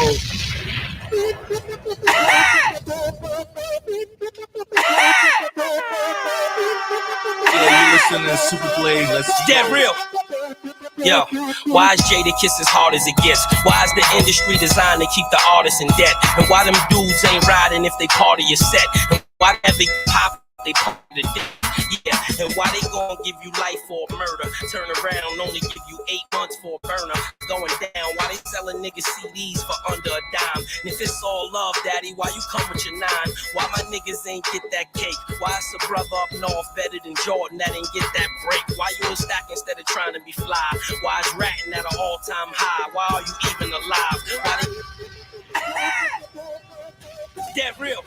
Yeah, you listen to Super Blaze. That's dead real. Yo, why is Jada Kiss as hard as it gets? Why is the industry designed to keep the artists in debt? And why them dudes ain't riding if they party is set? And why every pop they party to death? Yeah, and why they gon' give you life for a murder? Turn around, only give you 8 months for a burner. Going down, why they selling niggas CDs for under a dime? And if it's all love, daddy, why you come with your 9? Why my niggas ain't get that cake? Why it's a brother up north better than Jordan that ain't get that break? Why you in stack instead of trying to be fly? Why is ratting at an all-time high? Why are you even alive? Why they... Dead real.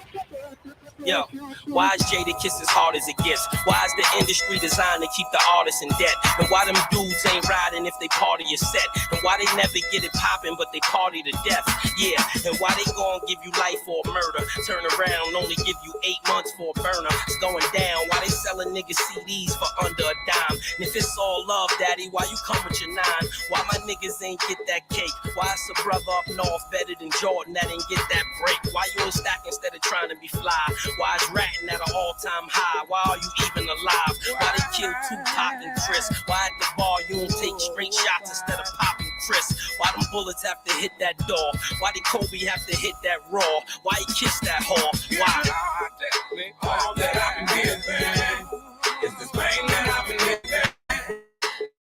Yo, why is Jada Kiss as hard as it gets? Why is the industry designed to keep the artists in debt? And why them dudes ain't riding if they party is set? And why they never get it poppin' but they party to death? Yeah, and why they gon' give you life for a murder? Turn around, only give you 8 months for a burner. It's going down, why they selling niggas CDs for under a dime? And if it's all love, daddy, why you come with your 9? Why my niggas ain't get that cake? Why it's a brother up north better than Jordan that ain't get that break? Why you in stack instead of trying to be fly? Why is ratting at an all-time high? Why are you even alive? Why they kill Tupac and Chris? Why at the bar you don't take straight shots instead of popping Chris? Why them bullets have to hit that door? Why did Kobe have to hit that raw? Why he kissed that whore? Why? All that I've been giving is this pain that I've been living.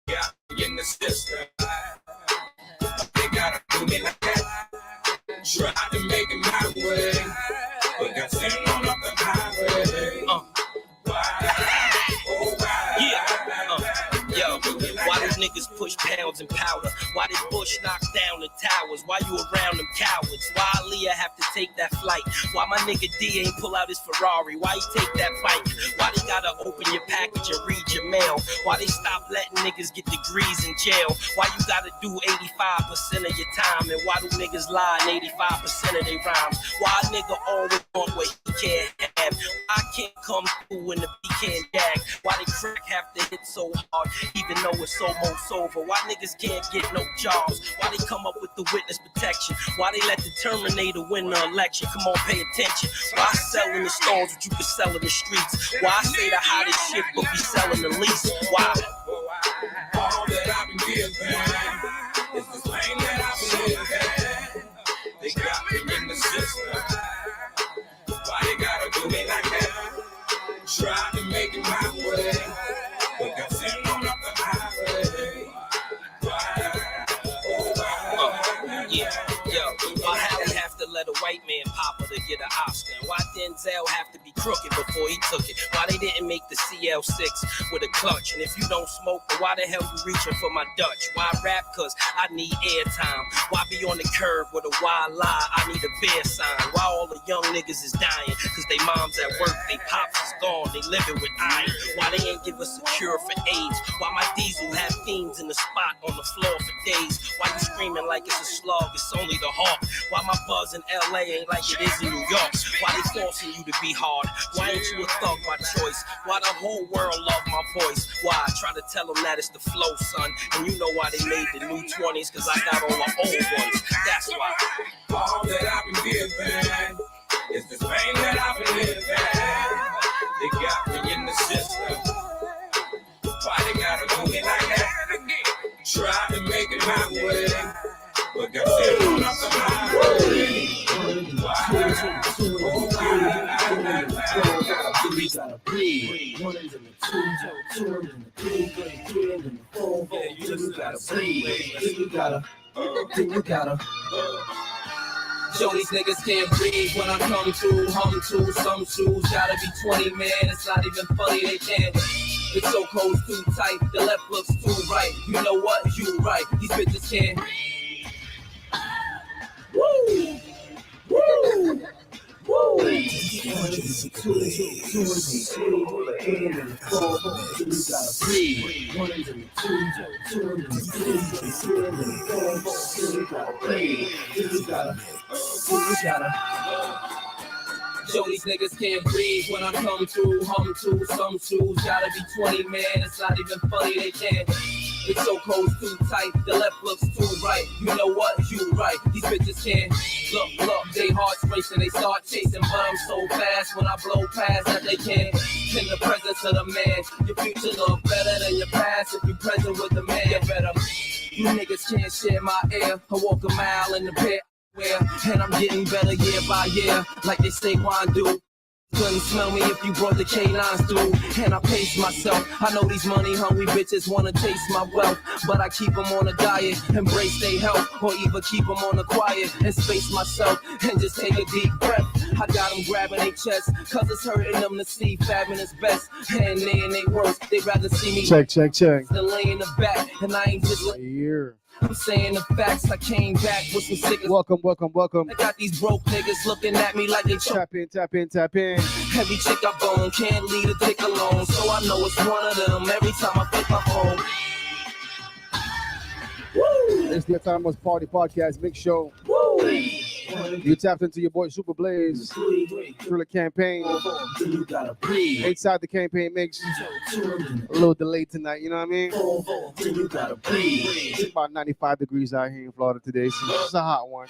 Got me in the system. They gotta do me like that. Try to make it my way, but got sent on up the highway. Why? Oh, why? Yeah. Yo, why do niggas push pounds and powder? Why did Bush knock down the towers? Why you around them cowards? Why Aaliyah have to take that flight? Why my nigga D ain't pull out his Ferrari? Why he take that bike? Why they gotta open your package and read your mail? Why they stop letting niggas get degrees in jail? Why you gotta do 85% of your time? And why do niggas lie in 85% of their rhymes? Why a nigga always want what he can't have? I can't come through when the beat can't jag. Why they crack have to hit so hard even though it's almost over? Why niggas can't get no jobs? Why they come up with the witness protection? Why they let the Terminator win the election? Come on, pay attention. Why I sell in the stores what you can sell in the streets? Why I say the hottest shit but be selling the least? Why? All that I've been giving is this pain that I've been living. They got me in the system. Why they gotta do me like that? Try to make it my way, but got sent on up the highway. Yeah, yo, why Halle have to let a white man pop her to get an Oscar? And why Denzel have to be crooked before he took it? Why they didn't make the CL6 with a clutch? And if you don't smoke, then why the hell you reaching for my Dutch? Why rap? Cause I need airtime. Why be on the curb with a wild lie? I need a bear sign. Why all the young niggas is dying? Cause they moms at work, they pops is gone, they living with iron. Why they ain't give us a cure for AIDS? Why my diesel have fiends in the spot on the floor for days? Why you screaming like it's a slug, it's only the heart? Why my buzz in LA ain't like it is in New York? Why they forcing you to be hard? Why ain't you a thug by choice? Why the whole world love my voice? Why? I try to tell them that it's the flow, son. And you know why they made the new 20s, cause I got all the old ones. That's why. All that I've been giving is this pain that I've been living. They got me in the system. Why they gotta do me like that? Try to make it my way, but got sent on up the highway. We gotta breathe. One in the two in the three in the four. You gotta breathe. You gotta. Show these niggas can't breathe when I come to, hum to, some shoes gotta be 20, man, it's not even funny, they can't. The chokehold's too tight, the left looks too right, you know what, you right, these bitches can't. Woo! Woo! Woo! You gotta breathe. One in the two in the three, you gotta breathe. You gotta. Show these niggas can't breathe when I come to, hum to, some shoes gotta be 20, man, it's not even funny, they can't. The chokehold's too tight, the left looks too right. You know what? You right. These bitches can't look. They hearts racing, they start chasing, but I'm so fast when I blow past that they can't. In the presence of the man, your future look better than your past. If you present with the man, you better. You niggas can't share my air. I walk a mile in the pit. And I'm getting better year by year, like they say wine do. Couldn't smell me if you brought the canines through. And I pace myself. I know these money hungry bitches wanna taste my wealth, but I keep them on a diet, embrace their health, or even keep them on the quiet and space myself and just take a deep breath. I got them grabbing their chest, cause it's hurting them to see fabbing is best. And they ain't worst, they'd rather see me check than lay in the back. And I ain't just I'm saying the facts. I came back with some sick. Welcome. I got these broke niggas looking at me like they tap in. Heavy chick I bone, can't leave a dick alone. So I know it's one of them every time I pick my phone. Woo! It's the Autonomous Party Podcast Mix Show. Woo! You tapped into your boy Super Blaze through the campaign. Inside the campaign mix. A little delayed tonight, you know what I mean? It's about 95 degrees out here in Florida today, so it's a hot one.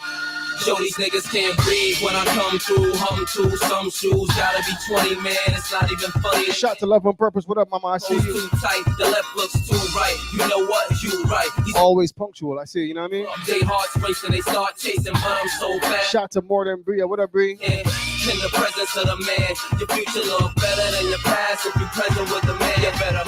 Show these niggas can't breathe when I come through. Hum to some shoes, gotta be 20, man. It's not even funny. Shout to Love on Purpose. What up, mama? I see you. Too tight, the left looks too right. You know what? You right. Always punctual. I see. You know what I mean? They hearts racing, they start chasing, but I'm so fast. Shout to more than Bria. What up, Bree? In the presence of the man, your future look better than your past. If you present with the man, you better.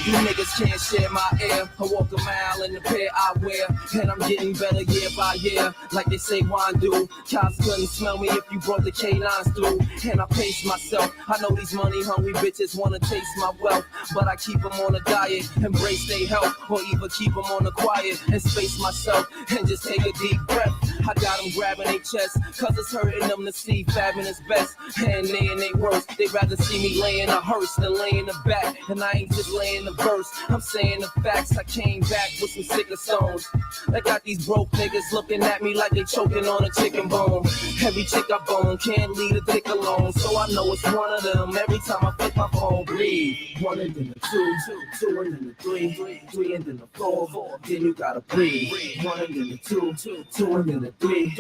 You niggas can't share my air. I walk a mile in the pair I wear, and I'm getting better year by year, like they say wine do. Cops couldn't smell me if you brought the canines through. And I pace myself. I know these money hungry bitches wanna taste my wealth, but I keep them on a diet, embrace their health, or even keep them on the quiet and space myself and just take a deep breath. I got them grabbing their chest, cause it's hurting them to see fabbing is best. And they ain't worst, they'd rather see me laying a hearse than laying the back. And I ain't just laying the verse, I'm saying the facts. I came back with some sicker stones. I got these broke niggas looking at me like they choking on a chicken bone. Heavy chick I bone, can't leave a dick alone. So I know it's one of them every time I pick my phone. Breathe. One and then the two and then the three and then the four. Then you gotta breathe. One and then the two and then the three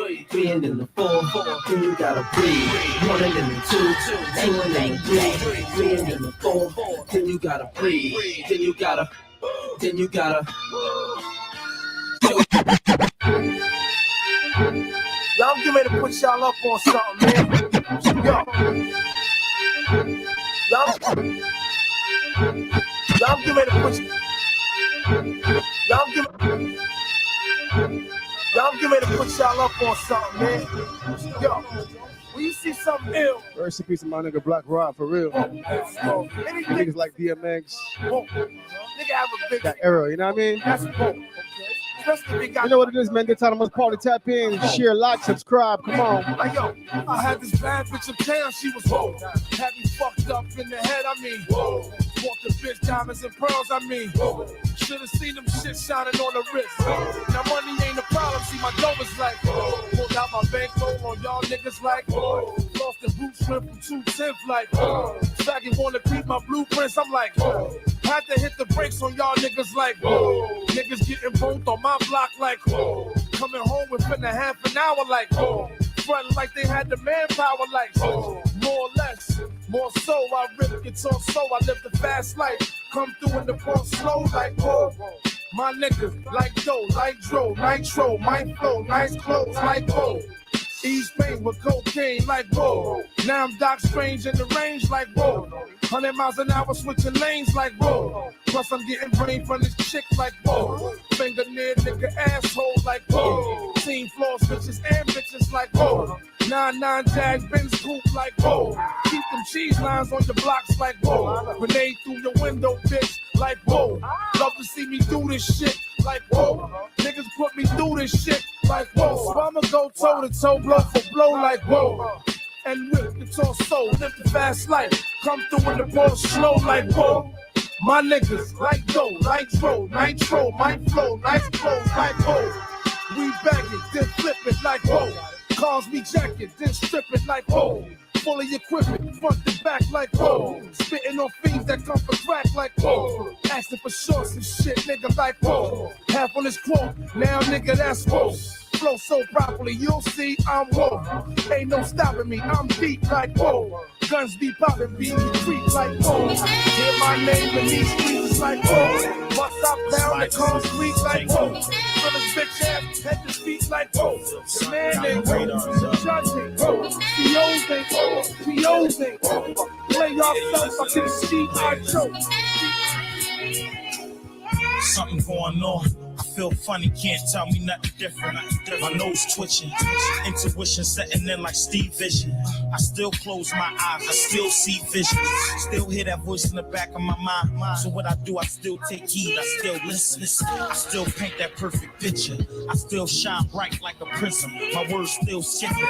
and then the four. Then you gotta breathe. One and then the two and then the three and then the four. Then you gotta breathe. Then you gotta. Y'all get ready to put y'all up on something, man. Yo. Y'all get ready to put y'all up on something, man. Yo. When you see something ill, rest in peace to my nigga Black Rob, for real. Niggas like DMX. Nigga have a big that era, you know what I mean? That's cool. You know what it is, man. Get Autonomous Party. Tap in, share, like, subscribe. Come on. Like, yo, I had this bad bitch in town. She was whoa. Had me fucked up in the head. I mean, whoa. Bought the bitch diamonds and pearls. I mean, whoa. Should have seen them shit shining on the wrist. Now money ain't a problem. See my dough is like, whoa. Pulled out my bankroll on y'all niggas like, whoa. Lost the boot shrimp from 210 like, whoa. Saggy wanna beat my blueprints. I'm like, whoa. Had to hit the brakes on y'all niggas like, whoa. Niggas getting both on my block like, whoa. Coming home within a half an hour like, whoa. Frontin' like they had the manpower like, whoa. More or less, more so, I rip guitar so I live the fast life. Come through in the port slow like, whoa. My niggas like dough, like dro, nitro, my flow, nice clothes like, whoa. East Spain with cocaine like, whoa. Now I'm Doc Strange in the range like, whoa. 100 miles an hour switching lanes like, whoa. Plus I'm getting brain from this chick like, whoa. Finger near nigga asshole like, whoa. Team floor bitches and bitches like, whoa. 99 Jag Benz coupe like, whoa. Keep them cheese lines on your blocks like, whoa. Grenade through your window, bitch, like, whoa. Love to see me do this shit like, whoa. Niggas put me through this shit like, whoa. So I'ma go toe to toe, blow for blow like, whoa. And whip it's all soul, live the fast life. Come through in the ball slow like, whoa. My niggas like dough, like nitro, my flow, nice clothes like, whoa. We bag it, then flip it like, whoa. Cars me jacket, then strip it like, whoa. fully equipped, front to back like whoa. Spitting on fiends that come for crack like whoa. Asking for shorts and shit, nigga, like whoa. Half on this quote, now nigga, that's whoa. Flow so properly, you'll see I'm whoa. Ain't no stopping me, I'm deep like whoa. Guns be popping, beat me creep like whoa. Hear my name in these streets like whoa. Bust up down the concrete like whoa. Fill his bitch ass, head to feet like whoa. The man ain't whoa, the judge ain't whoa. POs ain't whoa, POs ain't whoa. Play yourself, I can see I choke. Something going on. I feel funny, can't tell me nothing different. My nose twitching, intuition setting in like Steve Vision. I still close my eyes, I still see vision. Still hear that voice in the back of my mind. So what I do, I still take heed, I still listen. I still paint that perfect picture. I still shine bright like a prism. My words still skipping.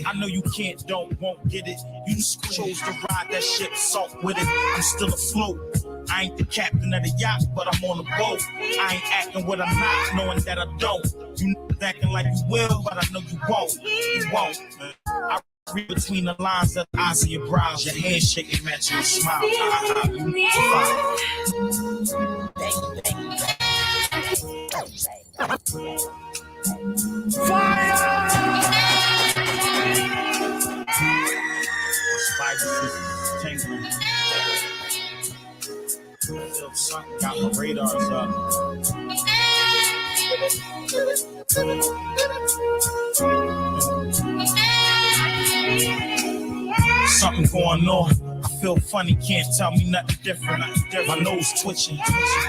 I know you can't, won't get it. You just chose to ride that ship, salt with it. I'm still afloat. I ain't the captain of the yacht, but I'm on the boat. I ain't acting what I'm not, knowing that I don't. You acting like you will, but I know you won't. You won't. I read between the lines of the eyes of your brows. Your handshake ain't matching your smile. Fire! Spider senses tingling. Something got my radars up. Something going on. I feel funny, can't tell me nothing different. My nose twitching,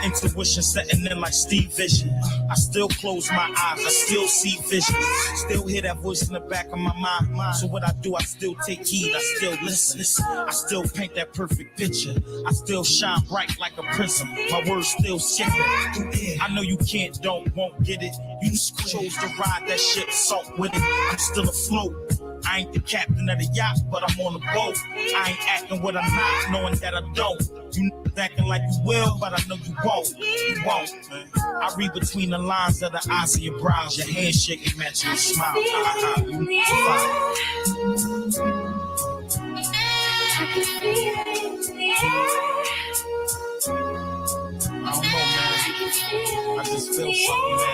intuition setting in like Steve Vision. I still close my eyes, I still see vision. Still hear that voice in the back of my mind. So what I do, I still take heed, I still listen. I still paint that perfect picture. I still shine bright like a prism. My words still skipping. I know you can't, won't get it. You just chose to ride that ship, salt with it. I'm still afloat. I ain't the captain of the yacht, but I'm on the boat. I ain't acting what I'm not, knowing that I don't. You acting like you will, but I know you won't. You won't. I read between the lines of the eyes of your brows. Your handshake ain't matching your smile. I don't know, man. I just feel something, man.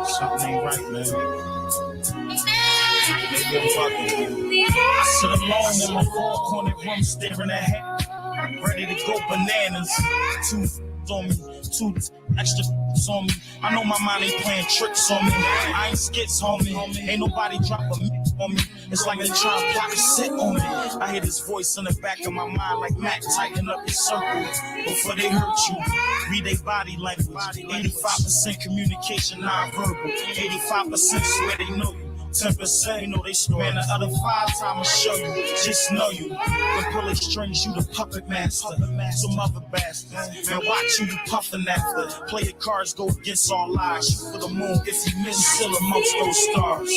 Something ain't right, man. Maybe I'm fucking you. I sit alone in my four-cornered room staring at him, ready to go bananas. Two on me, two extra on me. I know my mind ain't playing tricks on me. I ain't skits, homie. Ain't nobody drop a on me. It's like they try to plot to sit on me. I hear this voice in the back of my mind like Mac, tighten up your circle before they hurt you. Read their body language. 85% communication non-verbal. 85% swear they know you. 10%, you know they spend the other 5 times to show you. Just know you. When pulling strings, you the puppet master. Some other bastard. Man, watch who you puffin' after. Play your cards, go against all odds. Shoot for the moon if you miss, still amongst those stars.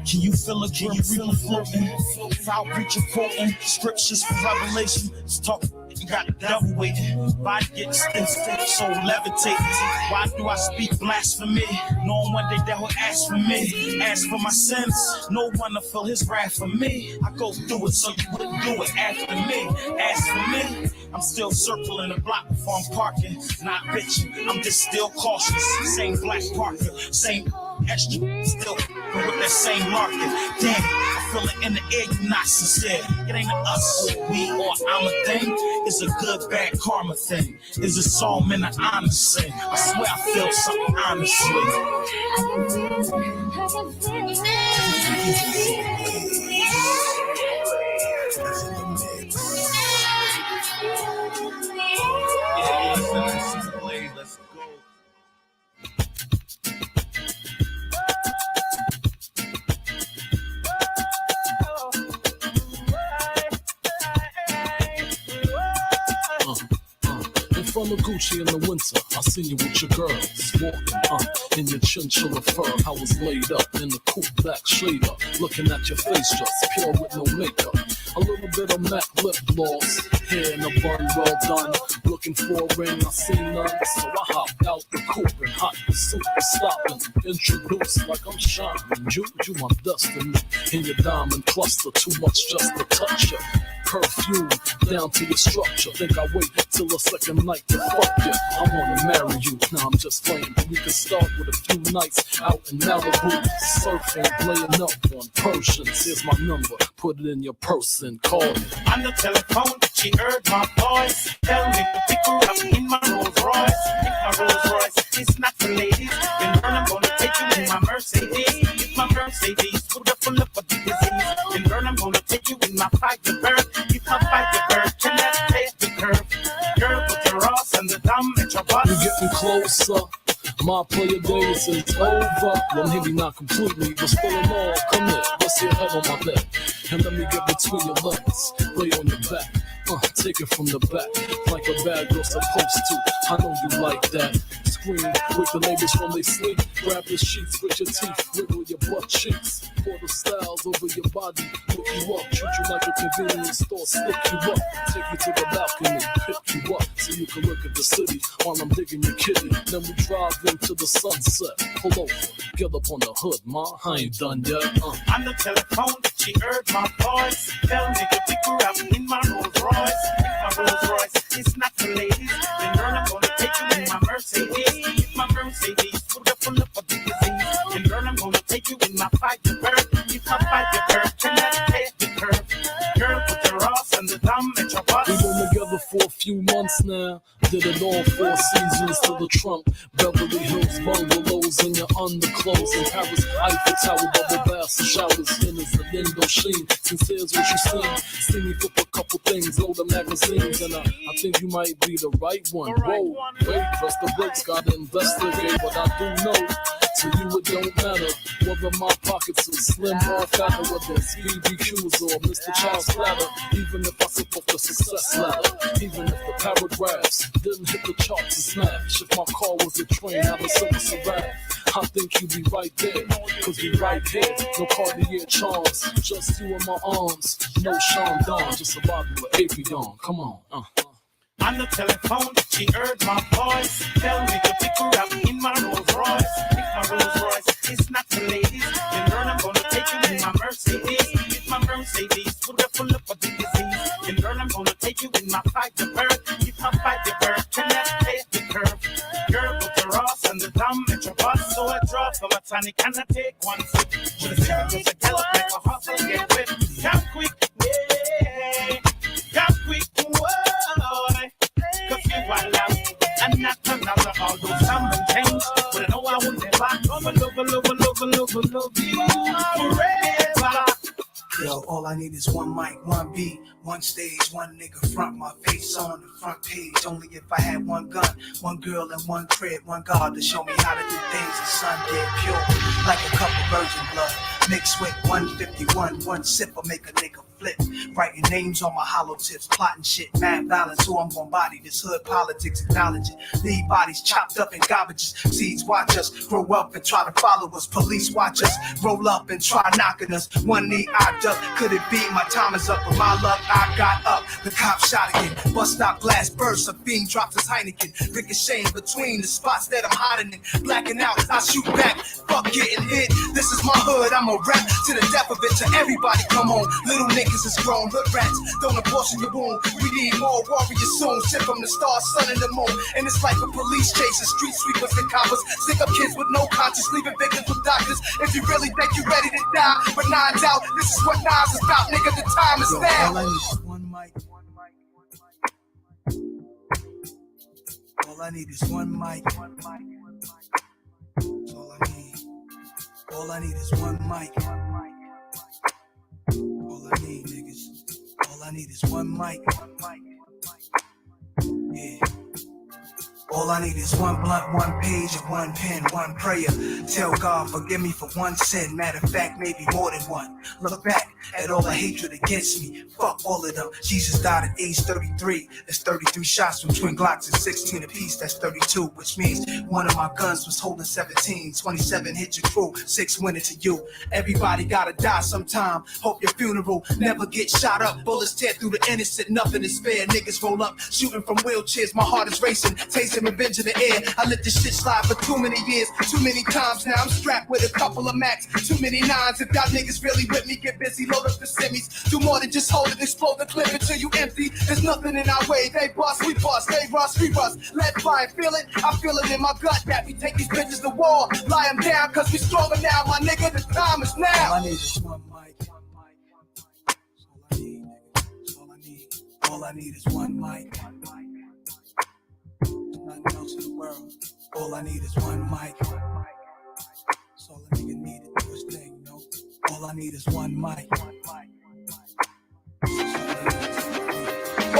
Can you feel it? Can you feel it floating? Foul preacher quoting scriptures for revelation. Just talk. You got the devil waiting. Body getting stiff, soul levitating. Why do I speak blasphemy? Knowing one day that will ask for me. Ask for my sins. No one to feel his wrath for me. I go through it so you wouldn't do it after me. Ask for me. I'm still circling the block before I'm parking. Not bitching. I'm just still cautious. Same black Parker. Same extra. Still with that same market. Damn, I feel it in the air. You not sincere. It ain't an us or we or I'm a thing. It's a good, bad karma thing. It's a psalm and an honest thing. I swear I feel something honestly. Let's go. front of Gucci in the winter. I seen you with your girls walking in your chinchilla fur. I was laid up in the coupe black shade up, looking at your face just pure with no makeup. A little bit of MAC lip gloss, hair in a bun well done. Looking for a ring, I seen none, so I hopped out the coupe and hot super stopping. Introduced like I'm shining, you my destiny in your diamond cluster. Too much just to touch you. Perfume down to your structure. Think I wait till the second night to fuck you. I wanna marry you. Now I'm just playing, but we can start with a few nights out in Malibu, surfing, laying up on Persians. Here's my number, put it in your purse and call me. On the telephone, she heard my voice. Tell me to pick her up in my Rolls Royce. If my Rolls Royce is not for ladies, then girl, I'm gonna take you in my Mercedes. If my Mercedes would have full up of the disease, then girl, I'm gonna take you in my Firebird. If my Firebird cannot take the curve, girl, put your ass on the dumb at your bus. You're getting closer. My player days is over. Well, maybe not completely, but still in all. Come here, rest your head on my bed, and let me get between your legs. Lay on your back, take it from the back, like a bad girl supposed to. I know you like that. Scream, wake the neighbors from they sleep. Grab the sheets with your teeth, wiggle your butt cheeks. Pour the styles over your body, pick you up, treat you like a convenience store, stick you up, take you to the balcony, pick you up, so you can look at the city while I'm digging your kitty. Then we drive into the sunset, pull over, get up on the hood, ma, I ain't done yet. On the telephone, she heard my voice. Tell me to pick her up in my Rolls Royce. If my Rolls Royce is not for ladies, then girl, I'm gonna take you in my Mercedes. If my Mercedes would have full up of the disease, then girl, I'm gonna take you in my Firebird. If my Firebird cannot take the curve, girl, put your ass on the dumb at your bus. We've been together for a few months now. Did it all 4 seasons to the trunk. Beverly Hills bungalows in your underclothes. In Paris, Eiffel Tower, double baths and showers. Dinners and Indochine. Since here's what you see me flip a couple things, load the magazines, and I think you might be the right one. Whoa, wait, press the brakes, gotta investigate. But I do know, to you it don't matter whether my pockets are slim or fatter, whether it's BBQs or Mr. Charles Platter. Even if I sip off the success ladder, even if the paragraphs didn't hit the charts and smash. If my car was a train, I'd have silver Saraf. I think you'd be right there, cause we right here. No Cartier charms, just you in my arms. No Sean Don, just a bottle of Avion. Come on, On the telephone, she heard my voice. Tell me to pick her up in my Rolls Royce. If my Rolls Royce is not for ladies, then girl, I'm gonna take you in my Mercedes. If my Mercedes would have full up of the disease, then girl, I'm gonna take you in my Firebird. If my Firebird cannot take the curve, girl, put your ass on the dumb at your bus. So I drop from a tonic and I take one sip. Should have said it was a gallop like a hustle get whipped. Come quick, yeah. Come quick, whoa. Cause you wild out and not another, although some will change. But I know I will never love you forever. Yo, all I need is one mic, one beat, one stage, one nigga front, my face on the front page. Only if I had one gun, one girl and one crib, one God to show me how to do things. The sun get pure, like a cup of virgin blood, mixed with 151, one sip will make a nigga flip. Writing names on my hollow tips, plotting shit, mad violence. Who I'm gonna body? This hood politics, acknowledge it. Leave bodies chopped up in garbages. Seeds watch us grow up and try to follow us. Police watch us roll up and try knocking us. One knee I duck. Could it be my time is up? With my luck, I got up. The cop shot again. Bus stop glass burst. A fiend drops his Heineken. Ricocheting between the spots that I'm hiding in. Blacking out, I shoot back. Fuck getting hit. This is my hood. I'm a rap to the death of it. To everybody, come on. Little niggas is grown. Hood rats, don't abortion your wound. We need more warriors soon. Shit from the stars, sun, and the moon. And it's like a police chasing street sweepers and coppers. Stick up kids with no conscience, leaving victims with doctors. If you really think you're ready to die, but nah, I doubt. This is what Nas is about, nigga. The time is now. All I need is one mic. All I need is one mic. All I need. All I need is one mic. All I need, niggas. All I need is one mic. Yeah. All I need is one blunt, one page, and one pen, one prayer. Tell God, forgive me for one sin. Matter of fact, maybe more than one. Look back at all the hatred against me. Fuck all of them. Jesus died at age 33. That's 33 shots from twin Glocks and 16 apiece. That's 32, which means one of my guns was holding 17. 27 hit your crew, 6 went into you. Everybody gotta die sometime. Hope your funeral never get shot up. Bullets tear through the innocent, nothing is fair. Niggas roll up, shooting from wheelchairs. My heart is racing, tasting revenge in the air. I let this shit slide for too many years, too many times now. I'm strapped with a couple of Macs, too many nines. If y'all niggas really with me, get busy, load up the semis. Do more than just hold it, explode the clip until you empty. There's nothing in our way. They bust, we bust, they rust, we rust. Let fly and feel it. I feel it in my gut that we take these bitches to war. Lie them down, cause we stronger now, my nigga. The time is now. All I need is one mic. All I need is one mic. Nothing else in the world. All I need is one mic. That's all a nigga need to do his thing, you know. All I need is one mic.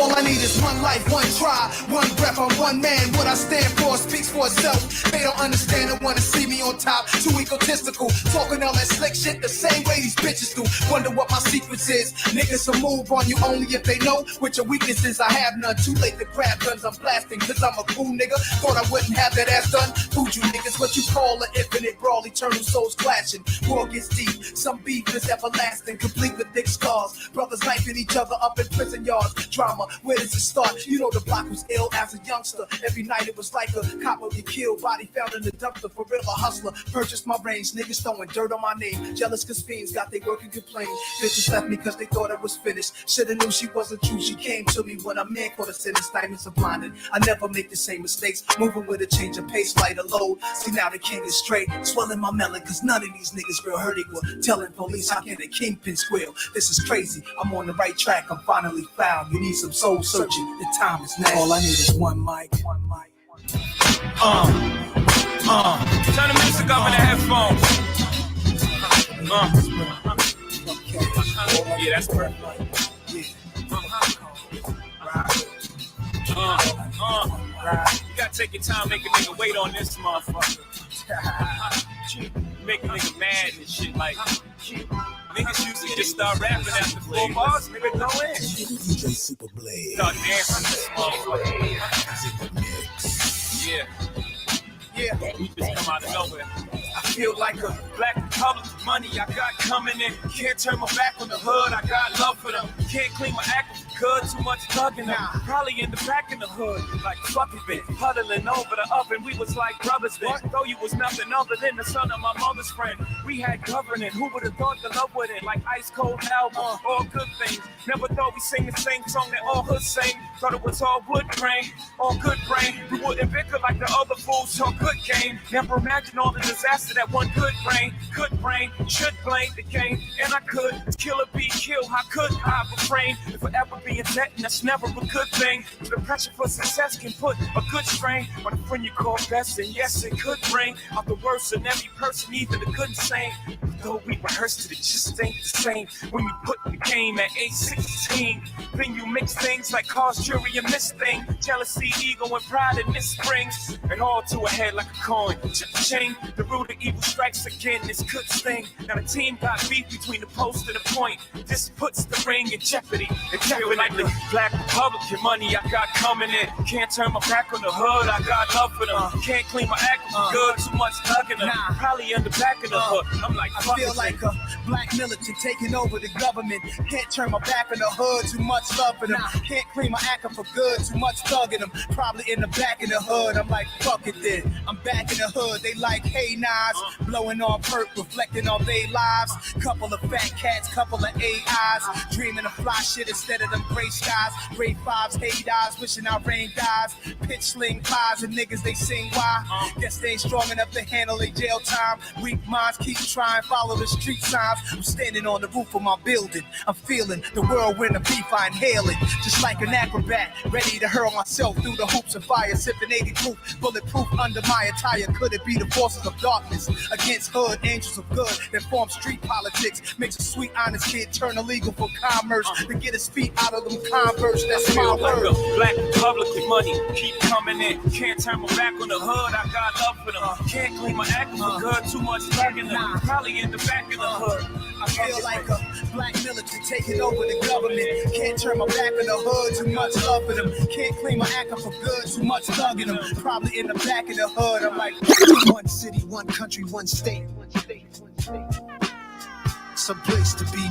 All I need is one life, one try, one breath, I'm one man. What I stand for speaks for itself. They don't understand and wanna see me on top. Too egotistical, talking all that slick shit the same way these bitches do. Wonder what my secrets is. Niggas will move on you only if they know what your weaknesses. I have none. Too late to grab guns, I'm blasting cause I'm a cool nigga. Thought I wouldn't have that ass done. Food you niggas, what you call an infinite brawl, eternal souls clashing. War gets deep, some beef is everlasting, complete with thick scars. Brothers knifing each other up in prison yards. Drama, where does it start? You know the block was ill as a youngster. Every night it was like a cop would get killed, body found in the dumpster. For real, a hustler purchased my range. Niggas throwing dirt on my name. Jealous cause fiends got they work and complain. Bitches left me cause they thought I was finished. Shoulda knew she wasn't true. She came to me when a man caught a sentence. Diamonds are blinded. I never make the same mistakes. Moving with a change of pace, lighter load. See now the king is straight. Swelling my melon cause none of these niggas real hurt equal. Telling police how can the kingpin squeal? This is crazy. I'm on the right track. I'm finally found. You need some soul searching. The time is now. All I need is one mic. One mic. Turn the music up in the headphones. Yeah, that's perfect. You gotta take your time, make a nigga wait on this motherfucker. Make a nigga mad and shit like. Niggas usually just start rapping after 4 bars, nigga go in. DJ Super Blaze. Start dancing this motherfucker. Yeah. Yeah, we just come out of nowhere. I feel like a black republic. Money I got coming in. Can't turn my back on the hood. I got love for them. Can't clean my act with good. Too much thugging them. Probably in the back in the hood. Like fucking bit. Huddling over the oven. We was like brothers then. Though you was nothing other than the son of my mother's friend. We had governing. Who would have thought the love with it? Like ice cold album. All good things. Never thought we sing the same song that all hoods sing. Thought it was all wood grain. All good brain. We wouldn't bicker like the other fools. Talk good game. Never imagined all the disaster that one good brain should blame the game. And I could kill or be killed. How could I refrain? If forever be in debt, and that's never a good thing. The pressure for success can put a good strain on a friend you call best, and yes, it could bring out the worst in every person, even the good and sane. Though we rehearsed it, it just ain't the same. When you put in the game at age 16, then you mix things like cause, jury, and miss thing. Jealousy, ego, and pride in this springs. And all to a head like a coin. Ching, the root of evil strikes again. This could sting. Now the team got beef between the post and the point. This puts the ring in jeopardy. It's like the black Republican money I got coming in. Can't turn my back on the hood. I got love for them. Can't clean my act good. Too much thugging them. Probably in the back of the hood. I'm like, I feel like a black militant taking over the government. Can't turn my back on the hood. Too much love for them. Can't clean my act up for good. Too much thugging them. Probably in the back of the hood. I'm like, fuck it then. I'm back in the hood. They like, hey, Nas. Blowing on perk, reflecting on their lives. Couple of fat cats, couple of AIs. Dreaming of fly shit instead of them gray skies. Grade 5s, hate eyes, wishing our rain dies. Pitch sling pies and niggas, they sing why. Guess they ain't strong enough to handle their jail time. Weak minds keep trying, follow the street signs. I'm standing on the roof of my building. I'm feeling the whirlwind of beef, I inhale it. Just like an acrobat, ready to hurl myself through the hoops of fire. Sipping 80 proof, bulletproof under my attire. Could it be the forces of darkness against hood angels of good that form street politics? Makes a sweet honest kid turn illegal for commerce. To get his feet out lot of them converts that smile like word. a black republic with money, keep coming in. Can't turn my back on the hood, I got love for them. Can't clean my act for good, too much thugging them. Probably in the back of the hood. I feel like a black military taking over the government. Can't turn my back on the hood, too much love for them. Can't clean my act up for good, too much thugging them. Probably in the back of the hood. I'm like, one city, one country, one state. Some place to be.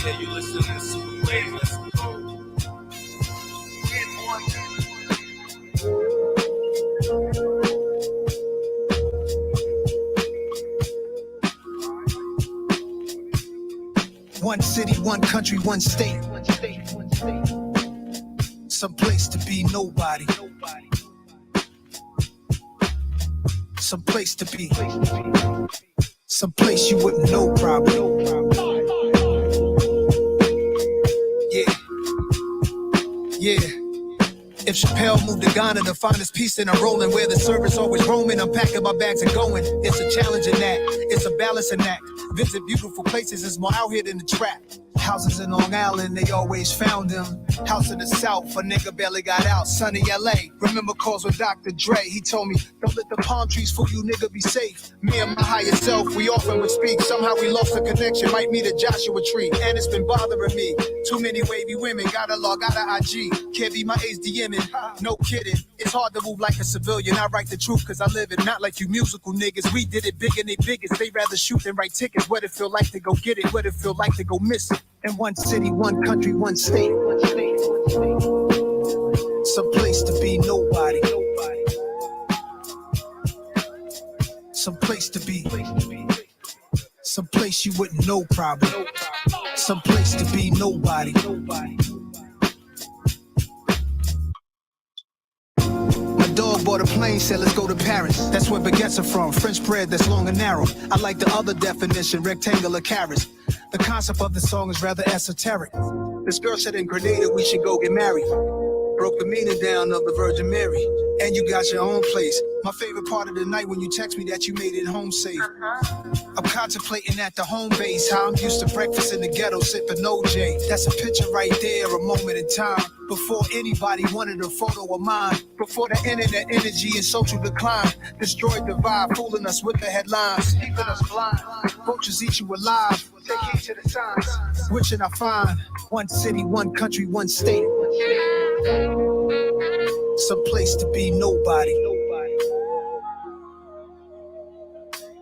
Yeah, you listen to Super Blaze. Let's go. One city, one country, one state. Some place to be nobody. Some place to be. Some place you wouldn't know probably. Yeah. Yeah. If Chappelle moved to Ghana to find his peace, then I'm rolling where the service always roaming. I'm packing my bags and going. It's a challenging act. It's a balancing act. Visit beautiful places is more out here than the trap. Houses in Long Island, they always found them. House in the South, a nigga barely got out. Sunny LA, remember calls with Dr. Dre. He told me, don't let the palm trees fool you, nigga, be safe. Me and my higher self, we often would speak. Somehow we lost the connection, might meet a Joshua tree. And it's been bothering me. Too many wavy women, gotta log out of IG. Can't be my age DMing, no kidding. It's hard to move like a civilian. I write the truth cause I live it, not like you musical niggas. We did it big and they biggest. They rather shoot than write tickets. What it feel like to go get it, what it feel like to go miss it. In one city, one country, one state. Some place to be nobody. Some place to be. Some place you wouldn't know probably. Some place to be nobody. My dog bought a plane, said let's go to Paris. That's where baguettes are from, French bread that's long and narrow. I like the other definition, rectangular carrots. The concept of the song is rather esoteric. This girl said in Grenada we should go get married. Broke the meaning down of the Virgin Mary. And you got your own place. My favorite part of the night when you text me that you made it home safe. I'm contemplating at the home base how I'm used to breakfast in the ghetto sipping OJ. That's a picture right there, a moment in time. Before anybody wanted a photo of mine. Before the internet energy and social decline destroyed the vibe, fooling us with the headlines, keeping us blind. Vultures eat you alive. Take heed to the signs. Which should I find? One city, one country, one state. Some place to be nobody.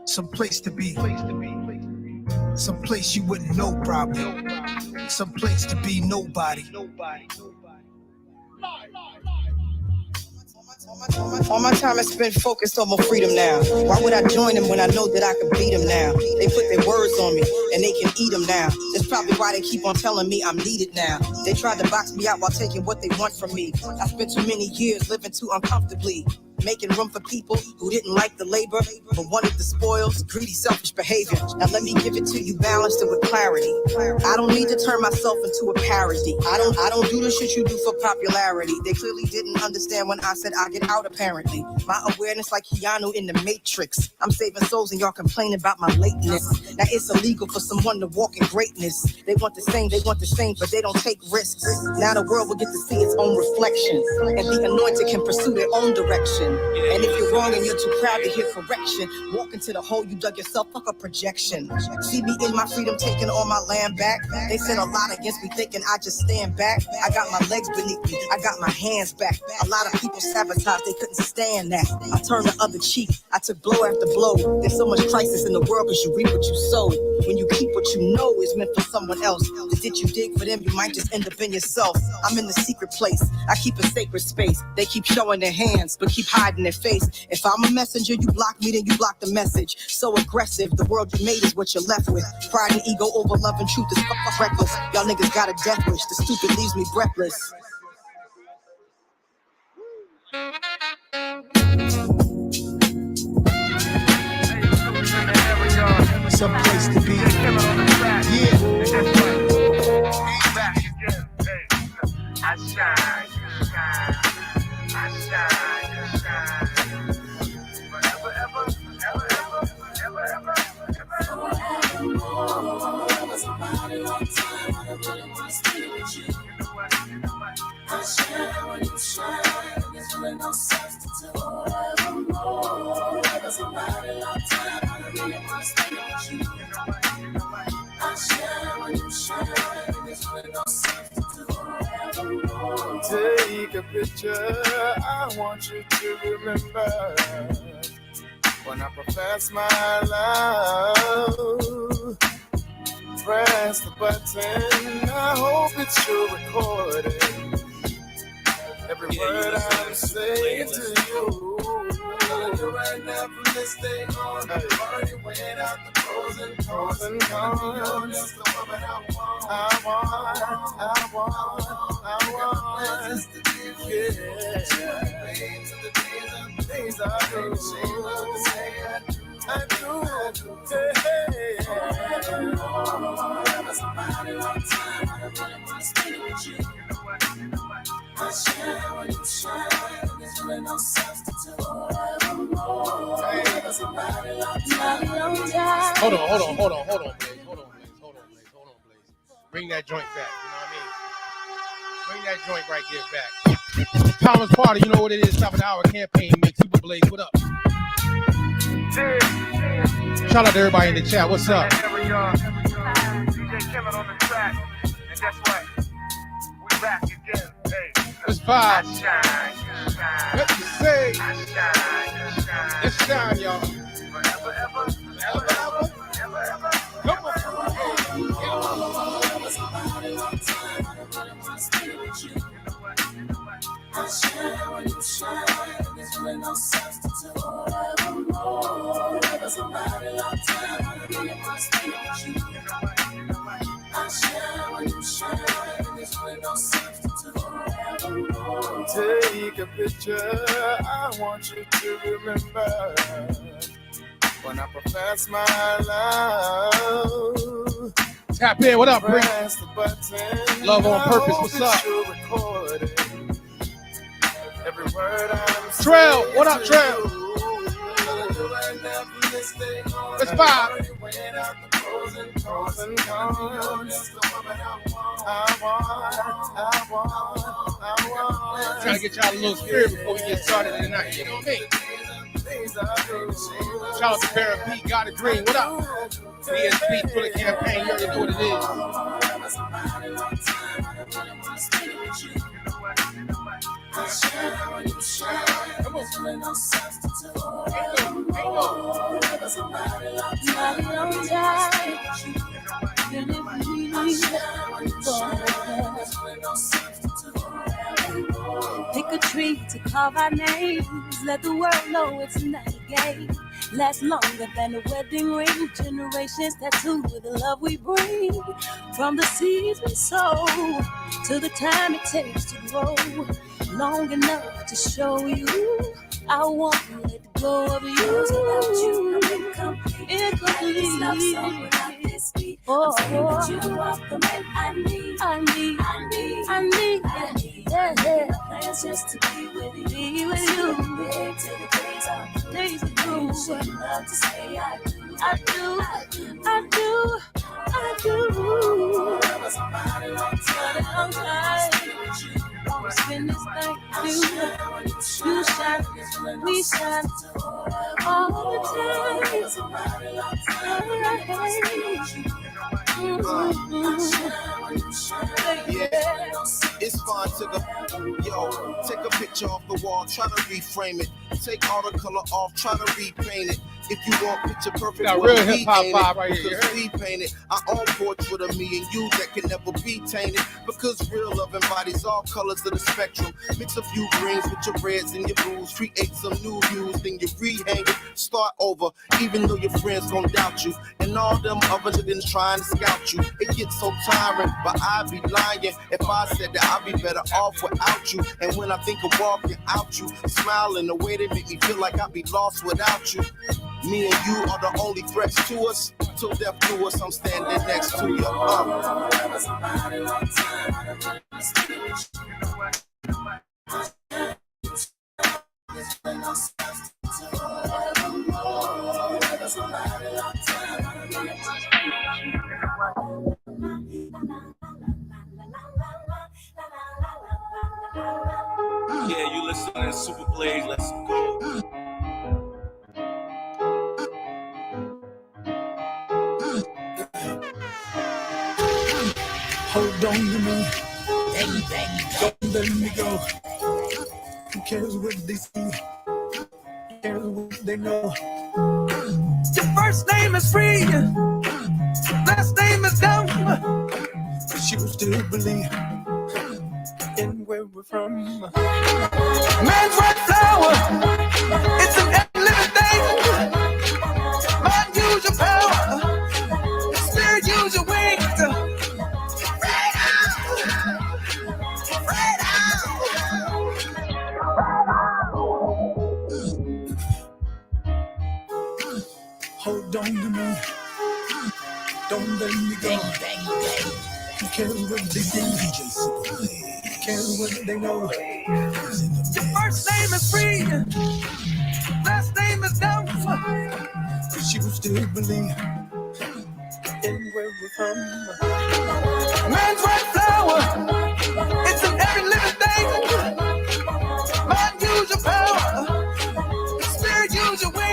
Some place to be. Some place you wouldn't know probably. Some place to be nobody. All my time is spent focused on my freedom now. Why would I join them when I know that I can beat them now? They put their words on me and they can eat them now. That's probably why they keep on telling me I'm needed now. They tried to box me out while taking what they want from me. I spent too many years living too uncomfortably, making room for people who didn't like the labor but wanted the spoils, greedy, selfish behavior. Now let me give it to you balanced and with clarity. I don't need to turn myself into a parody. I don't do the shit you do for popularity. They clearly didn't understand when I said I get out apparently. My awareness like Keanu in the Matrix. I'm saving souls and y'all complain about my lateness. Now it's illegal for someone to walk in greatness. They want the same, but they don't take risks. Now the world will get to see its own reflection, and the anointed can pursue their own direction. And if you're wrong and you're too proud to hear correction, walk into the hole you dug yourself, fuck a projection. See me in my freedom, taking all my land back. They said a lot against me, thinking I just stand back. I got my legs beneath me, I got my hands back. A lot of people sabotage, they couldn't stand that. I turned the other cheek, I took blow after blow. There's so much crisis in the world because you reap what you sow. When you keep what you know is meant for someone else, the ditch you dig for them, you might just end up in yourself. I'm in the secret place, I keep a sacred space. They keep showing their hands, but keep hiding their face. If I'm a messenger, you block me, then you block the message. So aggressive, the world you made is what you're left with. Pride and ego over love and truth is reckless. Y'all niggas got a death wish, the stupid leaves me breathless. Some place to be. Yeah. I shine, I shine. Forever, ever. Take a picture, I want you to remember when I profess my love. Press the button, I hope it's your recording. Every word I'm saying to you. Right now from this day on, already weighed out the pros and cons. Just the woman I want. Things I do. I do. Somebody long time, I really want to spend it with you. I share when you shine, there's really no substitute. Somebody long time. Hold on, please. Bring that joint back, you know what I mean? Bring that joint right there back. Thomas Party, you know what it is, top of the hour campaign mix, Super Blaze, what up? Shout out to everybody in the chat, what's up? DJ Kevin on the track, and guess what? We back again, hey. Let's vibe. What you say? Let's shine, y'all. Forever, ever. Come on. I share when you shine, there's really no substitute. Forever, somebody long time, I really want to spend it with you. I share when you shine, there's really no substitute. Take a picture, I want you to remember when I profess my love. Tap in, what up, Rick? Press the button, Love on purpose, what's up? Every word I'm Trail, what up, Trail? Let's vibe. Trying to get y'all a little spirit before we get started tonight, you know what I mean? Shout out to Barra P, Got a Green, what up? BSP for the campaign, you already know what it is. Come Pick a tree to carve our names. Let the world know it's not a game. Last longer than a wedding ring. Generations tattooed with the love we bring. From the seeds we sow to the time it takes to grow. Long enough to show you I won't let go of you. Without you, I'm incomplete. This love song without this beat. I'm saying that you are the man I need. Yeah. Plans just to be with you. Big till the days are through. Should love to say I do. Somebody long time. Spend this night with you. You shine, we shine all the time. Yeah, it's fine to the take a picture off the wall, try to reframe it. Take all the color off, try to repaint it. If you want picture perfect, got real hip hop vibe right here. We painted our own portrait of me and you that can never be tainted. Because real love embodies all colors of the spectrum. Mix a few greens with your reds and your blues. Create some new views, then you rehang it. Start over, even though your friends gon' doubt you. And all them others have been trying to scout you. It gets so tiring, but I'd be lying if I said that I'd be better off without you. And when I think of walking out you, smiling the way they make me feel like I'd be lost without you. Me and you are the only threats to us. Till death do us, I'm standing next to you. Yeah, you listening to Super Blaze, let's go. Hold on to me, Don't let me go. Who cares what they see? Who cares what they know? Your first name is free, last name is dumb. But you still believe in where we're from. Man's right flower, it's an living thing. Mind use your power, spirit use your wings. Hold on to me, don't let me go. Who cares what they think? Who cares what they know? Your first name is free, last name is dumb. But you still believe in where we're from. Man's right flower, it's in every living thing. Mind use your power, spirit use your wings.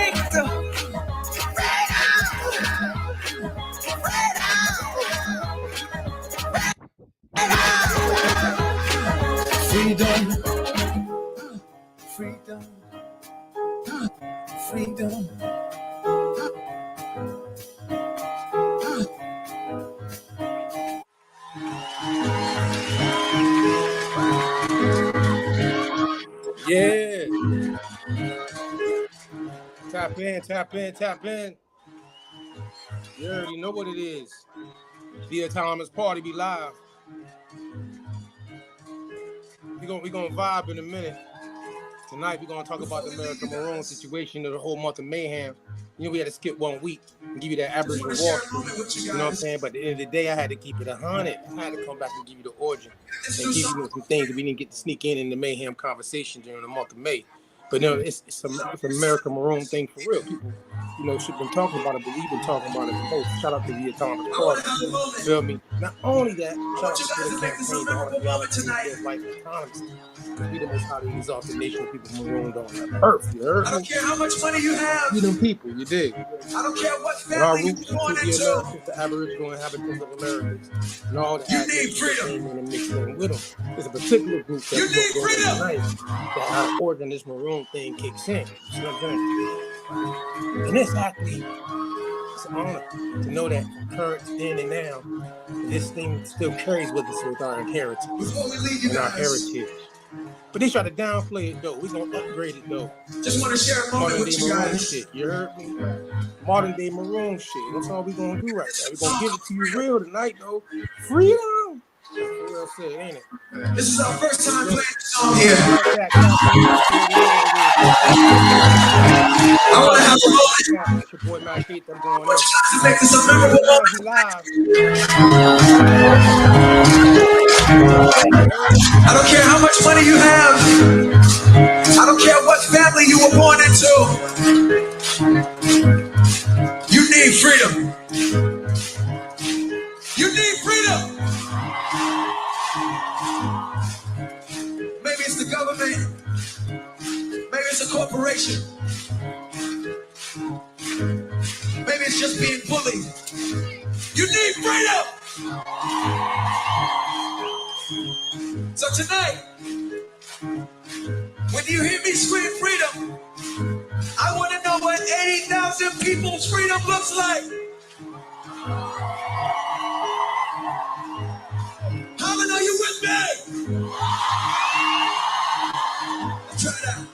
Freedom, freedom, freedom. Yeah. Tap in, tap in, tap in. You already know what it is. The Autonomous Party be live. We gonna vibe in a minute. Tonight we're gonna talk about the American Maroon situation of the whole month of Mayhem. You know, we had to skip 1 week and give you that Aboriginal walkthrough. You know what I'm saying? But at the end of the day, I had to keep it 100. I had to come back and give you the origin and give you some things that we didn't get to sneak in the Mayhem conversation during the month of May. But no, it's an American Maroon thing for real. People, you know, should have been talking about it, but we've been talking about it the most. Shout out to the Autonomous Party. Feel me? Not only that, shout out to the campaign to all the reality of life autonomy. Because we the most highly exalted nation of people marooned on earth. You heard me? I don't care how much money you have. You them people, you dig? I don't care what And our family roots you're born include the into. Americans, the Aboriginal inhabitants of Americans, and all the You need Africans that freedom. came in and mixed in with them. There's a particular group that You need freedom. tonight that out of order this maroon thing kicks in. You know what I'm saying? And it's actually it's an honor to know that current then and now, this thing still carries with us with our inheritance Before we leave you and our guys, heritage. But they try to downplay it though. We're gonna upgrade it though. just want to share a moment Modern with day you maroon guys. shit. You heard me? Modern day maroon shit. That's all we gonna do right now. We're gonna give it to you real tonight though. Freedom. That's for real shit, ain't it? This is our first time playing this song here. I want to have a moment. It's your boy Matt Keith. I'm going I want you guys to make this a memorable moment. live. I don't care how much money you have. I don't care what family you were born into. You need freedom. You need freedom. Maybe it's the government. Maybe it's a corporation. Maybe it's just being bullied. You need freedom. So tonight, when you hear me scream freedom, I want to know what 80,000 people's freedom looks like. How many are you with me? Try it out.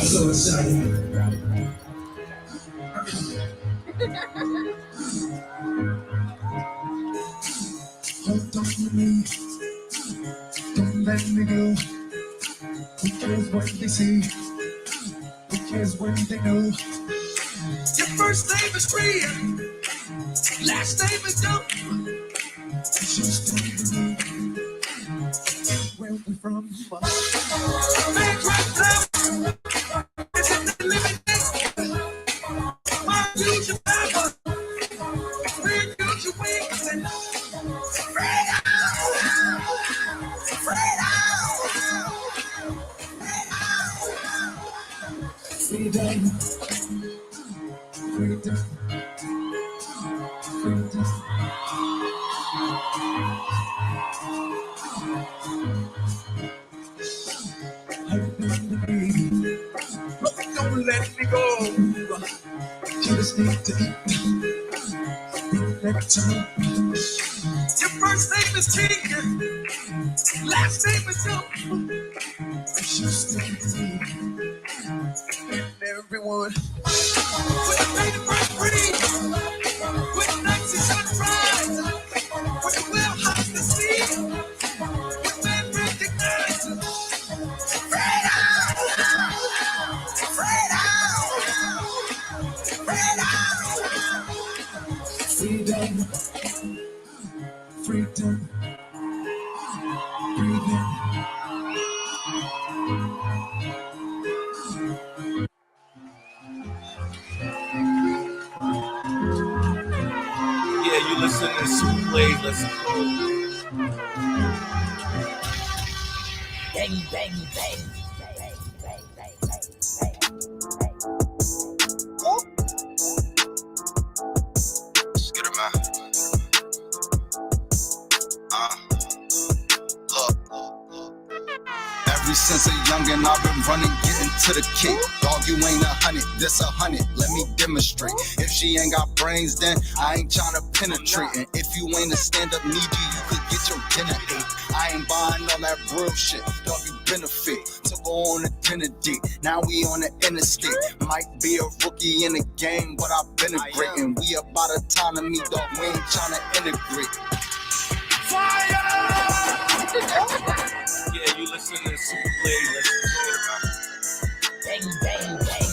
So excited. Hold on to me. Don't let me go. Who cares what they see? Who cares what they know? Your first name is free. Last name is dumb. Just don't believe where we from. Make right now. It's in the living thing. My use your power. Use your wings. Don't let me go. Just need to your first name is King, last name is Joe. Everyone, with the pain and break free, with nights and sunrise, with the well hot to see, with men recognize. Freedom, freedom, freedom. Yeah, you listen to Super Blaze, let's go. Bang, bang, bang. Get him out. Look. Ever since a youngin', I've been running, getting to the cake. Dog, you ain't 100, this 100. Let me demonstrate. If she ain't got brains, then I ain't tryna penetrate. And if you ain't a stand-up needy, you could get your dinner ate. I ain't buying all that real shit. Dog, you benefit to go on a dinner date. Now we on the interstate. Might be a rookie in the game, but I've been a great. And we about autonomy, dog. We ain't tryna integrate. Fire! Yeah, you listen to Super Blaze, let's go. Bang, bang, bang.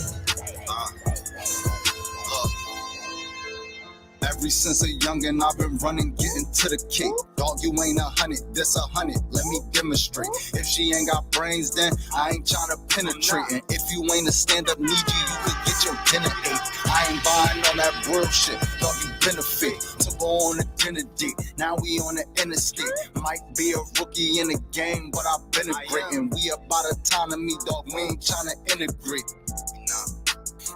Ever since a youngin', I've been running, getting to the cake. Dog, you ain't 100, this 100. Let me demonstrate. If she ain't got brains, then I ain't tryna penetrate. And if you ain't a stand-up needy, you could get your dinner ate. I ain't buying all that real shit. Dog, you benefit to go on a dinner date. Now we on the interstate. Might be a rookie in the game, but I've been a great. And we about autonomy, dog. We ain't tryna integrate.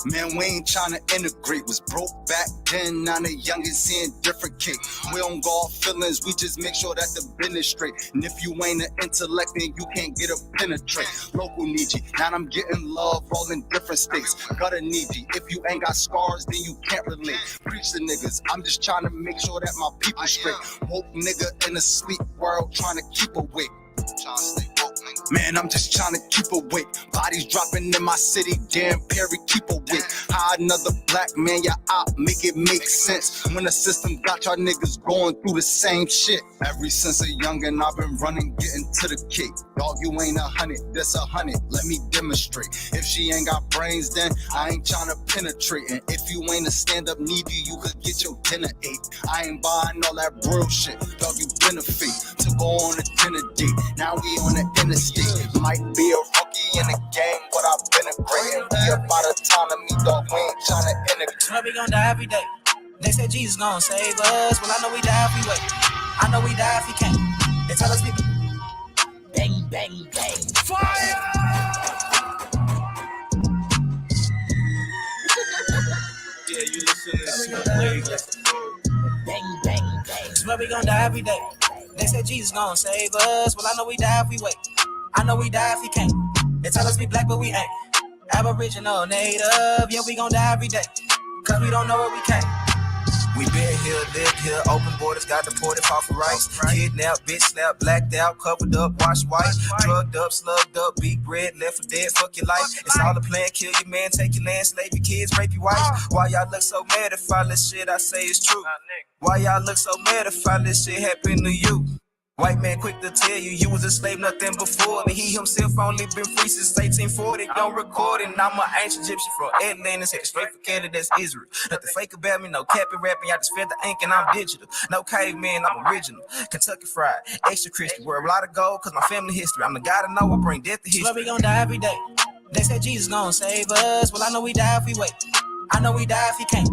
Man, we ain't tryna integrate. Was broke back then, now the youngest seeing different cake. We don't go off feelings, we just make sure that the business straight. And if you ain't an intellect, then you can't get a penetrate. Local need you, now I'm getting love all in different states. Gotta need you, if you ain't got scars, then you can't relate. Preach the niggas, I'm just trying to make sure that my people straight. Woke nigga in a sleep world, trying to keep awake. Man, I'm just trying to keep awake. Bodies dropping in my city, damn Perry, keep awake. How another black man, your op, make it make sense. When the system got y'all niggas going through the same shit. Ever since a youngin', I've been running, getting to the cake. Dog, you ain't 100, this 100. Let me demonstrate. If she ain't got brains, then I ain't trying to penetrate. And if you ain't a stand-up needy, you could get your dinner ate. I ain't buying all that real shit. Dog, you benefit to go on a dinner date. Now we on the interstate. Might be a rookie in the game, but I've been a great. And we about autonomy, dog. We ain't trying to integrate. Swear we gon' die every day. They said Jesus gon' save us. Well, I know we die if we wait. I know we die if he can't. They tell us people. Bang, bang, bang. Fire! Yeah, you listen to Super Blaze, let's go. Bang, bang, bang. Swear we gon' die every day. They said Jesus gon' save us. Well, I know we die if we wait. I know we die if he can't. They tell us we black, but we ain't. Aboriginal, native, yeah, we gon' die every day. Cause we don't know where we came. We been here, lived here, open borders, got deported, fought for rights. Kidnapped, bitch slapped, blacked out, covered up, washed white. Drugged up, slugged up, beat bread, left for dead, fuck your life. It's all a plan, kill your man, take your land, slave your kids, rape your wife. Why y'all look so mad if all this shit I say is true? Why y'all look so mad if all this shit happened to you? White man quick to tell you, you was a slave, nothing before me. He himself only been free since 1840. Don't record it, I'm an ancient Egyptian from Atlantis, headed straight for Canada, that's Israel. Nothing fake about me, no capping rapping, I just fed the ink and I'm digital. No caveman, I'm original. Kentucky fried, extra crispy, wear a lot of gold, cause my family history. I'm the guy to know, I bring death to history. Swear we gon' die every day. They said Jesus gon' save us. Well, I know we die if we wait. I know we die if he can't.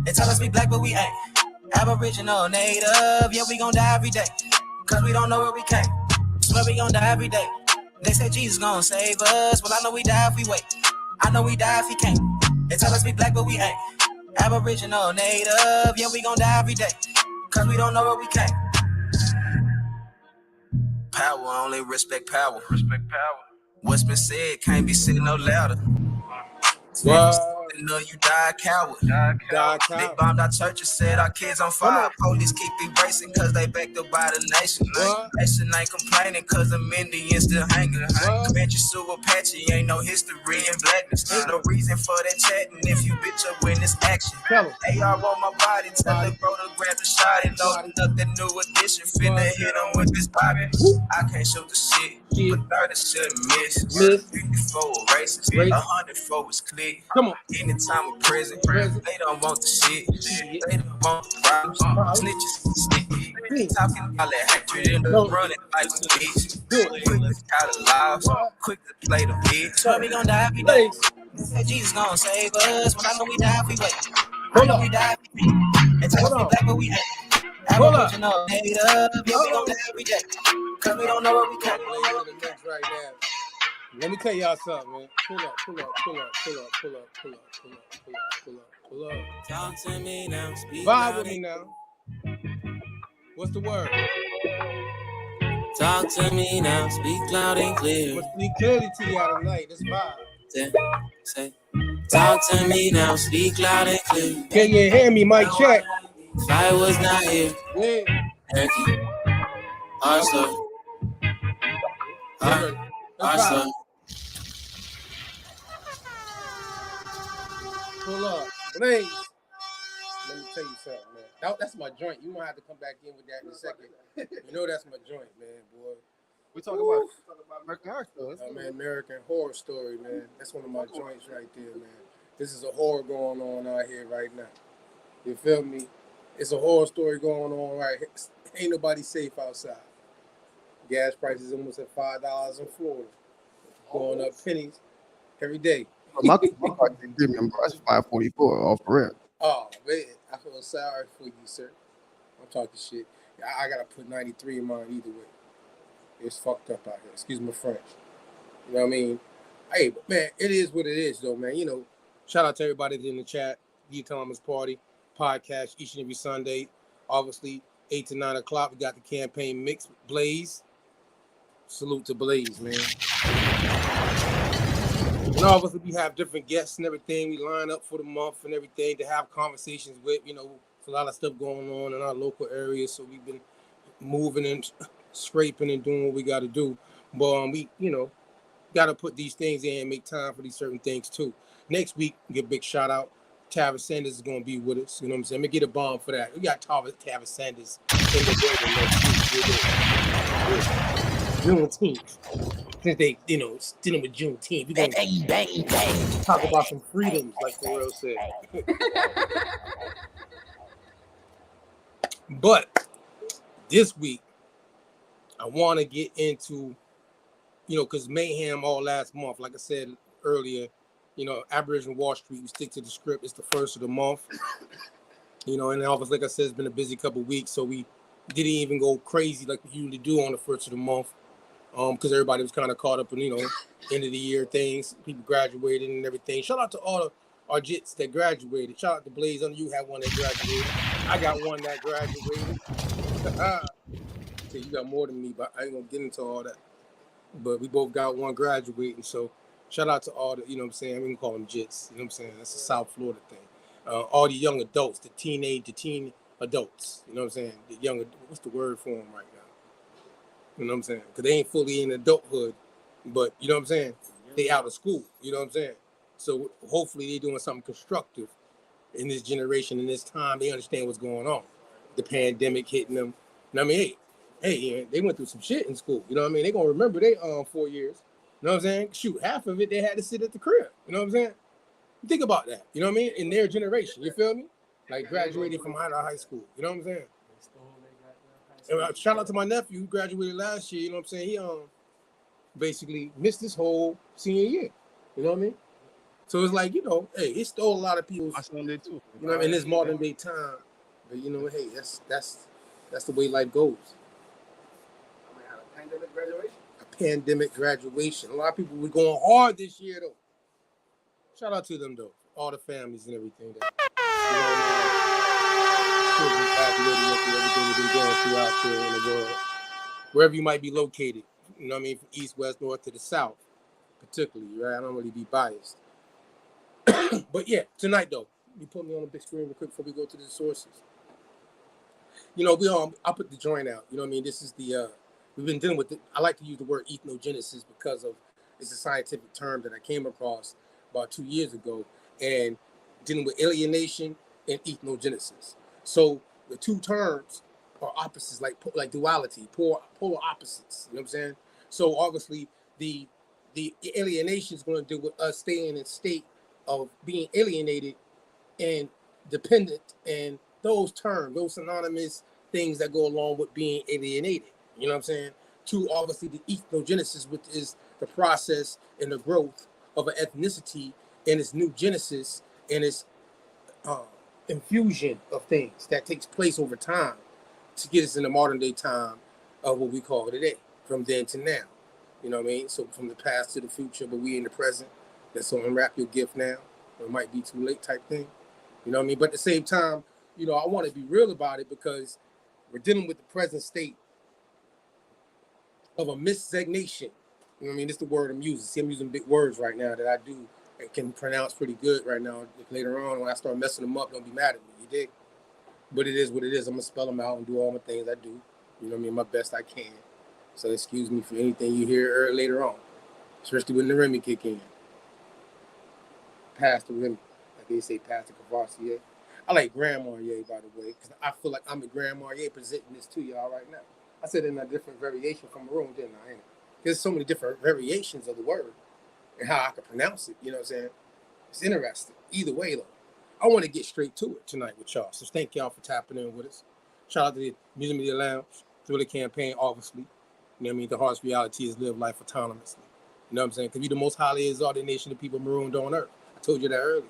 They tell us we black, but we ain't. Aboriginal, native, yeah, we gon' die every day. Cause we don't know where we came. Swear we gon' die every day. They said Jesus gon' save us. Well, I know we die if we wait. I know we die if he can't. They tell us we black, but we ain't. Aboriginal, native, yeah, we gon' die every day. Cause we don't know where we came. Power, only respect power. Respect power. What's been said can't be said no louder. No, you die a coward. They bombed our churches, set our kids on fire. Police keep erasing cause they backed up by the nation. Nation ain't complaining cause them Indians still hanging. Comanche, Sioux, Apache, ain't no history in blackness. No reason for that chatting if you bitch up when it's action. AR on my body, tell the bro to grab the shot and loading up the new edition. Finna hit him with this bobby. I can't shoot the shit, but 30 shouldn't miss. 54 races, 104 is clear. Come on. Anytime we prison, they don't want the shit. They don't want the problems. Snitches sticky. Talking about that hatred and running like a bitch. Quick to call the laws, quick to play the bitch. So we gon' die every day. Jesus gon' save us. When I know we die, we wait. I know we die, we beat. And tell us we black, but we hate. Aboriginal hate up. Yeah, we gon' die every day. Cause we don't know what we can. Right now. Let me tell y'all something, man. Pull up. Talk to me now, speak vibe with me now. What's the word? Talk to me now, speak loud and clear. We'll speak clearly to y'all tonight. This vibe. Say, talk to me now, speak loud and clear. Can you hear me? Mic check. If I was not here, Eric, our story. Our story. Pull up. Blaze. Let me tell you something, man. That's my joint. You might have to come back in with that in a second. You know that's my joint, man, boy. We talking about American Horror Story. Man, American Horror Story, man. That's one of my joints right there, man. This is a horror going on out here right now. You feel me? It's a horror story going on right here. Ain't nobody safe outside. Gas prices almost at $5 in Florida. Going up pennies every day. My car didn't give me, bro. That's $5.44 off the rent. Oh, man. I feel sorry for you, sir. I'm talking shit. I got to put 93 in mine either way. It's fucked up out here. Excuse my French. You know what I mean? Hey, but man, it is what it is, though, man. You know, shout out to everybody that's in the chat. D. Thomas Party podcast each and every Sunday. Obviously, 8 to 9 o'clock. We got the campaign mix with Blaze. Salute to Blaze, man. And obviously, we have different guests and everything. We line up for the month and everything to have conversations with. You know, there's a lot of stuff going on in our local area, so we've been moving and scraping and doing what we got to do. But we, you know, got to put these things in and make time for these certain things too. Next week, give a big shout out. Tavis Sanders is going to be with us. You know what I'm saying? Let me get a bomb for that. We got Tavis Sanders in the building next week. Juneteenth. Since they, you know, dealing with Juneteenth, we're going to talk about some freedoms, like the world said. But this week, I want to get into, you know, because Mayhem all last month, like I said earlier, you know, Aborigine Wall Street, we stick to the script. It's the first of the month. You know, and obviously, like I said, it's been a busy couple of weeks, so we didn't even go crazy like we usually do on the first of the month. Because everybody was kind of caught up in, you know, end of the year things. People graduated and everything. Shout out to all of our jits that graduated. Shout out to Blaze. I know you had one that graduated. I got one that graduated. So you got more than me, but I ain't gonna get into all that. But we both got one graduating. So shout out to all the, you know what I'm saying? We can call them jits. You know what I'm saying? That's a South Florida thing. All the young adults, the teen adults. You know what I'm saying? The young, what's the word for them right now? You know what I'm saying? Because they ain't fully in adulthood, but you know what I'm saying? They out of school. You know what I'm saying? So hopefully they doing something constructive in this generation, in this time. They understand what's going on. The pandemic hitting them. And I mean, hey, they went through some shit in school. You know what I mean? They gonna remember they 4 years. You know what I'm saying? Shoot, half of it they had to sit at the crib. You know what I'm saying? Think about that. You know what I mean? In their generation, you feel me? Like graduating from high school. You know what I'm saying? And shout out to my nephew who graduated last year. You know what I'm saying? He basically missed his whole senior year. You know what I mean? So it's like, you know, hey, it stole a lot of people's. I saw that too. You know, in this modern day time. But you know, hey, that's the way life goes. I mean, had a pandemic graduation. A pandemic graduation. A lot of people were going hard this year though. Shout out to them though, all the families and everything. That, you know, children graduating with everything they've been going through out there in the world. wherever you might be located. You know what I mean? From east, west, north to the south, particularly, right? I don't really be biased. But yeah, tonight though, you put me on a big screen real quick before we go to the sources. You know, I put the joint out. You know what I mean? This is the we've been dealing with it. I like to use the word ethnogenesis because of it's a scientific term that I came across about 2 years ago, and dealing with alienation and ethnogenesis. So the two terms are opposites, like duality, polar opposites. You know what I'm saying? So obviously the alienation is going to deal with us staying in a state of being alienated and dependent, and those terms, those synonymous things that go along with being alienated. You know what I'm saying? To obviously the ethnogenesis, which is the process and the growth of an ethnicity and its new genesis and its infusion of things that takes place over time to get us in the modern day time of what we call today, from then to now. You know what I mean? So from the past to the future, but we in the present. That's so unwrap your gift now. It might be too late type thing. You know what I mean? But at the same time, you know, I want to be real about it because we're dealing with the present state of a miscegnation. You know what I mean? This is the word I'm using. See, I'm using big words right now that I do and can pronounce pretty good right now. Later on, when I start messing them up, don't be mad at me. You dig? But it is what it is. I'm going to spell them out and do all the things I do. You know what I mean? My best I can. So excuse me for anything you hear later on, especially when the Remy kick in. Past the Remy. Like they say, past the Cavassier. I like Grand Marnier, by the way, because I feel like I'm a Grand Marnier presenting this to y'all right now. I said in a different variation from Maroon, didn't I? There's so many different variations of the word and how I can pronounce it. You know what I'm saying? It's interesting. Either way, though, I want to get straight to it tonight with y'all. So thank y'all for tapping in with us. Shout out to the Music Media Lounge, Thriller Campaign, obviously. You know what I mean? The hardest reality is live life autonomously. You know what I'm saying? Because you're the most highly exalted nation of people marooned on earth. I told you that earlier.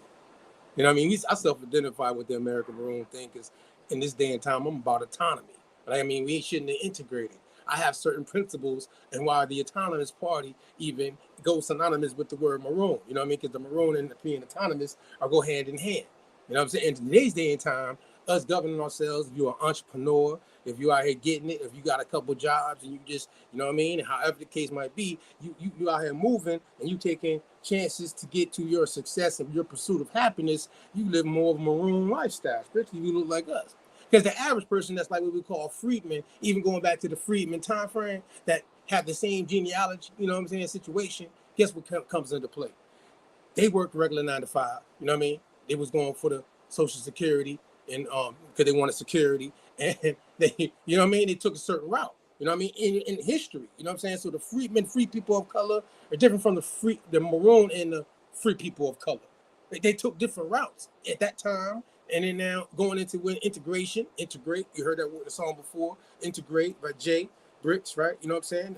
You know what I mean? I self-identify with the American Maroon thing because in this day and time, I'm about autonomy. But I mean, we shouldn't have integrated. I have certain principles, and why the autonomous party even goes synonymous with the word maroon. You know what I mean? Because the maroon and the being autonomous are go hand in hand. You know what I'm saying? In today's day and time, us governing ourselves, if you're an entrepreneur, if you're out here getting it, if you got a couple jobs and you just, you know what I mean? And however the case might be, you out here moving and you taking chances to get to your success and your pursuit of happiness, you live more of a maroon lifestyle, especially if you look like us. Because the average person that's like what we call freedmen, even going back to the freedmen time frame, that have the same genealogy, you know what I'm saying, situation, guess what comes into play? They worked regular 9 to 5, you know what I mean? They was going for the Social Security and because they wanted security, and they, you know what I mean, they took a certain route, you know what I mean, in history, you know what I'm saying? So the freedmen, free people of color, are different from the maroon and the free people of color. They took different routes at that time. And then now going into integration, integrate. You heard that word, the song before, integrate by Jay Bricks, right? You know what I'm saying?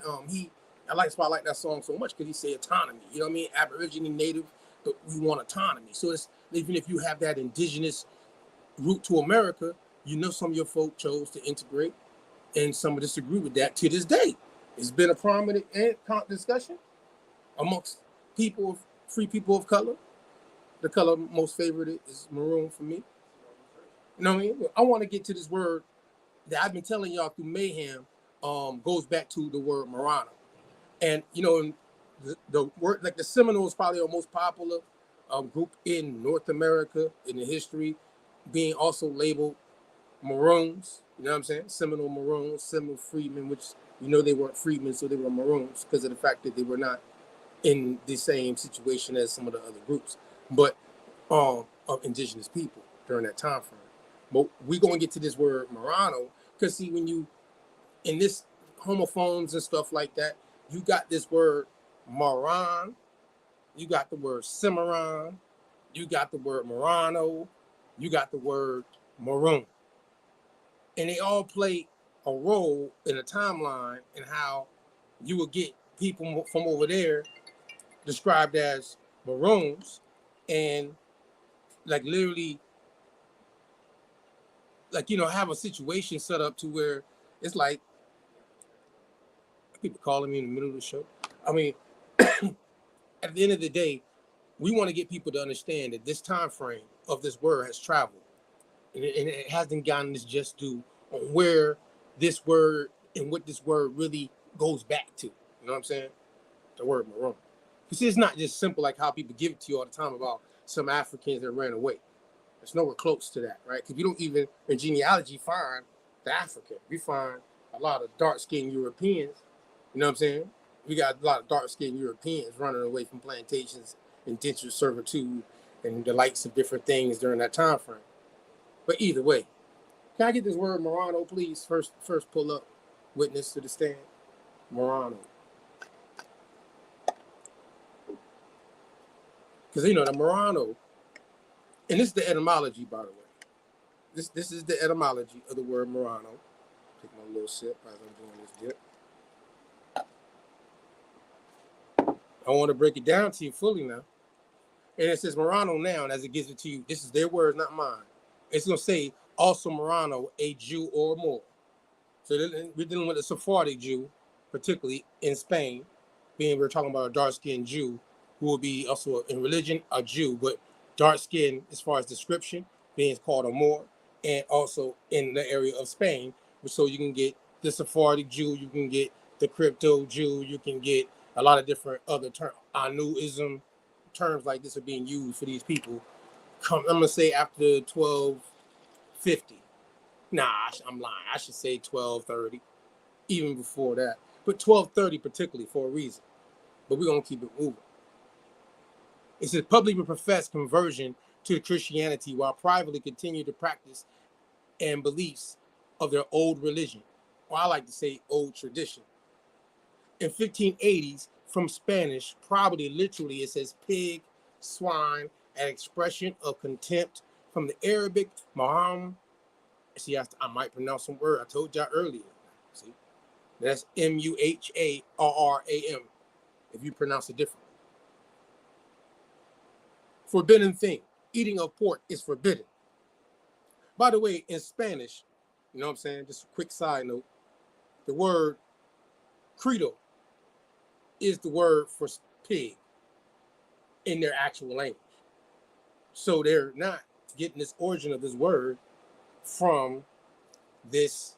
That's why I like that song so much because he said autonomy. You know what I mean? Aborigine, Native, but we want autonomy. So it's even if you have that indigenous route to America, you know some of your folk chose to integrate, and some disagree with that to this day. It's been a prominent discussion amongst free people of color. The color most favorite is maroon for me. You know what I mean? I want to get to this word that I've been telling y'all through Mayhem, goes back to the word Maranno. And, you know, the word, like the Seminoles probably are most popular group in North America in the history, being also labeled Maroons. You know what I'm saying? Seminole Maroons, Seminole Freedmen, which, you know, they weren't freedmen, so they were Maroons because of the fact that they were not in the same situation as some of the other groups, but of indigenous people during that time frame. But we're going to get to this word Maranno because, see, when you, in this homophones and stuff like that, you got this word Maran, you got the word Cimarron, you got the word Maranno, you got the word Maroon. And they all play a role in a timeline in how you would get people from over there described as Maroons and like literally like, you know, have a situation set up to where it's like people calling me in the middle of the show. I mean, at the end of the day, we want to get people to understand that this time frame of this word has traveled, and it hasn't gotten its just due on where this word and what this word really goes back to. You know what I'm saying? The word Maroon. You see, it's not just simple like how people give it to you all the time about some Africans that ran away. It's nowhere close to that, right? Because you don't even, in genealogy, find the African. We find a lot of dark-skinned Europeans. You know what I'm saying? We got a lot of dark-skinned Europeans running away from plantations, indentured servitude, and the likes of different things during that time frame. But either way, can I get this word Maranno, please? First pull up. Witness to the stand. Maranno. Because, you know, the Maranno, and this is the etymology, by the way. This is the etymology of the word Maranno. Take my little sip as I'm doing this dip. I want to break it down to you fully now. And it says Maranno noun as it gives it to you. This is their words, not mine. It's going to say also Maranno, a Jew or more. So we're dealing with a Sephardic Jew, particularly in Spain, being we're talking about a dark-skinned Jew who will be also in religion a Jew, but dark-skinned as far as description, being called a Moor, and also in the area of Spain. So you can get the Sephardic Jew, you can get the crypto Jew, you can get a lot of different other terms. Anuism, terms like this are being used for these people. I'm going to say after 1250. Nah, I'm lying. I should say 1230, even before that. But 1230 particularly for a reason. But we're going to keep it moving. It says publicly profess conversion to Christianity while privately continue to practice and beliefs of their old religion, or I like to say old tradition. In 1580s, from Spanish, probably literally it says pig, swine, an expression of contempt. From the Arabic, maham. See, I might pronounce some word I told y'all earlier. See, that's Muharram. If you pronounce it differently. Forbidden thing. Eating of pork is forbidden. By the way, in Spanish, you know what I'm saying? Just a quick side note. The word credo is the word for pig in their actual language. So they're not getting this origin of this word from this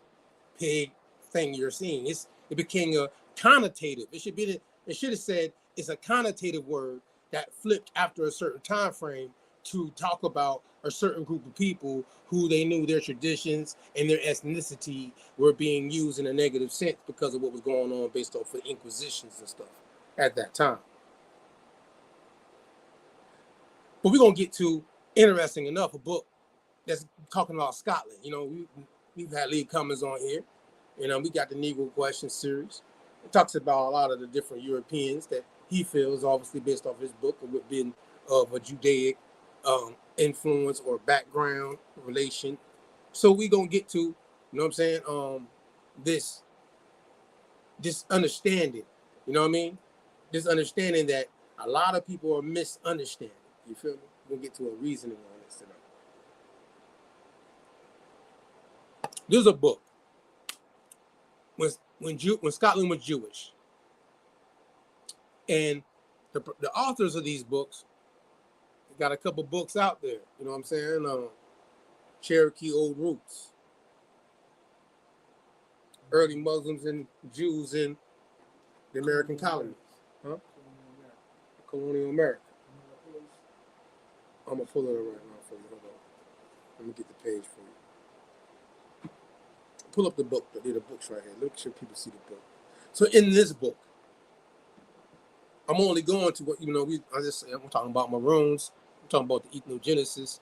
pig thing you're seeing. It became a connotative. It should have said it's a connotative word that flipped after a certain time frame to talk about a certain group of people who they knew their traditions and their ethnicity were being used in a negative sense because of what was going on based off of inquisitions and stuff at that time. But we're going to get to, interesting enough, a book that's talking about Scotland. You know, we've had Lee Cummins on here. You know, we got the Negro Question series. It talks about a lot of the different Europeans that he feels, obviously based off his book, of being of a Judaic influence or background relation. So we gonna get to, you know what I'm saying, this understanding, you know what I mean? This understanding that a lot of people are misunderstanding. You feel me? We're gonna get to a reasoning on this tonight. There's a book. When Scotland was Jewish, and the authors of these books got a couple books out there. You know what I'm saying? Cherokee Old Roots, early Muslims and Jews in the American colonies, Colonial America. I'm gonna pull it right now for you. Hold on. Let me get the page for you. Pull up the book. The books right here. Make sure people see the book. So in this book, I'm only going to what, you know, I'm talking about Maroons. I'm talking about the ethnogenesis.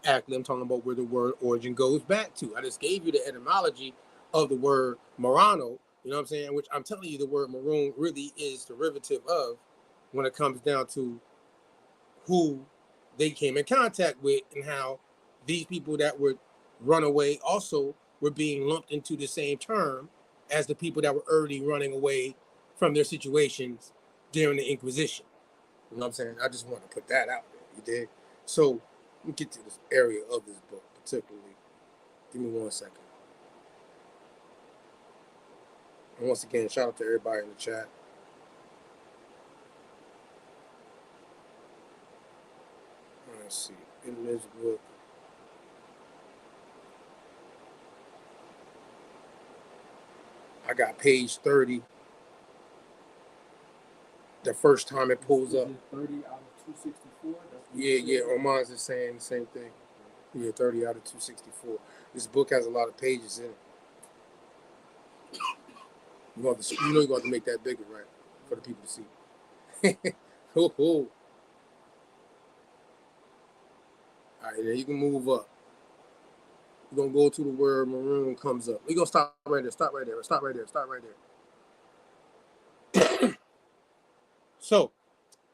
Actually, I'm talking about where the word origin goes back to. I just gave you the etymology of the word Maranno, you know what I'm saying? Which I'm telling you the word Maroon really is derivative of when it comes down to who they came in contact with and how these people that would run away also were being lumped into the same term as the people that were already running away from their situations during the Inquisition. You know what I'm saying? I just want to put that out there. You did? So let me get to this area of this book particularly. Give me 1 second. And once again, shout out to everybody in the chat. Let's see. In this book. I got page 30. The first time it pulls up. 30 out of 264. Yeah. On mine's the same thing. Yeah, 30 out of 264. This book has a lot of pages in it. You know you're going to make that bigger, right? For the people to see. Ho. All right, then you can move up. We're going to go to the word Maroon comes up. We're going to stop right there. So,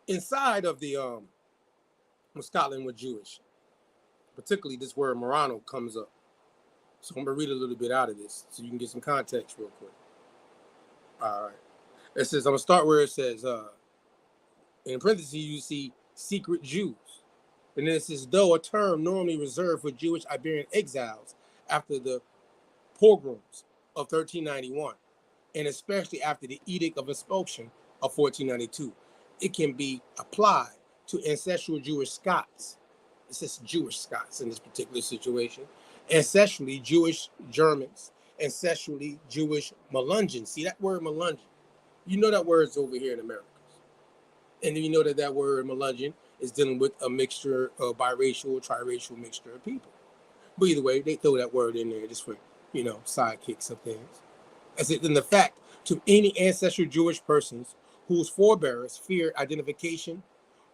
inside of the when Scotland was Jewish, particularly this word Maranno comes up. So I'm going to read a little bit out of this so you can get some context real quick. All right. It says, I'm going to start where it says, in parentheses, you see secret Jews. And then it says, though a term normally reserved for Jewish Iberian exiles after the pogroms of 1391, and especially after the Edict of Expulsion of 1492, it can be applied to ancestral Jewish Scots. It says Jewish Scots in this particular situation. Ancestrally Jewish Germans, ancestrally Jewish Melungeons. See that word Melungeon? You know that word's over here in America. And then you know that word Melungeon is dealing with a mixture of biracial, triracial mixture of people. But either way, they throw that word in there just for, sidekicks of things. As it in the fact to any ancestral Jewish persons whose forebears feared identification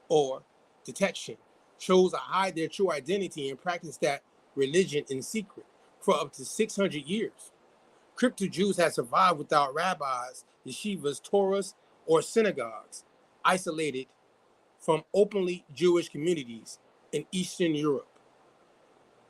or detection, chose to hide their true identity and practice that religion in secret for up to 600 years. Crypto Jews had survived without rabbis, yeshivas, Torahs, or synagogues, isolated from openly Jewish communities in Eastern Europe,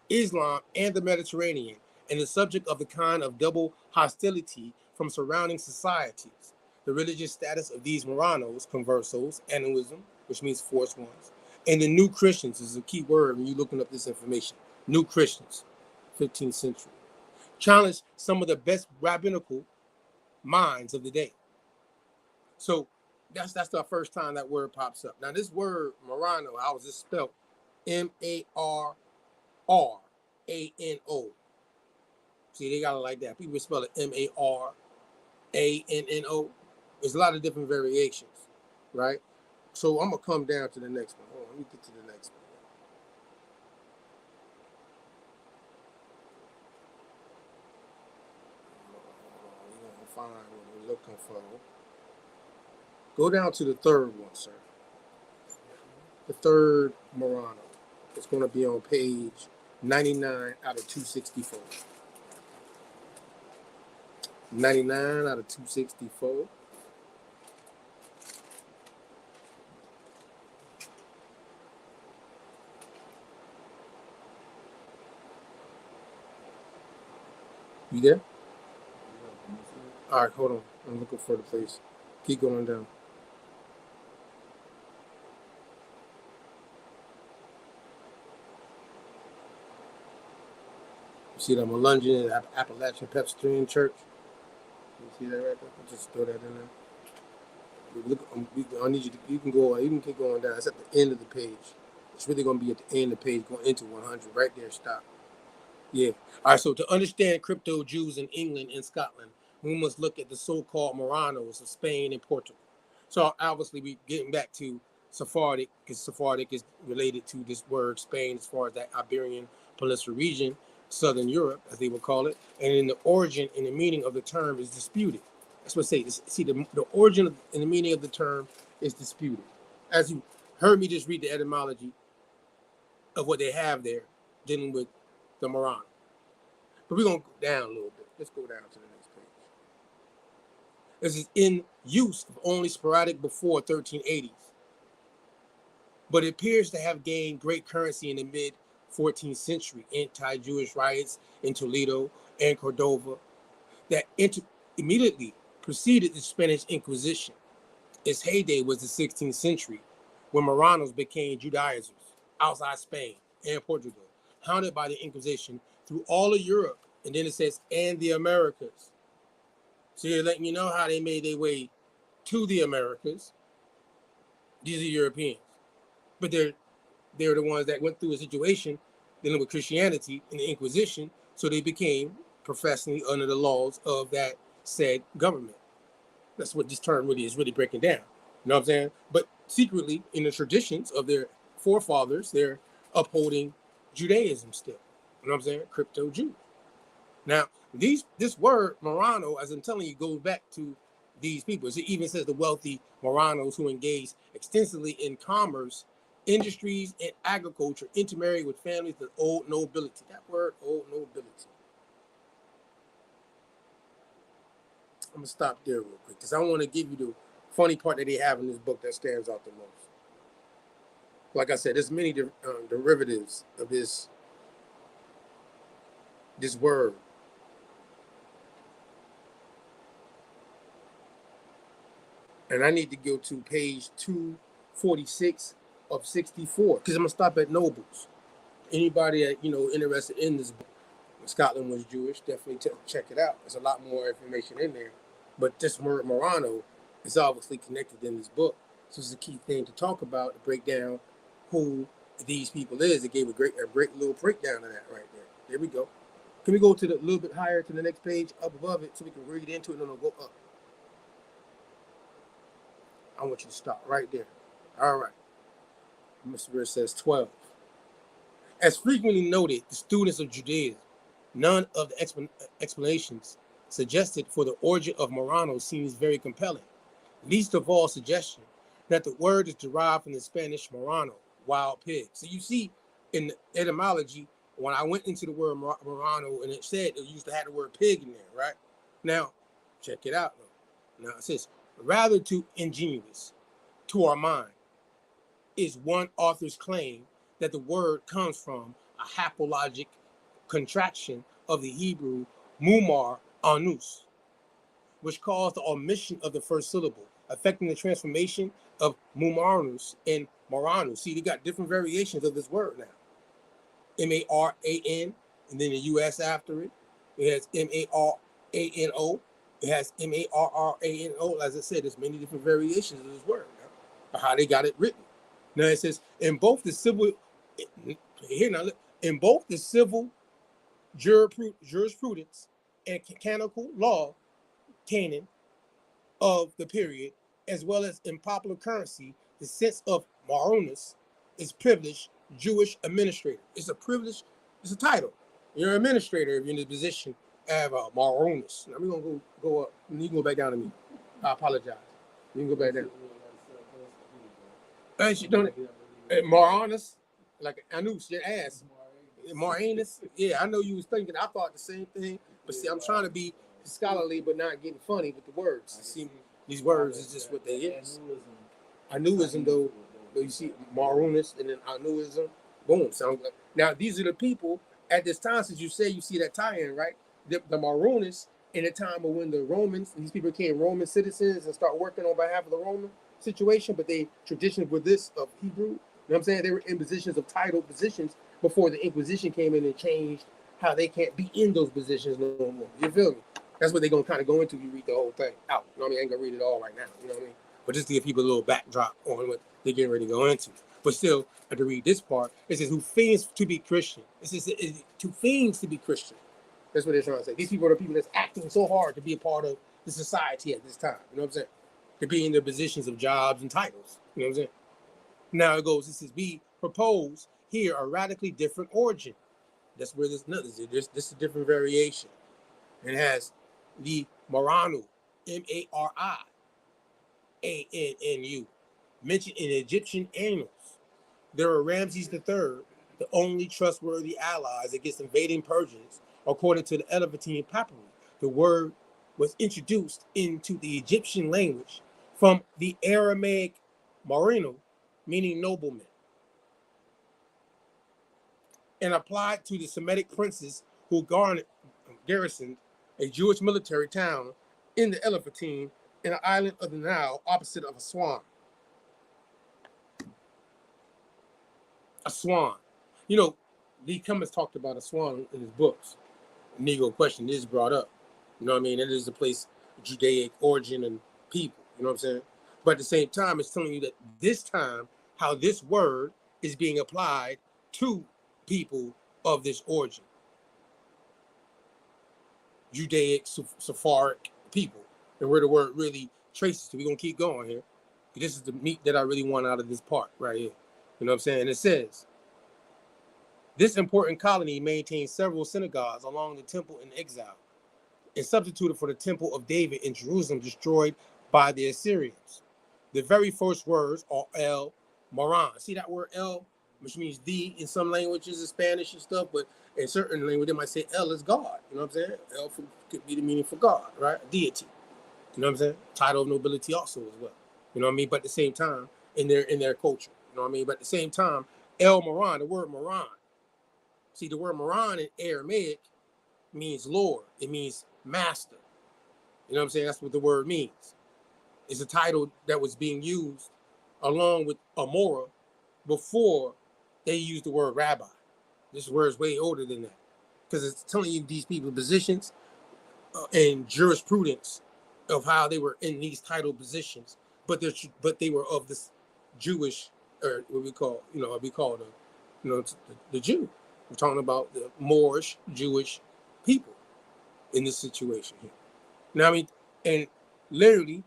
Islam, and the Mediterranean, and the subject of the kind of double hostility from surrounding societies. The religious status of these Marannos, conversos, Anoism, which means forced ones, and the New Christians is a key word when you're looking up this information. New Christians, 15th century, challenged some of the best rabbinical minds of the day. So that's the first time that word pops up. Now this word Maranno, how is it spelled? Marrano. See, they got it like that. People spell it Maranno. There's a lot of different variations, right? So I'm gonna come down to the next one. Hold on, let me get to the next one. We're gonna find what we're looking for. Go down to the third one, sir. The third Maranno. It's going to be on page 99 out of 264. 99 out of 264. You there? All right, hold on. I'm looking for the place. Keep going down. You see that Melungeon at Appalachian Presbyterian Church? You see that right there? I'll just throw that in there. Look, I need you to, you can keep going down. It's at the end of the page. It's really going to be at the end of the page going into 100. Right there, stop. Yeah. All right, so to understand crypto Jews in England and Scotland, we must look at the so-called Marannos of Spain and Portugal. So obviously we getting back to Sephardic, because Sephardic is related to this word Spain as far as that Iberian Peninsula region, Southern Europe, as they would call it. And in the origin and the meaning of the term is disputed. That's what I say. See, the origin and the meaning of the term is disputed. As you heard me just read the etymology of what they have there, dealing with the Maranno. But we're going to go down a little bit. Let's go down to the next page. This is in use of only sporadic before 1380s, but it appears to have gained great currency in the mid-14th century. Anti-Jewish riots in Toledo and Cordova that immediately preceded the Spanish Inquisition. Its heyday was the 16th century, when Marranos became Judaizers outside Spain and Portugal, hounded by the Inquisition through all of Europe. And then it says, and the Americas. So you're letting you know how they made their way to the Americas. These are Europeans. But they're the ones that went through a situation dealing with Christianity and the Inquisition, so they became professionally under the laws of that said government. That's what this term really is breaking down. You know what I'm saying? But secretly, in the traditions of their forefathers, they're upholding Judaism still. You know what I'm saying? Crypto Jew. Now, this word Maranno, as I'm telling you, goes back to these people. It even says the wealthy Marannos who engage extensively in commerce, industries, and agriculture, intermarry with families of old nobility. That word, old nobility. I'm gonna stop there real quick because I want to give you the funny part that they have in this book that stands out the most. Like I said, there's many derivatives of this word. And I need to go to page 246 of 64 because I'm gonna stop at nobles. Anybody that interested in this book, Scotland was Jewish, definitely check it out. There's a lot more information in there. But this word Maranno is obviously connected in this book. So it's a key thing to talk about, to break down who these people is. It gave a great little breakdown of that right there. There we go. Can we go to the little bit higher to the next page up above it so we can read into it and then it'll go up? I want you to stop right there. All right. Mr. says 12. As frequently noted, the students of Judaism, none of the explanations suggested for the origin of Maranno seems very compelling. Least of all suggestion that the word is derived from the Spanish Maranno, wild pig. So you see in the etymology, when I went into the word Maranno and it said it used to have the word pig in there, right? Now, check it out. Now it says, rather too ingenuous to our mind is one author's claim that the word comes from a hapologic contraction of the Hebrew mumar anus, which caused the omission of the first syllable, affecting the transformation of mumarnus and Maranno. See, they got different variations of this word now. M-A-R-A-N, and then the U-S after it. It has M-A-R-A-N-O. It has M-A-R-R-A-N-O. As I said, there's many different variations of this word now, how they got it written. Now it says, in both the civil jurisprudence and canonical law canon of the period, as well as in popular currency, the sense of Maronus is privileged Jewish administrator. It's a privilege, it's a title. You're an administrator if you're in the position of Maronus. Now we're gonna go up. You can go back down to me. I apologize. You can go back down. And she done it. Maranus, like anus, your ass. Maranus. Yeah, I know you was thinking. I thought the same thing. But see, I'm trying to be scholarly, but not getting funny with the words. See, these words is just what they is. Anuism, though, you see Maronus and then Anuism. Boom. Sounds like. Now, these are the people at this time, since you say you see that tie-in, right? The Maronists in the time of when the Romans, these people became Roman citizens and start working on behalf of the Roman situation, but they traditions were this of Hebrew. You know what I'm saying? They were in positions of title positions before the Inquisition came in and changed how they can't be in those positions no more. You feel me? That's what they're gonna kind of go into. You read the whole thing out. You know what I mean? I ain't gonna read it all right now. You know what I mean? But just to give people a little backdrop on what they're getting ready to go into. But still, to read this part, it says who feigns to be Christian. It says to feigns to be Christian. That's what they're trying to say. These people are the people that's acting so hard to be a part of the society at this time. You know what I'm saying? To be in their positions of jobs and titles. You know what I'm saying? Now it goes, it says, we propose here a radically different origin. That's where this is a different variation. It has the Maranno, M-A-R-I-A-N-N-U, mentioned in Egyptian annals. There are Ramses III, the only trustworthy allies against invading Persians, according to the Elephantine papyri. The word was introduced into the Egyptian language from the Aramaic Maranno, meaning nobleman, and applied to the Semitic princes who garrisoned a Jewish military town in the Elephantine in an island of the Nile opposite of Aswan. Aswan. You know, Lee Cummins talked about Aswan in his books. The Negro question is brought up. You know what I mean? It is a place of Judaic origin and people. You know what I'm saying? But at the same time, it's telling you that this time, how this word is being applied to people of this origin. Judaic, Sephardic people and where the word really traces to. We're going to keep going here. This is the meat that I really want out of this part right here. You know what I'm saying? It says, this important colony maintained several synagogues along the temple in exile and substituted for the temple of David in Jerusalem destroyed by the Assyrians. The very first words are El Maran. See that word El, which means the in some languages in Spanish and stuff, but in certain languages they might say El is God. You know what I'm saying? El could be the meaning for God, right? A deity. You know what I'm saying? Title of nobility also as well. You know what I mean? But at the same time, in their culture. You know what I mean? But at the same time, El Maran, the word Maran. See, the word Maran in Aramaic means Lord. It means master. You know what I'm saying? That's what the word means. It's a title that was being used along with Amora before they used the word rabbi. This word is way older than that because it's telling you these people's positions and jurisprudence of how they were in these title positions, but they were of this Jewish, or what we call the Jew. We're talking about the Moorish Jewish people in this situation here. Now, I mean, and literally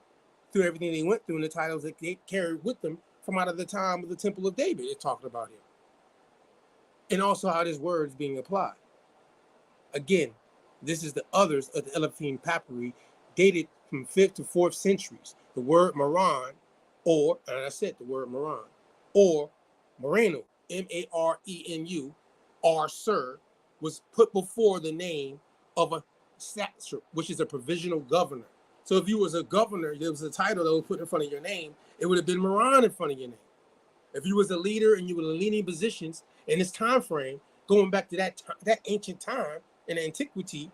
through everything they went through and the titles that they carried with them from out of the time of the Temple of David, it's talking about here. And also how this word is being applied. Again, this is the others of the Elephantine papyri dated from 5th to 4th centuries. The word Maran, or, and I said the word Maran, or Maranno, Marenu, or Sir, was put before the name of a satrap, which is a provisional governor. So if you was a governor, there was a title that was put in front of your name, it would have been Maran in front of your name. If you was a leader and you were in leading positions in this time frame, going back to that ancient time in antiquity,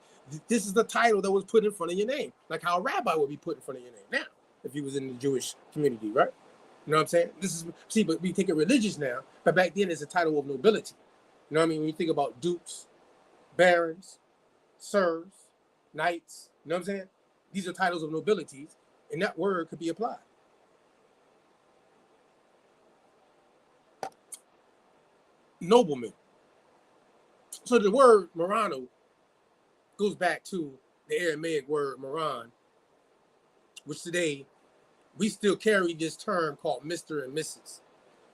this is the title that was put in front of your name, like how a rabbi would be put in front of your name now, if you was in the Jewish community, right? You know what I'm saying? But we take it religious now, but back then it's a title of nobility. You know what I mean? When you think about dukes, barons, sirs, knights, you know what I'm saying? These are titles of nobilities, and that word could be applied. Nobleman. So the word Maranno goes back to the Aramaic word Maran, which today we still carry this term called Mr. and Mrs.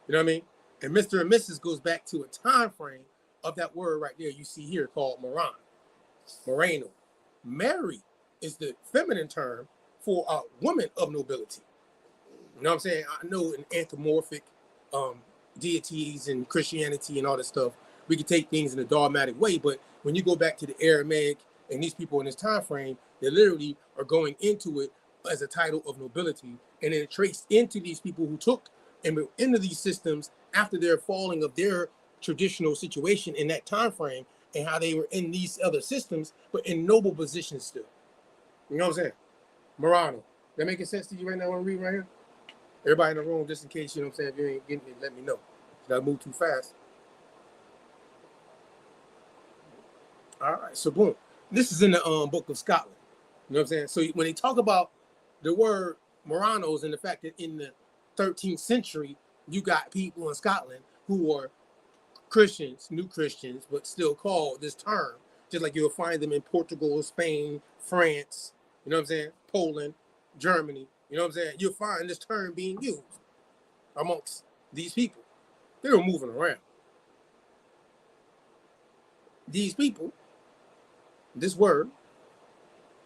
You know what I mean? And Mr. and Mrs. goes back to a time frame of that word right there you see here called Maran, Maranno. Mary is the feminine term for a woman of nobility. You know what I'm saying? I know in anthropomorphic deities and Christianity and all this stuff, we can take things in a dogmatic way, but when you go back to the Aramaic and these people in this time frame, they literally are going into it as a title of nobility, and then traced into these people who took and were into these systems after their falling of their traditional situation in that time frame, and how they were in these other systems, but in noble positions still. You know what I'm saying? Maranno. That making sense to you right now when I'm reading right here? Everybody in the room, just in case, you know what I'm saying, if you ain't getting it, let me know. Did I move too fast? All right, so boom. This is in the Book of Scotland. You know what I'm saying? So when they talk about the word Marannos and the fact that in the 13th century, you got people in Scotland who are Christians, new Christians, but still called this term, just like you'll find them in Portugal, Spain, France, you know what I'm saying, Poland, Germany, you know what I'm saying? You'll find this term being used amongst these people. They were moving around. These people, this word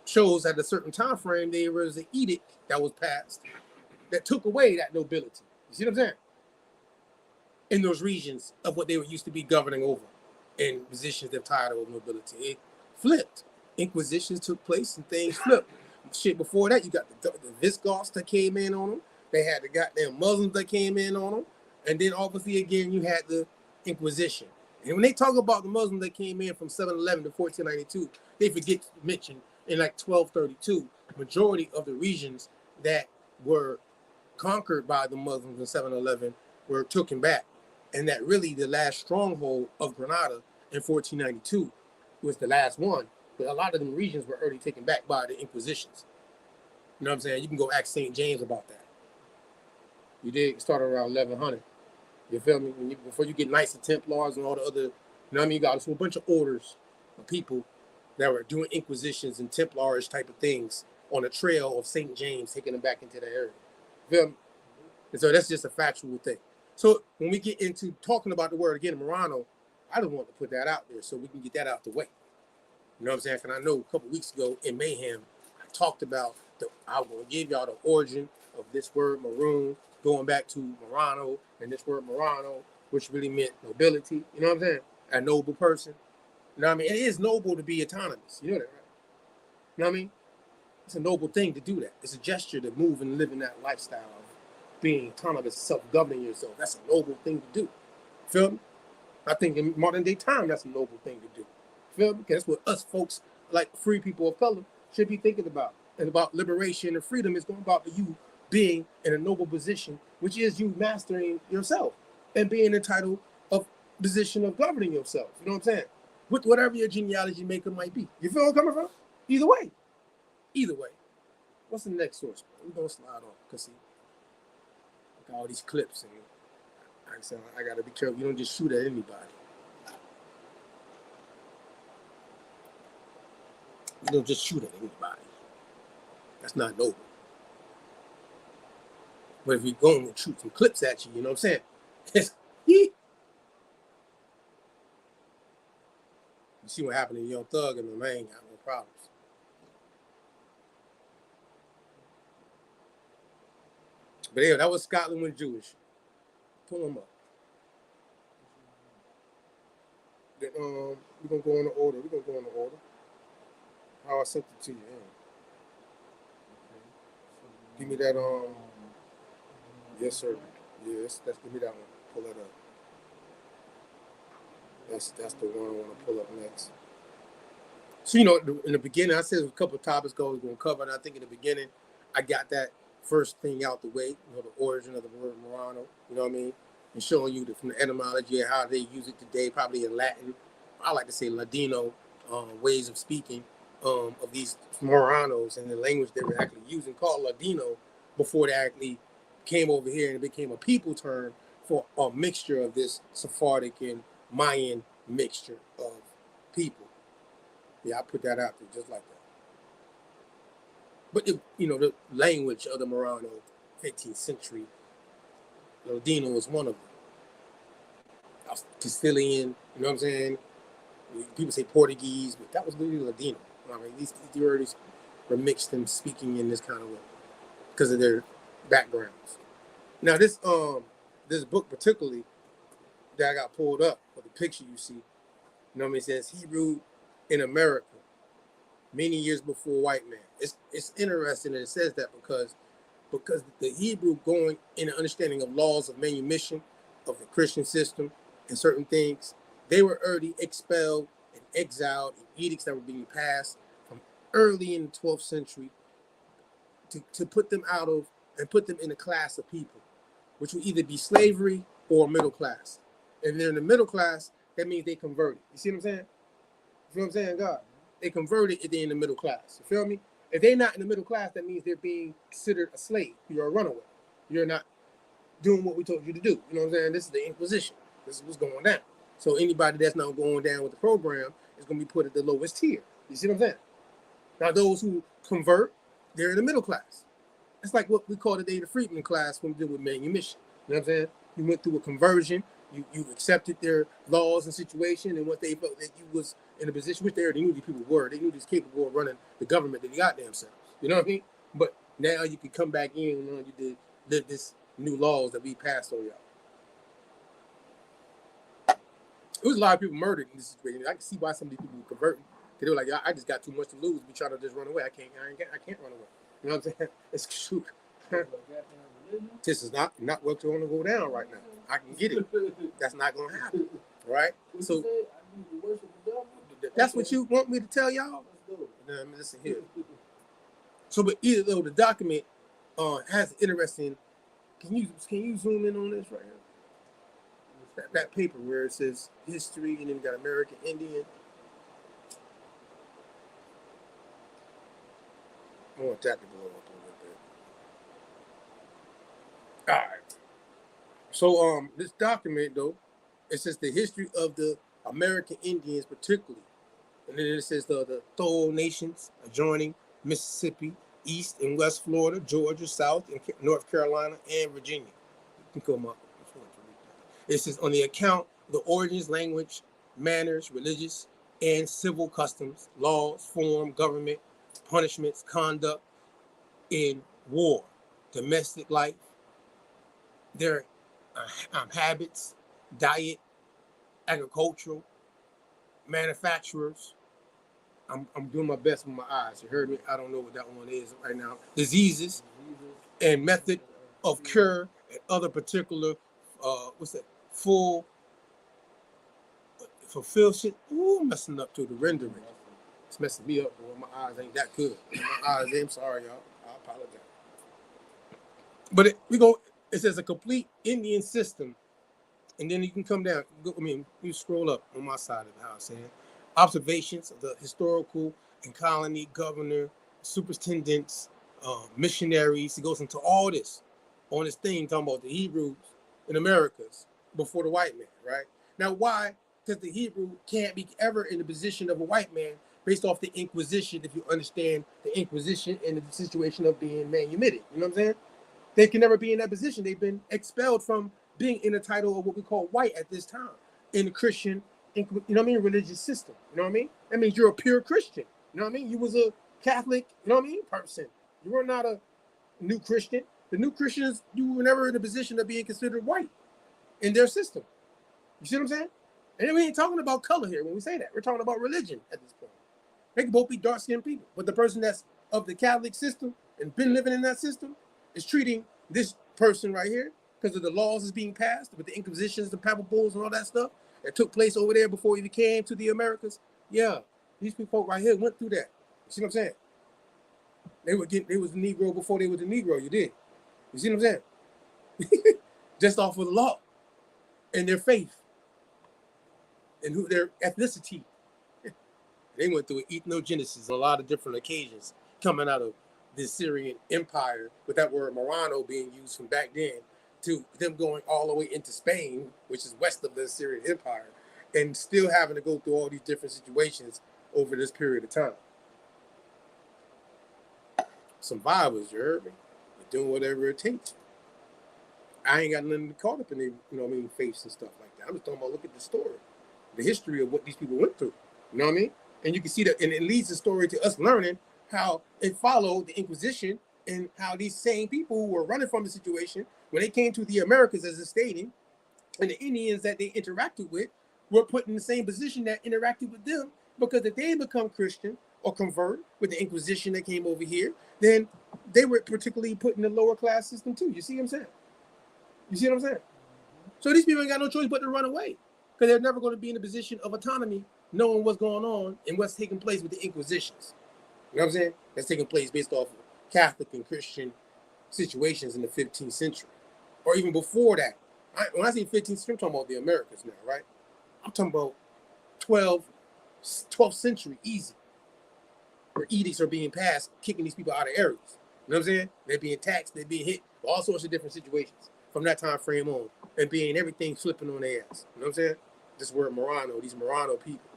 shows at a certain time frame there was an edict that was passed that took away that nobility. You see what I'm saying? In those regions of what they were used to be governing over in positions of title of nobility. It flipped. Inquisitions took place and things flipped. Shit, before that, you got the Visigoths that came in on them. They had the goddamn Muslims that came in on them. And then obviously again, you had the Inquisition. And when they talk about the Muslims that came in from 711 to 1492, they forget to mention in like 1232, majority of the regions that were conquered by the Muslims in 711 were taken back. And that really the last stronghold of Granada in 1492 was the last one. But a lot of them regions were already taken back by the Inquisitions. You know what I'm saying? You can go ask St. James about that. You did start around 1100. You feel me? Before you get Knights of Templars and all the other, you know what I mean? You got a whole bunch of orders of people that were doing Inquisitions and Templarish type of things on a trail of St. James, taking them back into the area. Feel me? And so that's just a factual thing. So when we get into talking about the word again, Maranno, I just want to put that out there so we can get that out the way. You know what I'm saying? Because I know a couple weeks ago in Mayhem, I talked about I'm going to give y'all the origin of this word Maroon, going back to Maranno, and this word Maranno, which really meant nobility. You know what I'm saying? A noble person. You know what I mean? It is noble to be autonomous. You know that, right? You know what I mean? It's a noble thing to do that. It's a gesture to move and live in that lifestyle of being autonomous, self-governing yourself. That's a noble thing to do. Feel me? I think in modern day time, that's a noble thing to do. Feel me? Because that's what us folks, like free people of color, should be thinking about. And about liberation and freedom is going about you being in a noble position, which is you mastering yourself and being entitled of position of governing yourself. You know what I'm saying? With whatever your genealogy makeup might be. You feel where I'm coming from? Either way. Either way. What's the next source? We're going to slide on. Because see, got all these clips. And like I said, I got to be careful. You don't just shoot at anybody. You don't just shoot at anybody. That's not noble. But if you're going to shoot some clips at you, you know what I'm saying? You see what happened to Young Thug and my man got no problems. But yeah, that was Scotland when Jewish. Pull them up. Then, we're going to go in the order. How I sent it to you. Give me that, yes, sir. Yes, give me that one. Pull that up. That's the one I want to pull up next. So, you know, in the beginning, I said a couple of topics we're going to cover, and I think in the beginning, I got that first thing out the way, you know, the origin of the word Maranno, you know what I mean? And showing you from the etymology and how they use it today, probably in Latin, I like to say Ladino ways of speaking of these Marannos and the language they were actually using called Ladino before they actually came over here and it became a people term for a mixture of this Sephardic and Mayan mixture of people. Yeah, I put that out there just like that. But, you know, the language of the Maranno, 15th century, Ladino was one of them. Castilian, you know what I'm saying? People say Portuguese, but that was literally Ladino. I mean, these words were mixed and speaking in this kind of way because of their backgrounds. Now, this book particularly that I got pulled up, or the picture you see, you know what I mean? It says Hebrew in America, many years before white man. It's interesting that it says that because the Hebrew going in an understanding of laws of manumission of the Christian system and certain things, they were already expelled and exiled, and edicts that were being passed from early in the 12th century to put them out of and put them in a class of people, which would either be slavery or middle class. And they're in the middle class, that means they converted. You see what I'm saying? You feel what I'm saying, God? They converted if they're in the middle class. You feel me? If they're not in the middle class, that means they're being considered a slave. You're a runaway. You're not doing what we told you to do. You know what I'm saying? This is the Inquisition. This is what's going down. So anybody that's not going down with the program is going to be put at the lowest tier. You see what I'm saying? Now, those who convert, they're in the middle class. It's like what we call today the freedman class when we deal with manumission. You know what I'm saying? You went through a conversion. You accepted their laws and situation, and what they felt that you was in a position, which they already knew these people were. They knew these capable of running the government that they got themselves. You know what I mean? But now you could come back in and you did live this new laws that we passed on y'all. There was a lot of people murdered in this situation. I can see why some of these people were converting. They were like, I just got too much to lose. We trying to just run away. I can't run away. You know what I'm saying? It's shoot. This is not what's going to go down right now. I can get it. That's not going to happen, right? So that's what you want me to tell y'all? Listen here. So, but either though the document has interesting. Can you zoom in on this right here? That paper where it says history and then you got American Indian. I want that to blow up a little bit. All right. So this document though, it says the history of the American Indians particularly. And then it says the Thole nations adjoining Mississippi East and West Florida, Georgia, South and North Carolina, and Virginia. You can come up. It says on the account of the origins, language, manners, religious, and civil customs, laws, form, government, punishments, conduct in war, domestic life, their habits, diet, agricultural, manufacturers. I'm doing my best with my eyes. You heard me? I don't know what that one is right now. Diseases and method of cure and other particular, fulfill shit. Ooh, I'm messing up to the rendering. It's messing me up, boy. My eyes ain't that good. My eyes, I'm sorry, y'all. I apologize. But it says a complete Indian system. And then you can come down. You scroll up on my side of the house, saying observations of the historical and colony governor, superintendents, missionaries. He goes into all this on this thing talking about the Hebrews in Americas before the white man, right? Now, why? Because the Hebrew can't be ever in the position of a white man based off the Inquisition, if you understand the Inquisition and the situation of being manumitted. You know what I'm saying? They can never be in that position. They've been expelled from being in the title of what we call white at this time in the Christian, religious system. You know what I mean? That means you're a pure Christian. You know what I mean? You was a Catholic, person. You were not a new Christian. The new Christians, you were never in a position of being considered white in their system. You see what I'm saying? And we ain't talking about color here when we say that. We're talking about religion at this point. They can both be dark-skinned people, but the person that's of the Catholic system and been living in that system is treating this person right here because of the laws that's being passed with the Inquisitions, the Papal Bulls, and all that stuff that took place over there before we came to the Americas. Yeah, these people right here went through that. You see what I'm saying? They was the Negro before they were the Negro. You did. You see what I'm saying? Just off of the law and their faith and their ethnicity. They went through ethnogenesis on a lot of different occasions coming out of the Syrian Empire, with that word Maranno being used from back then, to them going all the way into Spain, which is west of the Syrian Empire, and still having to go through all these different situations over this period of time. Survivors, you heard me? They're doing whatever it takes. I ain't got nothing to caught up in their, faiths and stuff like that. I'm just talking about look at the story, the history of what these people went through. You know what I mean? And you can see that, and it leads the story to us learning how it followed the Inquisition and how these same people who were running from the situation, when they came to the Americas, as it's stating, and the Indians that they interacted with were put in the same position that interacted with them, because if they become Christian or convert with the Inquisition that came over here, then they were particularly put in the lower class system too. You see what I'm saying? You see what I'm saying? So these people ain't got no choice but to run away, because they're never going to be in a position of autonomy, knowing what's going on and what's taking place with the Inquisitions. You know what I'm saying? That's taking place based off of Catholic and Christian situations in the 15th century. Or even before that. When I say 15th century, I'm talking about the Americas now, right? I'm talking about 12th century, easy. Where edicts are being passed, kicking these people out of areas. You know what I'm saying? They're being taxed, they're being hit, all sorts of different situations from that time frame on, and being everything flipping on their ass. You know what I'm saying? This word Maranno, these Maranno people.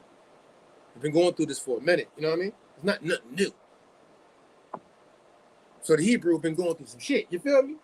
We've been going through this for a minute, you know what I mean? It's not nothing new. So the Hebrew been going through some shit, you feel me?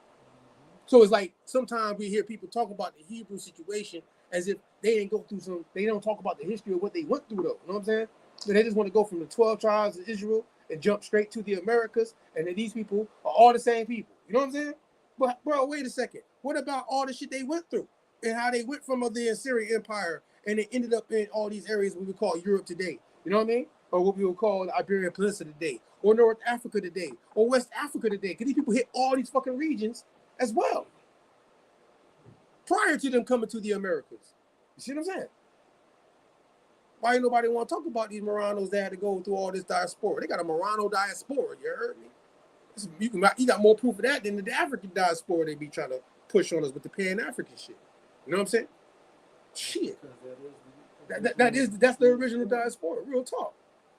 So it's like sometimes we hear people talk about the Hebrew situation as if they didn't go through they don't talk about the history of what they went through though, you know what I'm saying? So they just want to go from the 12 tribes of Israel and jump straight to the Americas, and then these people are all the same people, you know what I'm saying? But bro, wait a second. What about all the shit they went through and how they went from the Assyrian Empire and they ended up in all these areas we would call Europe today, you know what I mean? Or what we would call the Iberian Peninsula today, or North Africa today, or West Africa today. Because these people hit all these fucking regions as well prior to them coming to the Americas. You see what I'm saying? Why ain't nobody want to talk about these Marannos that had to go through all this diaspora? They got a Maranno diaspora, you heard me? You got more proof of that than the African diaspora they be trying to push on us with the Pan-African shit. You know what I'm saying? Shit. That's the original diaspora, real talk.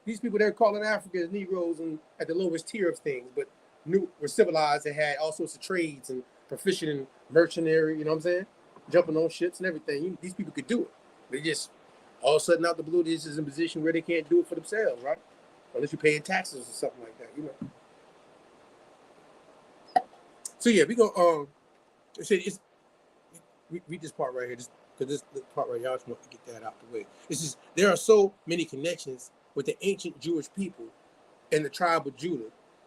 These people they're calling Africans Negroes and at the lowest tier of things, but were civilized and had all sorts of trades and proficient in mercenary, you know what I'm saying? Jumping on ships and everything. These people could do it. They just all of a sudden out the blue, this is in a position where they can't do it for themselves, right? Unless you're paying taxes or something like that, you know. So yeah, we go. It's read this part right here, just because this part right here, I just want to get that out the way. It's just there are so many connections with the ancient Jewish people and the tribe of Judah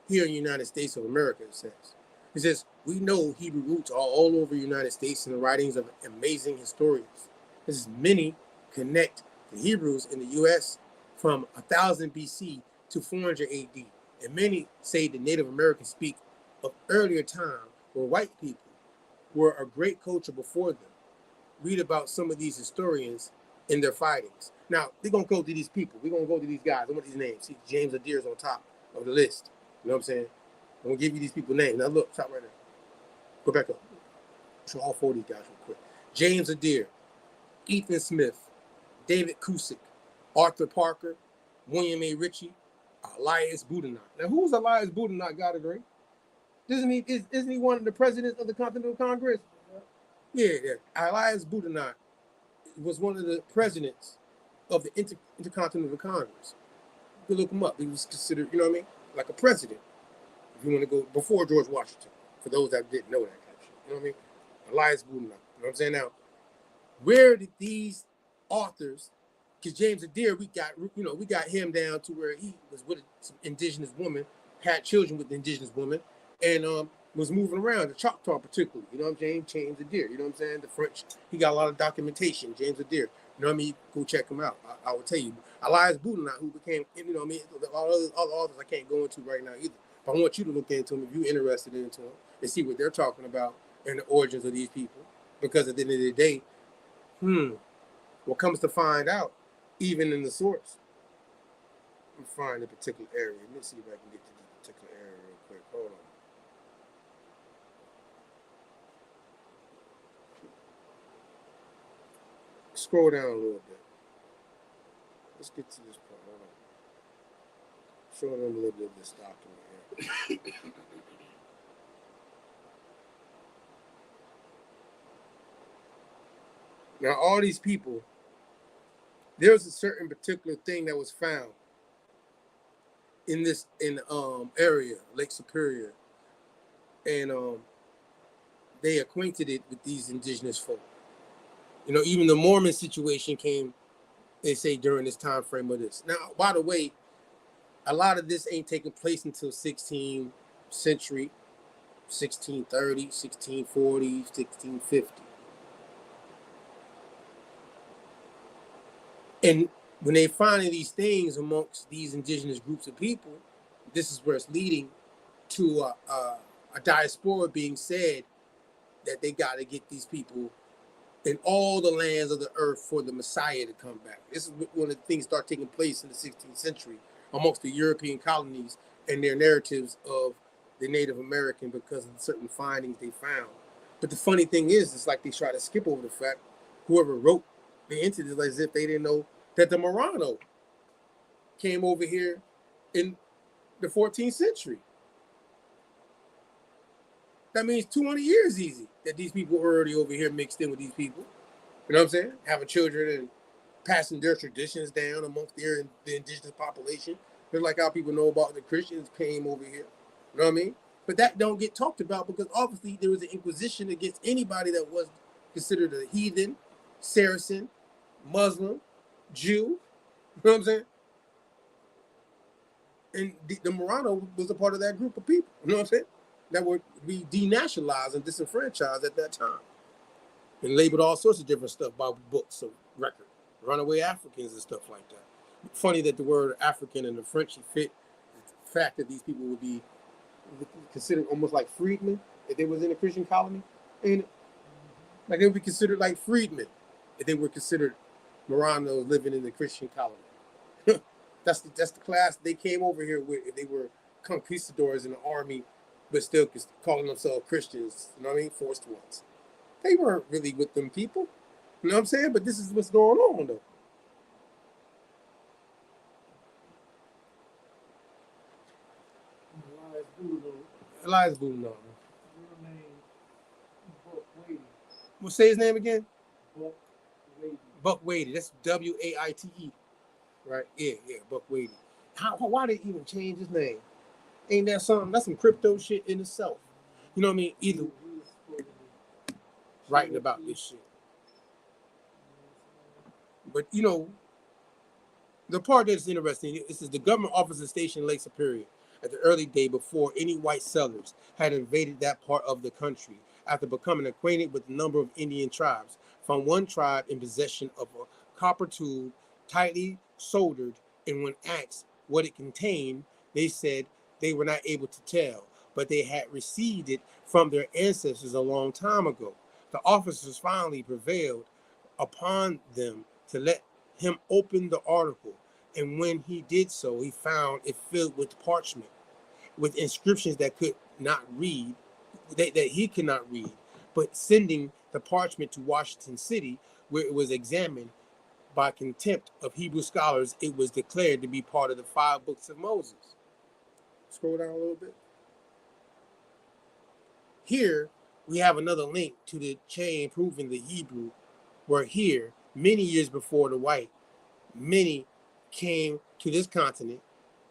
here in the United States of America. It says we know Hebrew roots are all over the United States in the writings of amazing historians. This is many connect the Hebrews in the U.S. from 1000 BC to 400 AD, and many say the Native Americans speak of earlier time where white people were a great culture before them. Read about some of these historians in their findings. Now, we're going to go to these people. We're going to go to these guys. I want these names. See, James Adair's on top of the list. You know what I'm saying? I'm going to give you these people's names. Now, look, stop right there. Go back up. Show all four of these guys real quick. James Adair, Ethan Smith, David Cusick, Arthur Parker, William A. Ritchie, Elias Boudinot. Now, who's Elias Boudinot, God agree? Isn't he one of the presidents of the Continental Congress? Yeah. Elias Boudinot was one of the presidents of the Intercontinental Congress. You can look him up. He was considered, you know what I mean, like a president. If you want to go before George Washington, for those that didn't know that kind of shit. You know what I mean? Elias Boudinot. You know what I'm saying? Now, where did these authors, because James Adair, we got him down to where he was with some indigenous woman, had children with the indigenous woman, and was moving around, the Choctaw particularly, you know what I'm saying? James Adair, you know what I'm saying? The French, he got a lot of documentation, James Adair, you know what I mean? Go check him out. I will tell you. Elias Boudinot, who became, you know what I mean? All other authors I can't go into right now either. But I want you to look into them if you're interested into them and see what they're talking about and the origins of these people. Because at the end of the day, what comes to find out, even in the source, I'm find a particular area. Let me see if I can get to this particular area real quick. Hold on. Scroll down a little bit. Let's get to this part. Hold on. Showing them a little bit of this document here. Now, all these people, there's a certain particular thing that was found in this area, Lake Superior, and they acquainted it with these indigenous folk. You know, even the Mormon situation came, they say, during this time frame of this. Now, by the way, a lot of this ain't taking place until 16th century, 1630, 1640, 1650. And when they finding these things amongst these indigenous groups of people, this is where it's leading to a diaspora being said that they got to get these people in all the lands of the earth for the Messiah to come back. This is when the things start taking place in the 16th century amongst the European colonies and their narratives of the Native American because of certain findings they found. But the funny thing is, it's like they try to skip over the fact whoever wrote the entity as if they didn't know that the Maranno came over here in the 14th century. That means 200 years easy that these people were already over here mixed in with these people. You know what I'm saying? Having children and passing their traditions down amongst the indigenous population. Just like how people know about the Christians came over here. You know what I mean? But that don't get talked about because obviously there was an inquisition against anybody that was considered a heathen, Saracen, Muslim, Jew. You know what I'm saying? And the Maranno was a part of that group of people. You know what I'm saying? That would be denationalized and disenfranchised at that time. And labeled all sorts of different stuff by books of record. Runaway Africans and stuff like that. Funny that the word African and the French fit the fact that these people would be considered almost like freedmen if they was in a Christian colony. And like they would be considered like freedmen if they were considered Marannos living in the Christian colony. That's the class they came over here with if they were conquistadors in the army, but still calling themselves Christians, you know what I mean? Forced ones. They weren't really with them people. You know what I'm saying? But this is what's going on, though. Elias Boudinot. We'll say his name again? Buck Wady. That's W-A-I-T-E. Right? Yeah, Buck Wady. Why did he even change his name? Ain't that something? That's some crypto shit in itself. You know what I mean? Either writing about this shit. But, you know, the part that's interesting, this is the government officer stationed in Lake Superior at the early day before any white settlers had invaded that part of the country after becoming acquainted with a number of Indian tribes, found one tribe in possession of a copper tube tightly soldered, and when asked what it contained, they said they were not able to tell, but they had received it from their ancestors a long time ago. The officers finally prevailed upon them to let him open the article, and when he did so, he found it filled with parchment, with inscriptions that could not read, that he could not read, but sending the parchment to Washington City, where it was examined by contempt of Hebrew scholars, it was declared to be part of the 5 books of Moses. Scroll down a little bit. Here, we have another link to the chain proving the Hebrew were here many years before the white. Many came to this continent,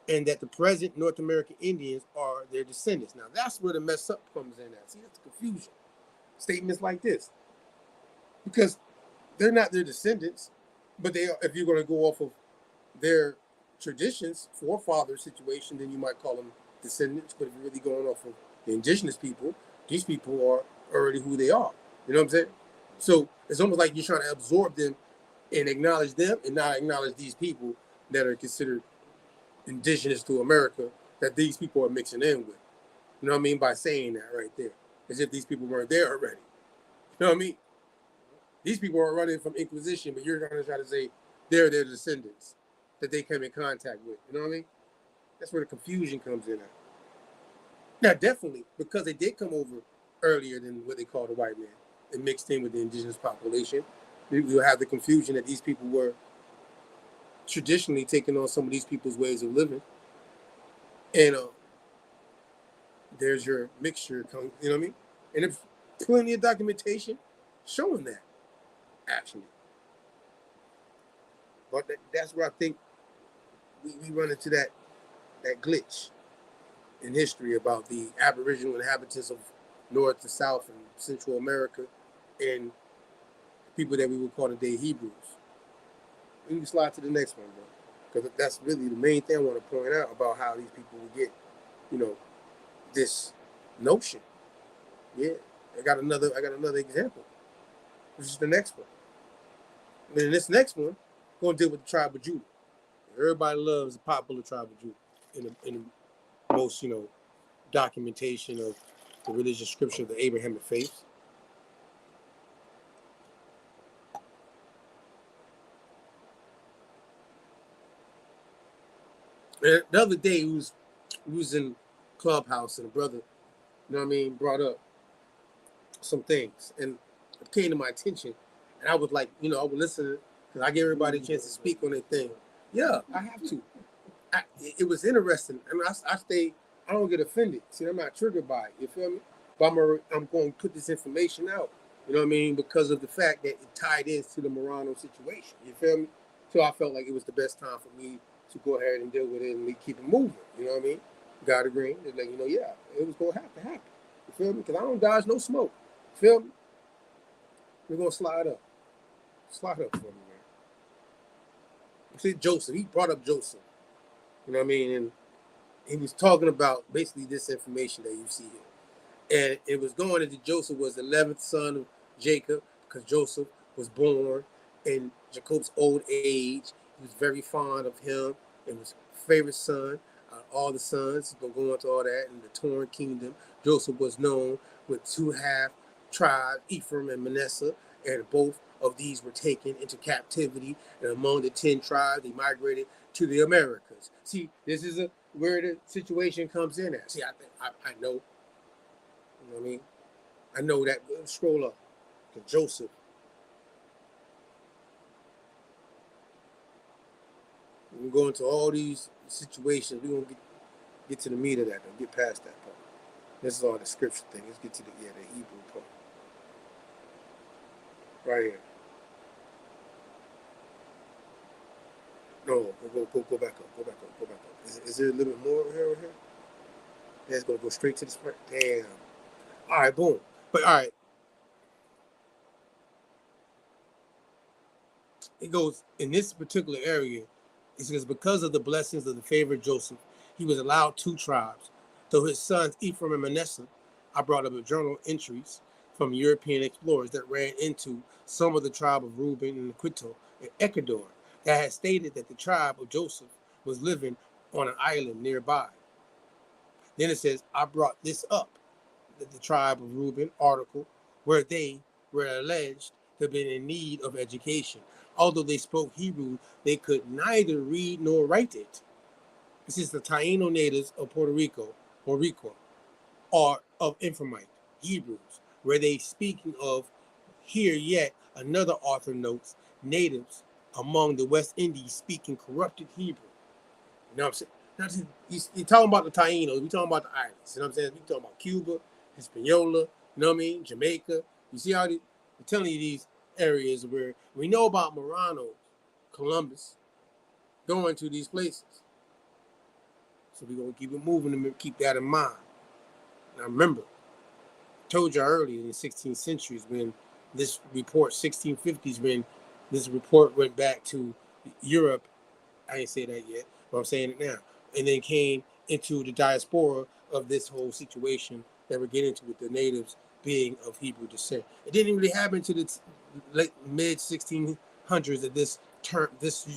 and that the present North American Indians are their descendants. Now, that's where the mess up comes in at. See, that's the confusion. Statements like this. Because they're not their descendants, but they are, if you're going to go off of their traditions, forefather situation, then you might call them descendants. But if you're really going off of the indigenous people, these people are already who they are. You know what I'm saying? So it's almost like you're trying to absorb them and acknowledge them and not acknowledge these people that are considered indigenous to America that these people are mixing in with. You know what I mean? By saying that right there. As if these people weren't there already. You know what I mean? These people are running from Inquisition, but you're going to try to say they're their descendants that they came in contact with. You know what I mean? That's where the confusion comes in at. Now, definitely, because they did come over earlier than what they call the white man and mixed in with the indigenous population, you'll have the confusion that these people were traditionally taking on some of these people's ways of living. And there's your mixture, you know what I mean? And there's plenty of documentation showing that, actually. But that's where I think we run into that glitch in history about the Aboriginal inhabitants of North to South and Central America and people that we would call today Hebrews. We can slide to the next one, bro, because that's really the main thing I want to point out about how these people will get, you know, this notion. Yeah, I got another example. This is the next one. And then this next one, we're gonna deal with the tribe of Judah. Everybody loves the popular tribe of Judah in the most, you know, documentation of the religious scripture of the Abrahamic faith. And the other day, we was in Clubhouse, and a brother, you know what I mean, brought up some things, and it came to my attention, and I was like, you know, I would listen, because I give everybody a chance to speak on their thing. Yeah, I have to. It was interesting, and I don't get offended. See, I'm not triggered by it, you feel me? But I'm going to put this information out, you know what I mean, because of the fact that it tied into the Maranno situation, you feel me? So I felt like it was the best time for me to go ahead and deal with it and keep it moving, you know what I mean? God agreed, it's like, you know, yeah, it was going to have to happen, you feel me? Because I don't dodge no smoke, you feel me? We're going to slide up. Slide up for me, man. See, Joseph, he brought up Joseph, you know what I mean? And he was talking about basically this information that you see here. And it was going into Joseph was the 11th son of Jacob, because Joseph was born in Jacob's old age. He was very fond of him and was favorite son. All the sons, going to go into all that in the torn kingdom. Joseph was known with 2 half tribes, Ephraim and Manasseh, and both of these were taken into captivity. And among the 10 tribes, they migrated to the Americas. See, this is where the situation comes in at. See, I know. You know what I mean? I know that. Scroll up to Joseph. We're going to all these situations. We're going to get to the meat of that. Don't get past that part. This is all the scripture thing. Let's get to the Hebrew part. Right here. No, go back up. Go back up. Is there a little bit more over here? Yeah, it's going to go straight to the spring. Damn. All right, boom. But all right. It goes in this particular area. It says because of the blessings of the favor of Joseph, he was allowed 2 tribes. Though his sons Ephraim and Manasseh, I brought up a journal entries from European explorers that ran into some of the tribe of Reuben and Quito in Ecuador that had stated that the tribe of Joseph was living on an island nearby. Then it says, I brought this up, that the tribe of Reuben article, where they were alleged to have been in need of education. Although they spoke Hebrew, they could neither read nor write it. This is the Taino natives of Puerto Rico, or of Ephraimite Hebrews, where they speaking of here yet another author notes natives among the West Indies speaking corrupted Hebrew. You know what I'm saying? Not just, you're talking about the Tainos, we're talking about the islands. You know what I'm saying? We're talking about Cuba, Hispaniola, you know what I mean? Jamaica. You see how we're telling you these areas where we know about Maranno, Columbus, going to these places. So we're going to keep it moving and keep that in mind. Now remember, I told you earlier in the 16th centuries when this report, 1650s, when this report went back to Europe. I ain't say that yet, but I'm saying it now. And then came into the diaspora of this whole situation that we're getting into with the natives being of Hebrew descent. It didn't really happen to the late mid 1600s that this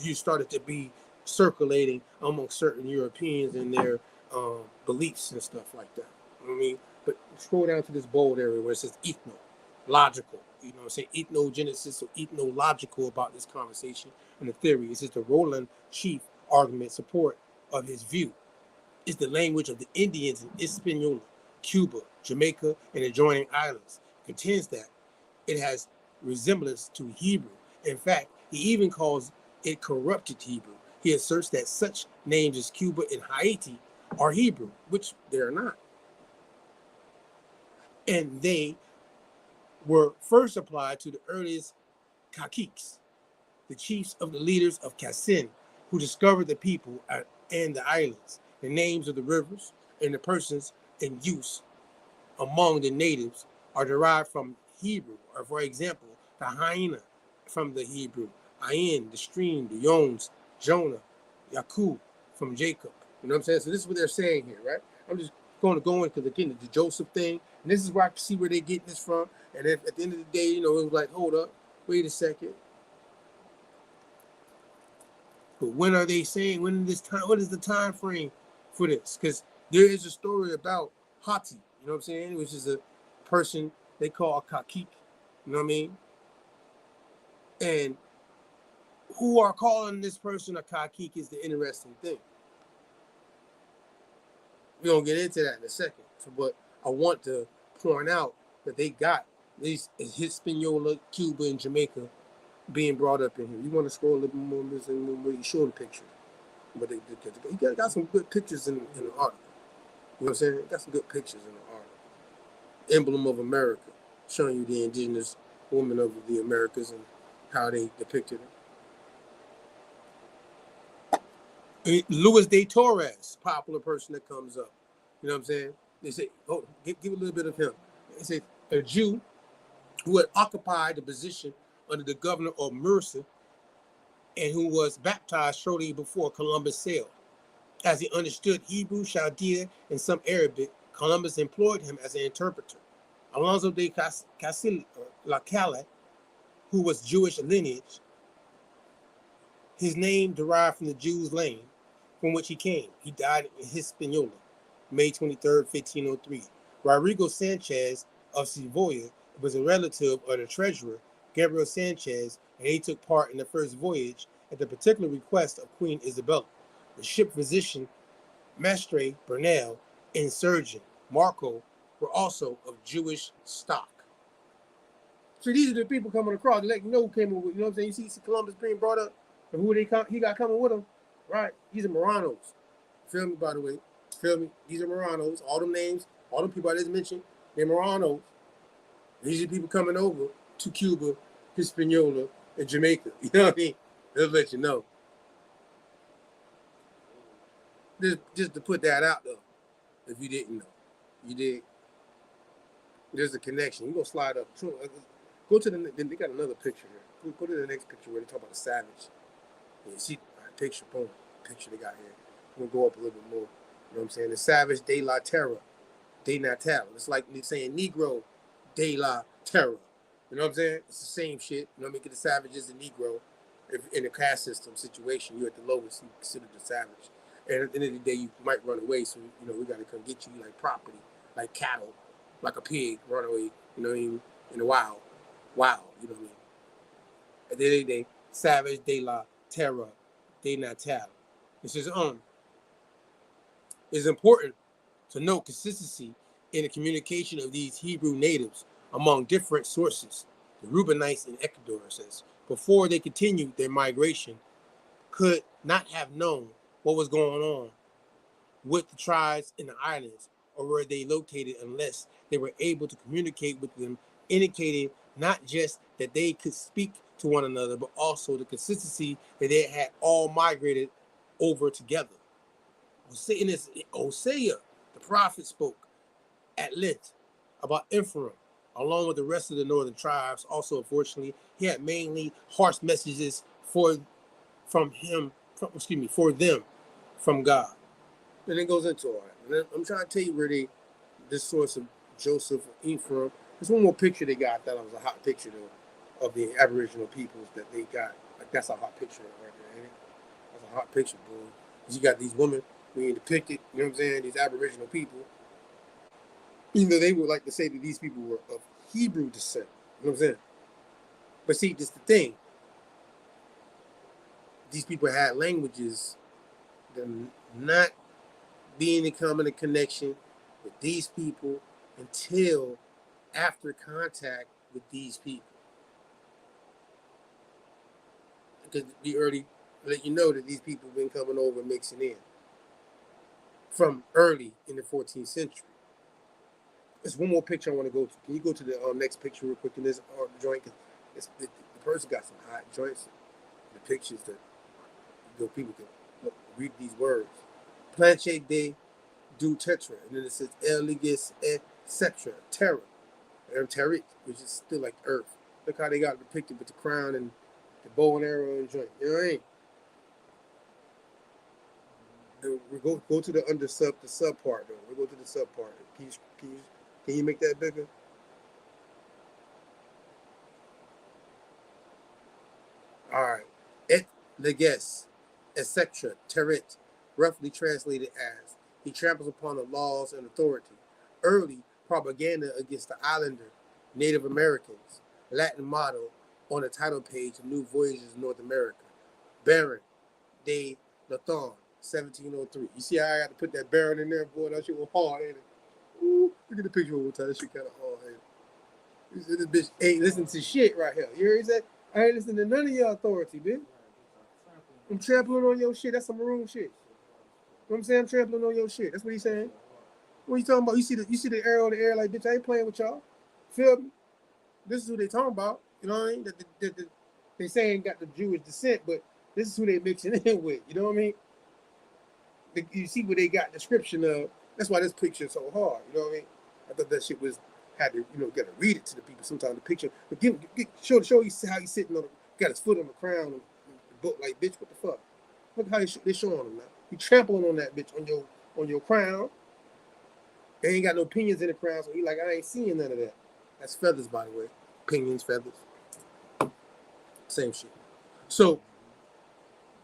you started to be circulating among certain Europeans and their beliefs and stuff like that. You know what I mean? But scroll down to this bold area where it says ethno, logical. You know what I'm saying? Ethnogenesis or ethnological about this conversation and the theory. It says the Roland chief argument support of his view is the language of the Indians in Hispaniola, Cuba, Jamaica, and adjoining islands. Contends that it has resemblance to Hebrew. In fact, he even calls it corrupted Hebrew. He asserts that such names as Cuba and Haiti are Hebrew, which they're not. And they were first applied to the earliest caciques, the chiefs of the leaders of Kassin, who discovered the people and the islands. The names of the rivers and the persons in use among the natives are derived from Hebrew, or for example, the hyena from the Hebrew, Ayin, the stream, the Yons, Jonah, Yakub from Jacob. You know what I'm saying? So this is what they're saying here, right? I'm just going to go into the Joseph thing, and this is where I can see where they're getting this from. And if, at the end of the day, you know, it was like, hold up, wait a second. But when are they saying, when this time, what is the time frame for this? Because there is a story about Hatuey, you know what I'm saying? Which is a person they call a cacique, you know what I mean? And who are calling this person a cacique is the interesting thing. We're going to get into that in a second. So, but I want to point out that they got these Hispaniola, Cuba, and Jamaica being brought up in here. You want to scroll a little more where you show the picture. But he got some good pictures in the article. You know what I'm saying? Got some good pictures in the article. Emblem of America, showing you the indigenous woman of the Americas and how they depicted it. Luis de Torres, popular person that comes up. You know what I'm saying? They say, oh, give a little bit of him. They say a Jew who had occupied the position under the governor of Mercer and who was baptized shortly before Columbus sailed. As he understood Hebrew, Chaldea, and some Arabic, Columbus employed him as an interpreter. Alonso de Casil, who was Jewish lineage, his name derived from the Jews' land from which he came. He died in Hispaniola, May 23rd, 1503. Rodrigo Sanchez of Savoia was a relative of the treasurer, Gabriel Sanchez, and he took part in the first voyage at the particular request of Queen Isabella. The ship physician, Mestre Bernal, and surgeon Marco were also of Jewish stock. So these are the people coming across. Let you know who came with, you know what I'm saying? You see Columbus being brought up and who he got coming with him, right? These are Marannos. Feel me, by the way? Feel me? These are Marannos. All them names, all them people I just mentioned, they're Marannos. These are people coming over to Cuba, Hispaniola, and Jamaica. You know what I mean? They'll let you know. Just to put that out, though, if you didn't know. You did. There's a connection. You gonna slide up. Go to the. They got another picture here. Go to the next picture where they talk about the savage. And you see, picture, boom, picture they got here. I'm gonna go up a little bit more. You know what I'm saying? The savage de la terra, de natal. It's like saying Negro de la terra. You know what I'm saying? It's the same shit. You know what I mean? Because the savage is a Negro. If in a caste system situation, you're at the lowest. You consider the savage. And at the end of the day, you might run away. So you know we gotta come get you like property, like cattle, like a pig, run away. You know what I mean? In the wild. Wow, you know what I mean? At the end of the day, savage de la terra, de natal. It says, it's important to note consistency in the communication of these Hebrew natives among different sources. The Reubenites in Ecuador says, before they continued their migration, could not have known what was going on with the tribes in the islands or where they located unless they were able to communicate with them, indicating not just that they could speak to one another, but also the consistency that they had all migrated over together. Hosea, the prophet, spoke at length about Ephraim, along with the rest of the northern tribes. Also, unfortunately, he had mainly harsh messages for them from God. And it goes into all that. And I'm trying to tell you where this source of Joseph Ephraim. There's one more picture they got that was a hot picture though, of the Aboriginal peoples that they got. Like that's a hot picture right there, ain't it? That's a hot picture, boy. Because you got these women being depicted, you know what I'm saying? These Aboriginal people. Even though they would like to say that these people were of Hebrew descent. You know what I'm saying? But see, this is the thing. These people had languages that not being in common connection with these people until after contact with these people. Because we already let you know that these people have been coming over and mixing in from early in the 14th century. There's one more picture I want to go to. Can you go to the next picture real quick in this joint? Because the person got some hot joints. The pictures that people can read these words. Planche de du tetra. And then it says eligis et cetera. Terra. Territ, which is still like earth. Look how they got it depicted with the crown and the bow and arrow and joint. You know what I mean? We go to the sub part though. We go to the sub part. Can you make that bigger? All right. Ethnogenesis, etc. Territ, roughly translated as he tramples upon the laws and authority. Early propaganda against the islander Native Americans. Latin motto on the title page of New Voyages in North America. Baron de Lathon, 1703. You see how I got to put that Baron in there, boy? That shit was hard, ain't it? Ooh, look at the picture one more time. That shit kind of hard, ain't it? This bitch ain't listening to shit right here. You hear that? I ain't listening to none of your authority, bitch. I'm trampling on your shit. That's some Maroon shit. You know what I'm saying? I'm trampling on your shit. That's what he's saying. What are you talking about? You see the arrow in the air like, bitch, I ain't playing with y'all. Feel me? This is who they talking about. You know what I mean? They saying got the Jewish descent, but this is who they mixing in with. You know what I mean? You see what they got description of. That's why this picture is so hard. You know what I mean? I thought that shit had to, got to read it to the people sometimes. The picture, but show you how he's sitting got his foot on the crown and the book like, bitch, what the fuck? Look how they showing him now. He trampling on that bitch on your crown. They ain't got no pinions in the crown, so he like, I ain't seeing none of that. That's feathers, by the way. Pinions, feathers. Same shit. So,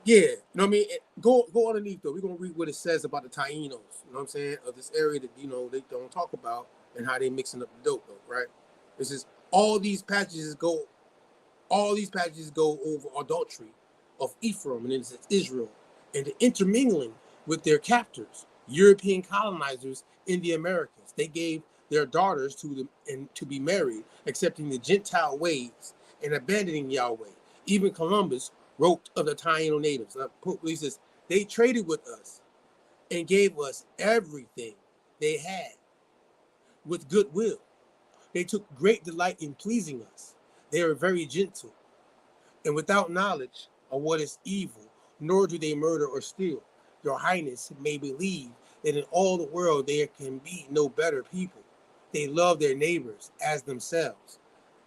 yeah, you know what I mean? Go underneath, though. We're going to read what it says about the Taínos, you know what I'm saying, of this area that, they don't talk about and how they mixing up the dope, though, right? It says, all these passages go over adultery of Ephraim, and then it says Israel, and the intermingling with their captors, European colonizers in the Americas. They gave their daughters to them and to be married, accepting the Gentile ways and abandoning Yahweh. Even Columbus wrote of the Taino natives. He says, they traded with us and gave us everything they had with goodwill. They took great delight in pleasing us. They are very gentle and without knowledge of what is evil, nor do they murder or steal. Your Highness may believe that in all the world there can be no better people They love their neighbors as themselves,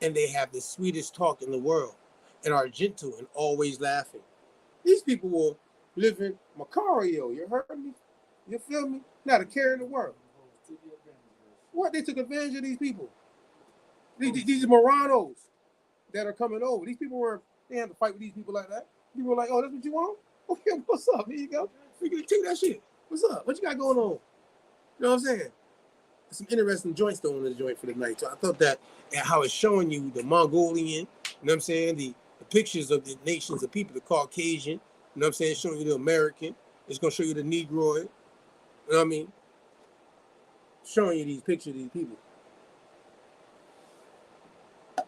and they have the sweetest talk in the world, and are gentle and always laughing. These people will live in Macario. You heard me? You feel me? Not a care in the world. What? They took advantage of these people. These Marannos that are coming over. These people they had to fight with these people like that. People were like, oh, that's what you want? Okay, what's up? Here you go. We can take that shit. What's up? What you got going on? You know what I'm saying? There's some interesting joints though on this joint for the night. So I thought that and how it's showing you the Mongolian, you know what I'm saying? The pictures of the nations of people, the Caucasian, you know what I'm saying? Showing you the American. It's going to show you the Negroid. You know what I mean? Showing you these pictures of these people.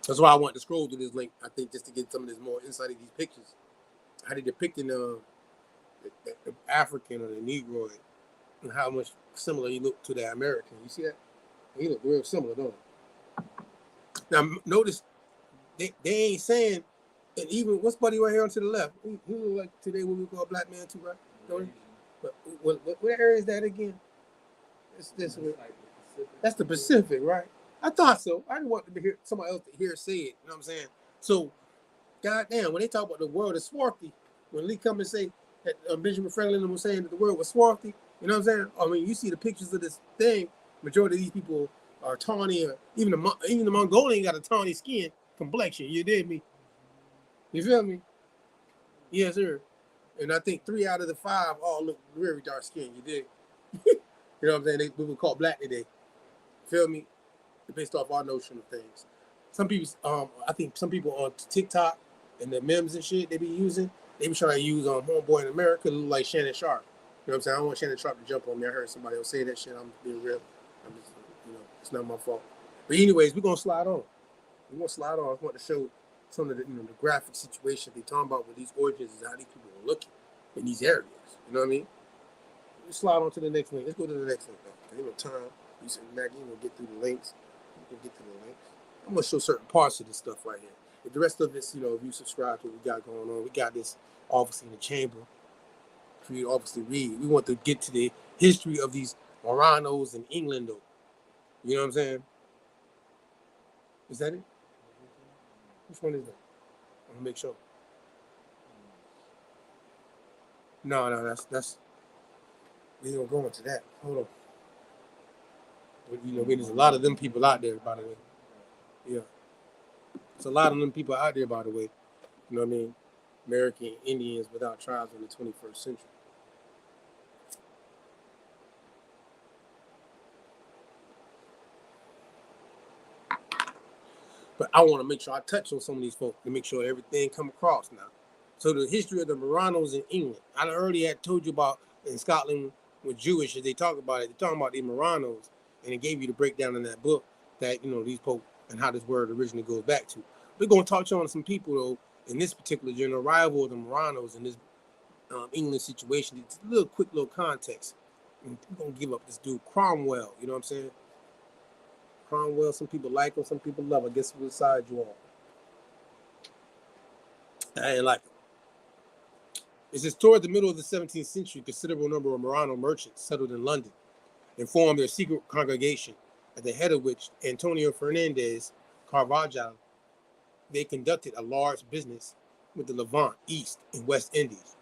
That's why I want to scroll through this link, I think, just to get some of this more insight of these pictures. How they depicting the African or the Negroid and how much similar he looked to the American. You see that? He look real similar, don't he? Now, notice they ain't saying, and even what's buddy right here on to the left? He look like today what we call a black man too, right? Don't he? But what area is that again? That's the Pacific, right? I thought so. I didn't want to hear somebody else to hear say it. You know what I'm saying? So, goddamn, when they talk about the world is swarthy, when Lee come and say that Benjamin Franklin was saying that the world was swarthy, you know what I'm saying? I mean, you see the pictures of this thing. Majority of these people are tawny, or even the Mongolian got a tawny skin complexion. You did me? You feel me? Yes, sir. And I think 3 out of the 5 all look very dark skinned. You did? You know what I'm saying? We would call black today. Feel me? Based off our notion of things. Some people, I think some people on TikTok and the memes and shit they be using, they be trying to use Homeboy in America look like Shannon Sharp. You know what I'm saying? I don't want Shannon Sharp to jump on me. I heard somebody else say that shit. I'm being real. I'm just, it's not my fault. But anyways, we're gonna slide on. I want to show some of the the graphic situations they talking about with these origins and how these people are looking in these areas. You know what I mean? Let's slide on to the next link. Let's go to the next link. There's no time. You said Maggie, we'll get through the links. I'm gonna show certain parts of this stuff right here. If the rest of it's, if you subscribe to what we got going on, we got this obviously in the chamber for you to obviously read. We want to get to the history of these Marannos in England, though. You know what I'm saying? Is that it? Which one is that? I'm gonna make sure. No, that's. We don't go into that. Hold on. There's a lot of them people out there, by the way. Yeah. There's a lot of them people out there, by the way. You know what I mean? American Indians without tribes in the 21st century. But I want to make sure I touch on some of these folks to make sure everything come across now. So the history of the Marannos in England. I already had told you about in Scotland with Jewish, as they talk about it, they're talking about the Marannos. And it gave you the breakdown in that book that, these folk and how this word originally goes back to. We're going to touch on some people, though, in this particular during the arrival of the Marannos in this England situation. It's a quick little context. And we're going to give up this dude, Cromwell. You know what I'm saying? Cromwell, some people like him, some people love him. I guess which side you on. I ain't like him. It says, toward the middle of the 17th century, a considerable number of Maranno merchants settled in London and formed their secret congregation, at the head of which Antonio Fernandez Carvajal. They conducted a large business with the Levant, East, and West Indies,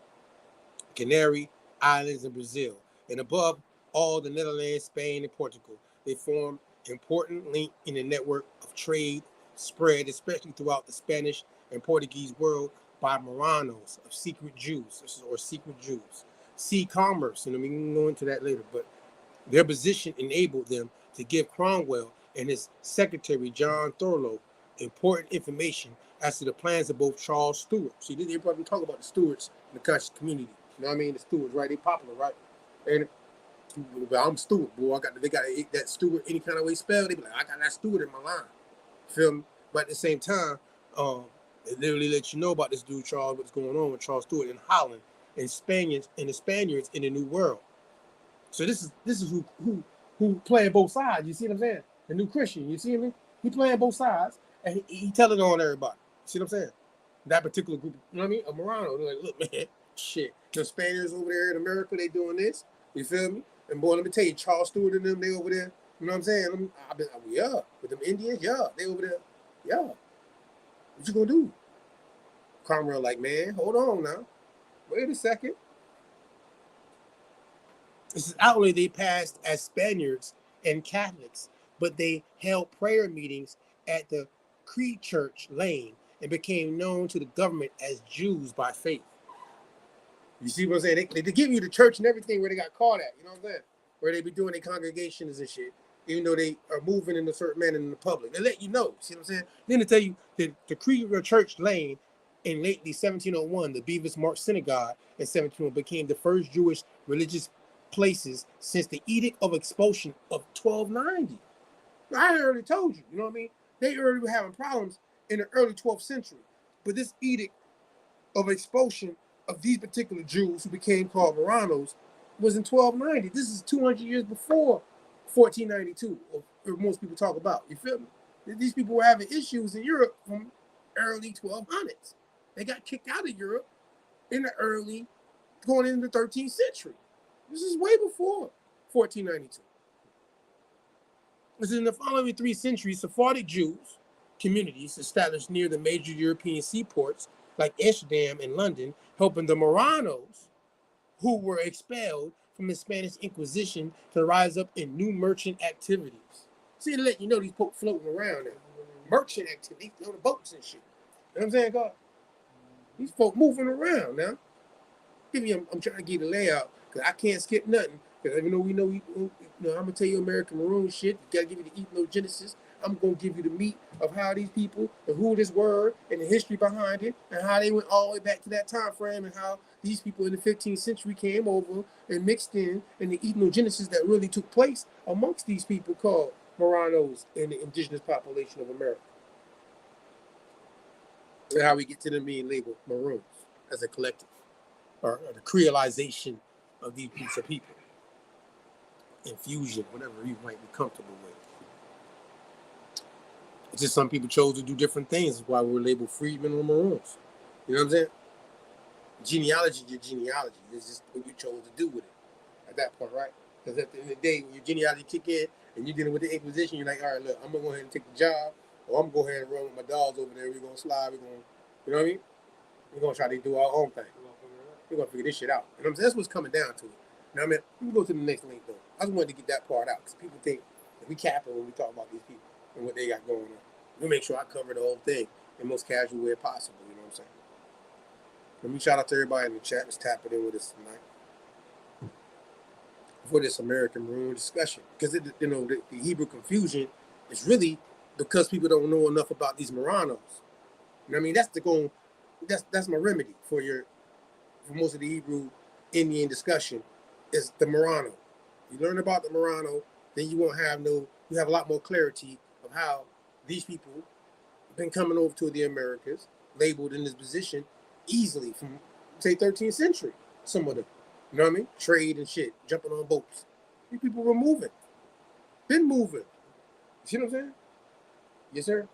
Canary Islands, and Brazil, and above all the Netherlands, Spain, and Portugal. They formed an important link in the network of trade spread, especially throughout the Spanish and Portuguese world, by Marannos of secret Jews, or secret Jews. Sea commerce, and we can go into that later, but their position enabled them to give Cromwell and his secretary, John Thurlow, important information as to the plans of both Charles Stuart. See, they probably talk about the Stuarts in the conscious community. You know what I mean? The Stuarts, right? They popular, right? And I'm Stuart, boy. They got that Stuart any kind of way spelled. They be like, I got that Stuart in my line. Feel me? But at the same time, they literally let you know about this dude, Charles, what's going on with Charles Stuart in Holland, and the Spaniards in the New World. So this is who playing both sides. You see what I'm saying? The new Christian. You see me? He playing both sides, and he telling on everybody. See what I'm saying? That particular group, you know what I mean? A Maranno. They're like, look, man, shit. The Spaniards over there in America, they doing this. You feel me? And boy, let me tell you, Charles Stuart and them, they over there You know what I'm saying? I've been, yeah, with them Indians, yeah, they over there, yeah. What you gonna do? Cromwell like, man, hold on now. Wait a second. This is outlay they passed as Spaniards and Catholics, but they held prayer meetings at the Cree Church Lane and became known to the government as Jews by faith. You see what I'm saying? They give you the church and everything where they got caught at, you know what I'm saying? Where they be doing their congregations and shit, even though they are moving in a certain manner in the public. They let you know, see what I'm saying? Then they tell you that the Cree Church Lane in lately 1701, the Beavis Mark Synagogue in 1701 became the first Jewish religious places since the Edict of Expulsion of 1290. I already told you, you know what I mean? They already were having problems in the early 12th century. But this Edict of Expulsion of these particular Jews who became called Marannos was in 1290. This is 200 years before 1492, or most people talk about. You feel me? These people were having issues in Europe from early 1200s. They got kicked out of Europe in the early, going into the 13th century. This is way before 1492. This is in the following 3 centuries, Sephardic Jews communities established near the major European seaports like Amsterdam and London, helping the Marannos, who were expelled from the Spanish Inquisition, to rise up in new merchant activities. See, to let you know these folk floating around there. Merchant activities on the boats and shit. You know what I'm saying, God? These folk moving around now. I'm trying to get the layout because I can't skip nothing. Because even though we know, I'm gonna tell you American Maroon shit. You gotta give you the ethnogenesis. I'm gonna give you the meat of how these people and who this were and the history behind it and how they went all the way back to that time frame and how these people in the 15th century came over and mixed in and the ethnogenesis that really took place amongst these people called Marannos and the indigenous population of America. And how we get to them being labeled Maroons as a collective, or the creolization of these groups of people. Infusion, whatever you might be comfortable with. It's just some people chose to do different things. That's why we're labeled freedmen or Maroons. You know what I'm saying? Genealogy, your genealogy. It's just what you chose to do with it at that point, right? Because at the end of the day, when your genealogy kick in and you're dealing with the Inquisition, you're like, all right, look, I'm going to go ahead and take the job, or I'm going to go ahead and run with my dogs over there. We're going to slide. We're going to, you know what I mean? We're going to try to do our own thing. We're going to figure this shit out. You know what I'm saying? That's what's coming down to it. You know what I mean? Let me go to the next link, though. I just wanted to get that part out because people think that we capping when we talk about these people and what they got going on. We make sure I cover the whole thing in the most casual way possible. You know what I'm saying? Let me shout out to everybody in the chat that's tapping in with us tonight for this American Maroon discussion. Because, the Hebrew confusion is really because people don't know enough about these Marannos. You know what I mean? That's my remedy for most of the Hebrew Indian discussion is the Maranno. You learn about the Maranno, then you have a lot more clarity of how these people have been coming over to the Americas, labeled in this position easily from, say, 13th century, some of them. You know what I mean? Trade and shit, jumping on boats. These people were moving. Been moving. You see what I'm saying? Yes, sir.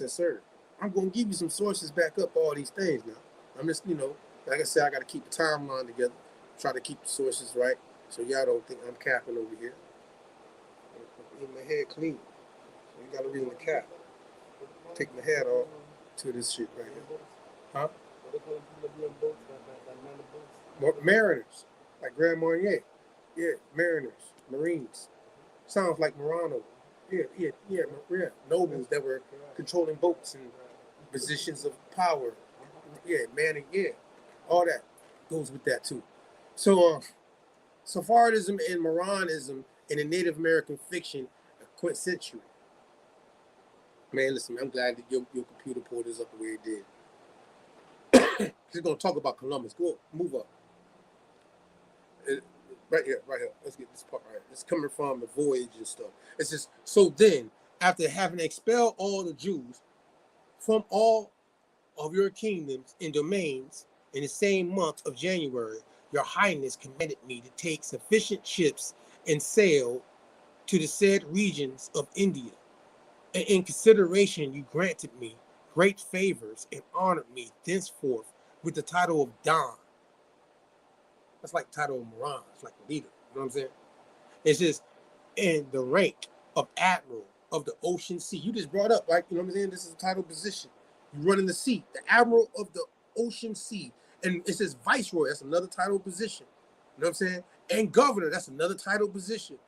Yes, sir. I'm going to give you some sources back up all these things now. I'm just, like I said, I got to keep the timeline together, try to keep the sources right, so y'all don't think I'm capping over here. Get my head clean. So you got to read in the cap. Take my head off to this shit right here. Huh? Mariners, like Grand Marnier. Yeah, Mariners, Marines. Sounds like Maranno. Yeah. Nobles that were controlling boats and positions of power. Yeah, manning, yeah. All that goes with that too. So, Sepharadism and Maranism in the Native American fiction are quintessential. Man, listen, I'm glad that your computer pulled this up the way it did. He's going to talk about Columbus. Go, move up. Right here. Let's get this part right. It's coming from the voyage and stuff. It's just, so then, after having expelled all the Jews from all of your kingdoms and domains in the same month of January, your highness commanded me to take sufficient ships and sail to the said regions of India. And in consideration, you granted me great favors and honored me thenceforth with the title of Don. That's like the title of Moran. It's like the leader. You know what I'm saying? It's just in the rank of admiral of the ocean sea. You just brought up, like, you know what I'm saying? This is a title position. You run in the sea, the admiral of the ocean sea. And it says viceroy, that's another title position. You know what I'm saying? And governor, that's another title position.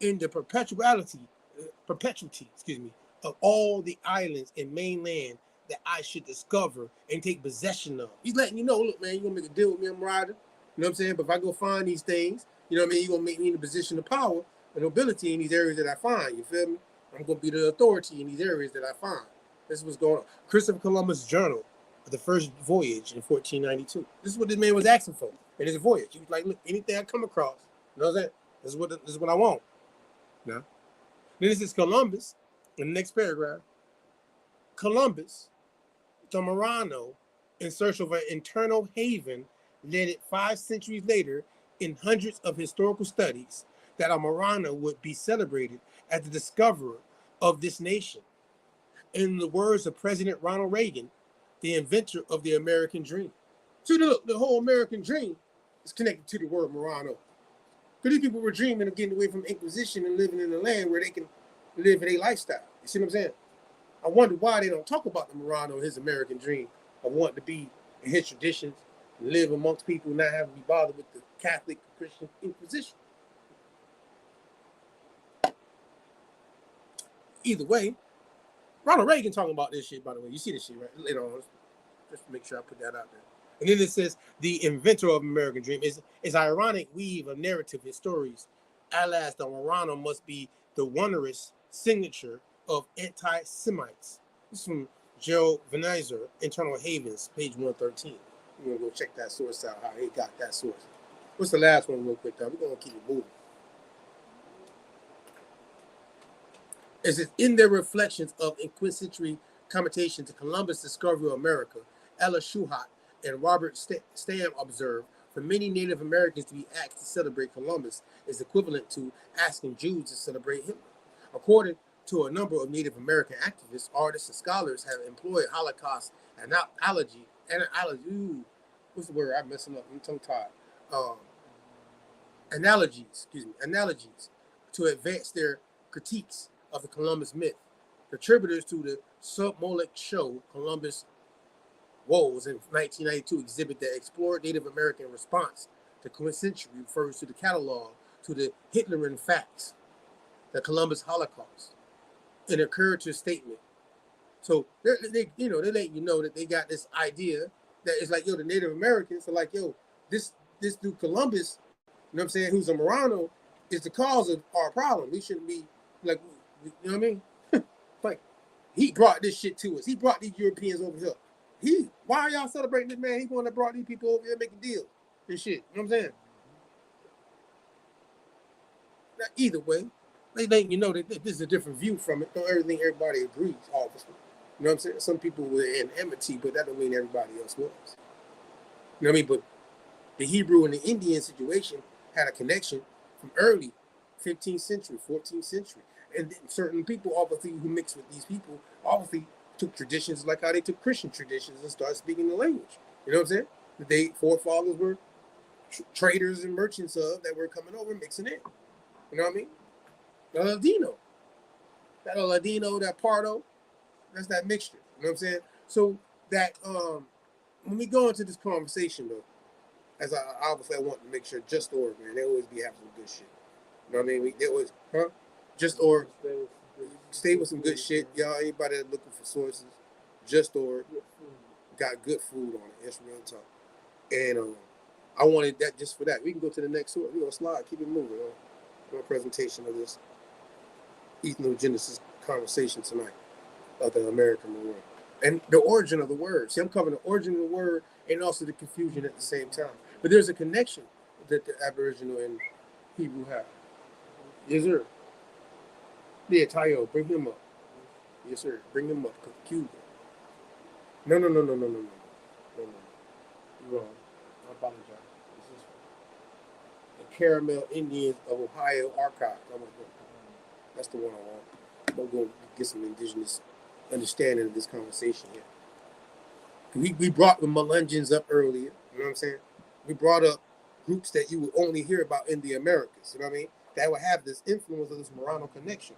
In the perpetuity, of all the islands and mainland that I should discover and take possession of. He's letting you know, look, man, you're gonna make a deal with me, I'm riding. You know what I'm saying? But if I go find these things, you know what I mean, you're gonna make me in a position of power and nobility in these areas that I find. You feel me? I'm gonna be the authority in these areas that I find. This is what's going on. Christopher Columbus' journal of the first voyage in 1492. This is what this man was asking for in his voyage. He was like, look, anything I come across, you know what I'm saying? This is what I want. Now, then this is Columbus in the next paragraph. Columbus, the Maranno, in search of an internal haven, led it 5 centuries later in hundreds of historical studies that a Maranno would be celebrated as the discoverer of this nation. In the words of President Ronald Reagan, the inventor of the American dream. So look, the whole American dream is connected to the word Maranno. Because these people were dreaming of getting away from Inquisition and living in a land where they can live their lifestyle. You see what I'm saying? I wonder why they don't talk about the Maranno and his American dream of wanting to be in his traditions and live amongst people and not have to be bothered with the Catholic Christian Inquisition. Either way, Ronald Reagan talking about this shit, by the way. You see this shit, right? Later on, just to make sure I put that out there. And then it says, the inventor of American dream is ironic weave of narrative and stories. Alas, the Maranno must be the wondrous signature of anti-Semites. This is from Gerald Venizer, Internal Havens, page 113. We're going to go check that source out, how he got that source. What's the last one real quick, though? We're going to keep it moving. It says, in their reflections of inquisitory commentation to Columbus' discovery of America, Ella Schuhat and Robert Stam observed, for many Native Americans to be asked to celebrate Columbus is equivalent to asking Jews to celebrate Hitler. According to a number of Native American activists, artists, and scholars have employed Holocaust analogies to advance their critiques of the Columbus myth. Contributors to the Submolic show, Columbus Woes in 1992 exhibit that explored Native American response to quintessentially refers to the catalog to the Hitlerian facts, the Columbus Holocaust, an occurred statement. So they let you know that they got this idea that it's like, yo, the Native Americans are like, yo, this dude Columbus, you know what I'm saying, who's a Maranno, is the cause of our problem. We shouldn't be like, you know what I mean? Like, he brought this shit to us. He brought these Europeans over here. Why are y'all celebrating this man? He the one that brought these people over here making deals and shit. You know what I'm saying? Now, either way, they let you know that this is a different view from it. Not everything everybody agrees, obviously. You know what I'm saying? Some people were in enmity, but that don't mean everybody else was. You know what I mean? But the Hebrew and the Indian situation had a connection from early 15th century, 14th century. And certain people, obviously, who mixed with these people, obviously took traditions like how they took Christian traditions and started speaking the language. You know what I'm saying? The forefathers were traders and merchants that were coming over and mixing in. You know what I mean? The Ladino. That Ladino, that Pardo, that's that mixture. You know what I'm saying? So that when we go into this conversation, though, as I obviously I want to make sure Just Org, man, they always be having some good shit. You know what I mean? They always, Just Org. Stay with some good shit, y'all. Anybody that's looking for sources, Just Org got good food on it. It's real talk. And I wanted that just for that. We can go to the next source. We're gonna slide, keep it moving. On presentation of this Ethnogenesis conversation tonight of the American Maroon and the origin of the word. See, I'm covering the origin of the word and also the confusion at the same time. But there's a connection that the Aboriginal and Hebrew have. Yes, sir. Yeah, Tayo, bring him up. Yes, sir. Bring him up. Cuba. No. You're wrong. I apologize. This is the Caramel Indians of Ohio Archive. That's the one I want. I'm going to get some indigenous understanding of this conversation here. We brought the Melungeons up earlier. You know what I'm saying? We brought up groups that you would only hear about in the Americas. You know what I mean? That would have this influence of this Maranno connection.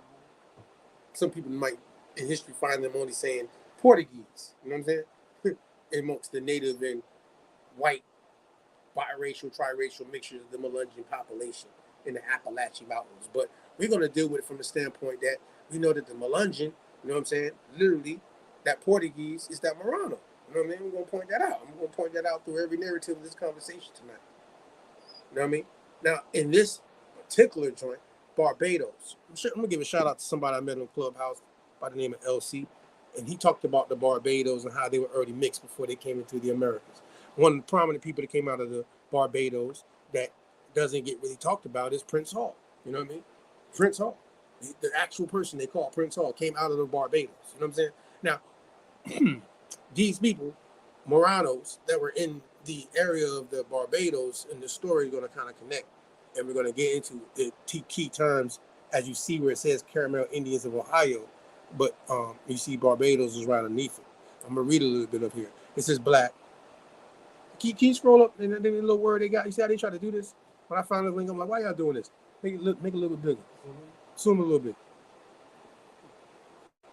Some people might in history find them only saying Portuguese. You know what I'm saying? Amongst the native and white biracial, triracial mixtures of the Melungeon population in the Appalachian Mountains. But we're going to deal with it from the standpoint that we know that the Melungeon, you know what I'm saying, literally, that Portuguese is that Maranno. You know what I mean? We're going to point that out. I'm going to point that out through every narrative of this conversation tonight. You know what I mean? Now, in this particular joint, Barbados, I'm going to give a shout out to somebody I met on Clubhouse by the name of LC, and he talked about the Barbados and how they were already mixed before they came into the Americas. One of the prominent people that came out of the Barbados that doesn't get really talked about is Prince Hall. You know what I mean? Prince Hall, the actual person they call Prince Hall, came out of the Barbados. You know what I'm saying? Now, these people, Moranos, that were in the area of the Barbados, and the story is going to kind of connect, and we're going to get into the key terms as you see where it says Caramel Indians of Ohio, but you see Barbados is right underneath it. I'm going to read a little bit up here. It says black. Can you scroll up and the little word they got? You see how they try to do this? When I found the link, I'm like, why y'all doing this? Make it a little bit bigger. Zoom a little bit.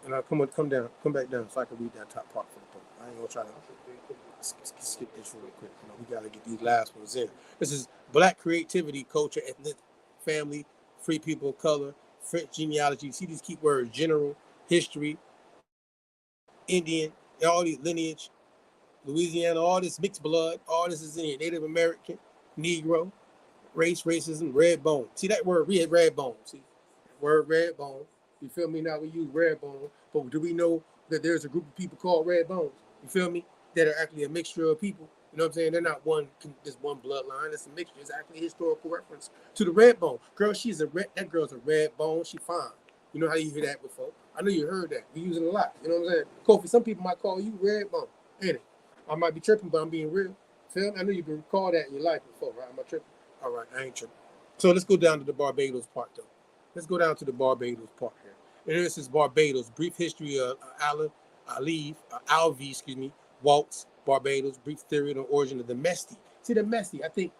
And I'll come back down so I can read that top part for the book. I ain't gonna try to skip this real quick. You know, we gotta get these last ones in. This is black creativity, culture, ethnic, family, free people of color, French genealogy. You see these key words: general, history, Indian, all these lineage, Louisiana, all this mixed blood, all this is in here. Native American, Negro, race, racism, red bone. See that word, red bone. See, word red bone. You feel me? Now we use red bone, but do we know that there's a group of people called red bones? You feel me? That are actually a mixture of people. You know what I'm saying? They're not just one bloodline. It's a mixture. It's actually a historical reference to the red bone. Girl, that girl's a red bone. She fine. You know how you hear that before? I know you heard that. We use it a lot. You know what I'm saying? Kofi, some people might call you red bone. Ain't it? I might be tripping, but I'm being real. Feel me? I know you've been called that in your life before, right? Am I tripping? All right, I ain't tripping. So let's go down to the Barbados part, though. Let's go down to the Barbados part here. And this is Barbados, brief history of Alvi, Waltz, Barbados, brief theory on the origin of the Mesti. See the Mesti, I think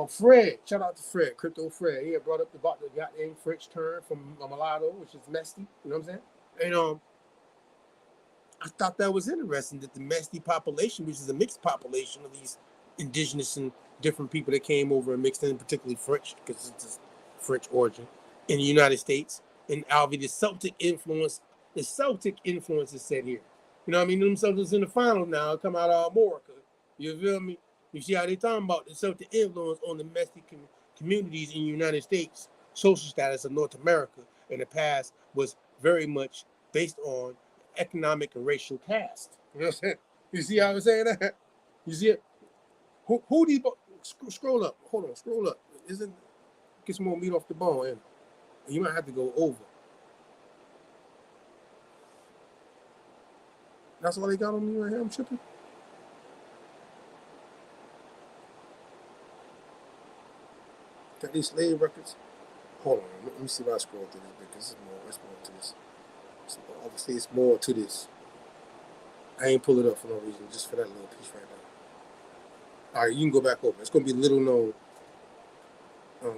Fred, shout out to Fred, Crypto Fred. He had brought up about the goddamn French term from mulatto, which is Mesti, you know what I'm saying? And I thought that was interesting that the Mesti population, which is a mixed population of these indigenous and different people that came over and mixed in, particularly French, because it's French origin, in the United States. And Alvi, the Celtic influence is said here. You know what I mean? Them Celtics in the final now come out of America. You feel me? You see how they talking about the Celtic influence on the Mexican communities in the United States. Social status of North America in the past was very much based on economic and racial caste. You know what I'm saying? You see how I'm saying that? You see it? Who do you scroll up? Hold on, scroll up. Get some more meat off the bone, and you might have to go over. That's all they got on me right here. I'm tripping. Got these slave records. Hold on, let me see if I scroll through this because there's more to this. Obviously, it's more to this. I ain't pull it up for no reason, just for that little piece right now. All right, you can go back over. It's gonna be little known.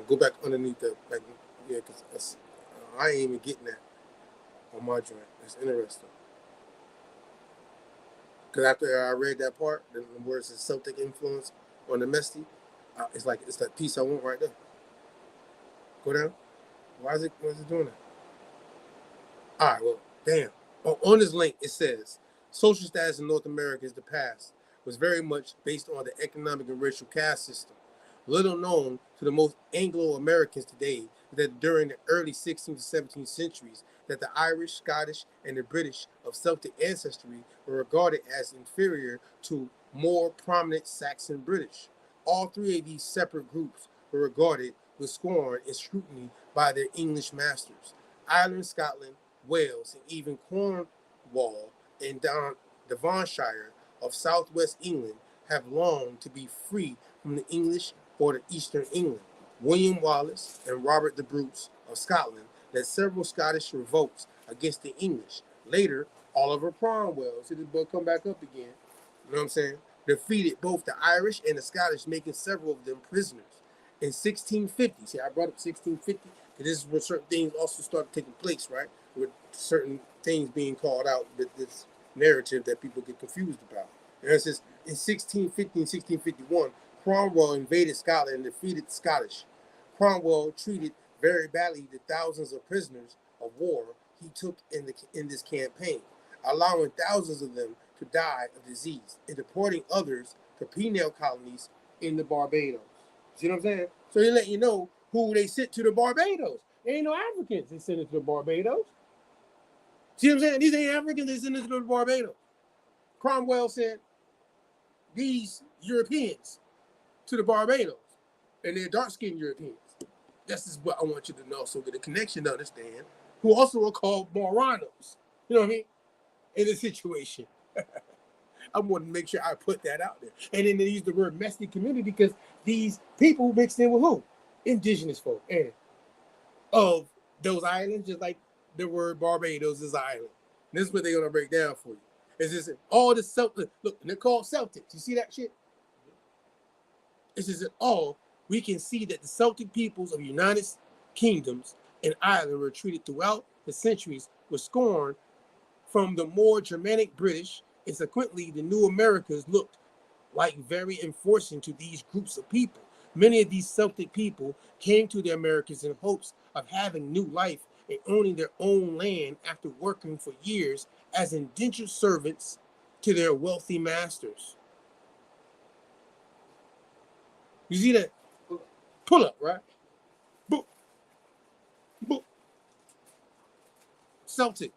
Go back underneath that, yeah, because I ain't even getting that on my joint. It's interesting. Because after I read that part, the words is Celtic influence on the Mesti, it's that piece I want right there. Go down. Why is it doing that? All right, well, damn. On this link, it says, social status in North America is the past, was very much based on the economic and racial caste system. Little known to the most Anglo-Americans today is that during the early 16th to 17th centuries, that the Irish, Scottish, and the British of Celtic ancestry were regarded as inferior to more prominent Saxon British. All three of these separate groups were regarded with scorn and scrutiny by their English masters. Ireland, Scotland, Wales, and even Cornwall and Devonshire of southwest England have longed to be free from the English or the Eastern England. William Wallace and Robert the Bruce of Scotland led several Scottish revolts against the English. Later, Oliver Cromwell, see this book come back up again, you know what I'm saying, defeated both the Irish and the Scottish, making several of them prisoners. In 1650, see, I brought up 1650 because this is where certain things also started taking place, right? With certain things being called out with this narrative that people get confused about. And it says in 1650 and 1651, Cromwell invaded Scotland and defeated the Scottish. Cromwell treated very badly the thousands of prisoners of war he took in this campaign, allowing thousands of them to die of disease and deporting others to penal colonies in the Barbados. See what I'm saying? So they let you know who they sent to the Barbados. They ain't no Africans they sent it to the Barbados. See what I'm saying? These ain't Africans they sent it to the Barbados. Cromwell sent these Europeans to the Barbados, and they're dark-skinned Europeans. This is what I want you to also get a connection to understand, who also are called Marannos. You know what I mean? In this situation. I want to make sure I put that out there. And then they use the word messy community because these people mixed in with who? Indigenous folk. And of those islands, just like the word Barbados is island. And this is what they're going to break down for you. It's just all the Celtics. Look, they're called Celtics. You see that shit? It's just all we can see that the Celtic peoples of United Kingdoms and Ireland were treated throughout the centuries with scorn from the more Germanic British, and subsequently the new Americas looked like very enforcing to these groups of people. Many of these Celtic people came to the Americas in hopes of having new life and owning their own land after working for years as indentured servants to their wealthy masters. You see that? Pull up, right? Boop. Boop. Celtic.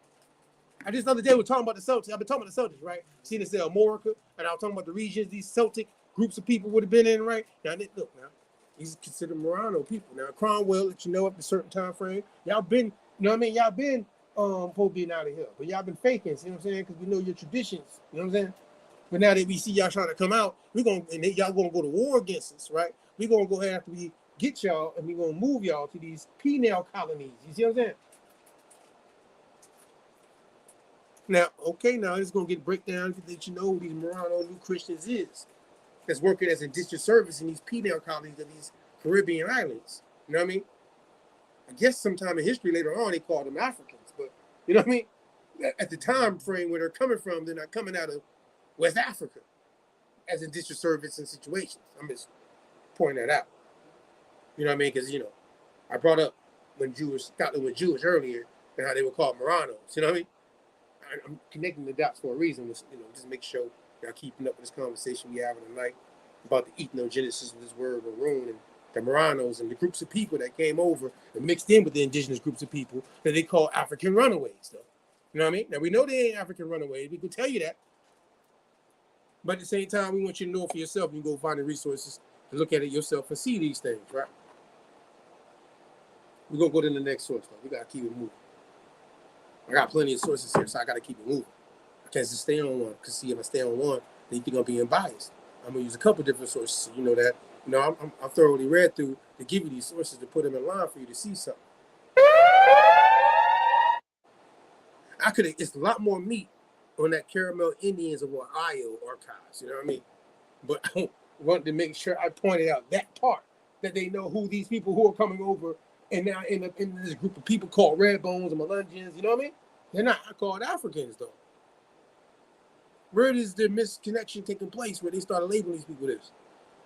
I just the other day we were talking about the Celtics. I've been talking about the Celtics, right? Seen it say America, and I was talking about the regions these Celtic groups of people would have been in, right? Now, look, now, these are considered Maranno people. Now, Cromwell let you know up to a certain time frame. Y'all been, you know what I mean? Y'all been supposed being out of here, but y'all been faking, you know what I'm saying? Because we know your traditions, you know what I'm saying? But now that we see y'all trying to come out, y'all gonna go to war against us, right? We're gonna go ahead after we get y'all, and we're gonna move y'all to these penal colonies. You see what I'm saying? Now, okay, now it's gonna get breakdown to let you know who these Maranno New Christians is. That's working as a district service in these penal colonies of these Caribbean islands. You know what I mean? I guess sometime in history later on they called them Africans, but you know what I mean? At the time frame where they're coming from, they're not coming out of West Africa as a district service in situations. I'm just pointing that out. You know what I mean? Because, you know, I brought up when Scotland was Jewish earlier and how they were called Marannos. You know what I mean? I'm connecting the dots for a reason. You know, just make sure y'all keeping up with this conversation we having tonight about the ethnogenesis of this word Maroon and the Marannos and the groups of people that came over and mixed in with the indigenous groups of people that they call African runaways, though. You know what I mean? Now, we know they ain't African runaways. We can tell you that. But at the same time, we want you to know for yourself. You can go find the resources to look at it yourself and see these things, right? We're going to go to the next source, though. We got to keep it moving. I got plenty of sources here, so I got to keep it moving. I can't just stay on one, because see, if I stay on one, then you think I'm being biased. I'm going to use a couple different sources, so you know that. You know, I'm thoroughly read through to give you these sources to put them in line for you to see something. It's a lot more meat on that Caramel Indians of Ohio archives, you know what I mean? But I wanted to make sure I pointed out that part, that they know who these people who are coming over and now in this group of people called Red Bones and Melungeons, you know what I mean? They're not called Africans, though. Where is the misconnection taking place where they started labeling these people this?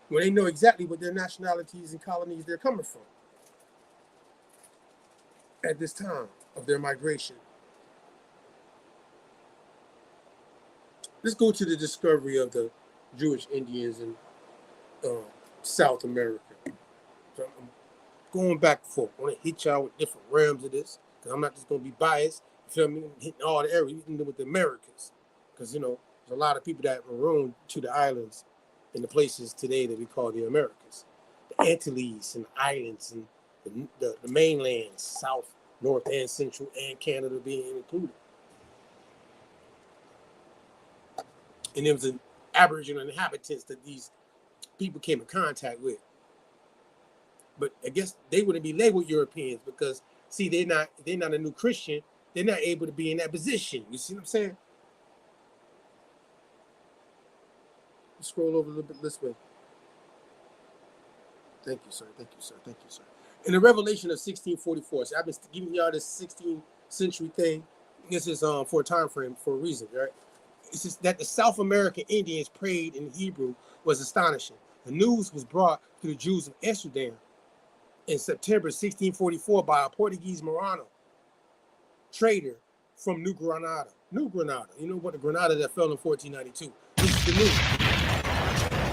Where they know exactly what their nationalities and colonies they're coming from at this time of their migration. Let's go to the discovery of the Jewish Indians in South America. So I'm going back and forth. I want to hit y'all with different realms of this, because I'm not just going to be biased. You feel me? I'm hitting all the areas, even with the Americas. Because, you know, there's a lot of people that marooned to the islands and the places today that we call the Americas. The Antilles and islands and the mainland, South, North, and Central, and Canada being included. And there was an Aboriginal inhabitants that these people came in contact with. But I guess they wouldn't be labeled Europeans because, see, they're not a new Christian. They're not able to be in that position. You see what I'm saying? scroll over a little bit this way. Thank you, sir. Thank you, sir. Thank you, sir. In the Revelation of 1644, so I've been giving y'all this 16th century thing. This is for a time frame for a reason, right? It's just that the South American Indians prayed in Hebrew was astonishing. The news was brought to the Jews of Amsterdam in September 1644 by a Portuguese Maranno trader from New Granada. New Granada. You know what? The Granada that fell in 1492. This is the news.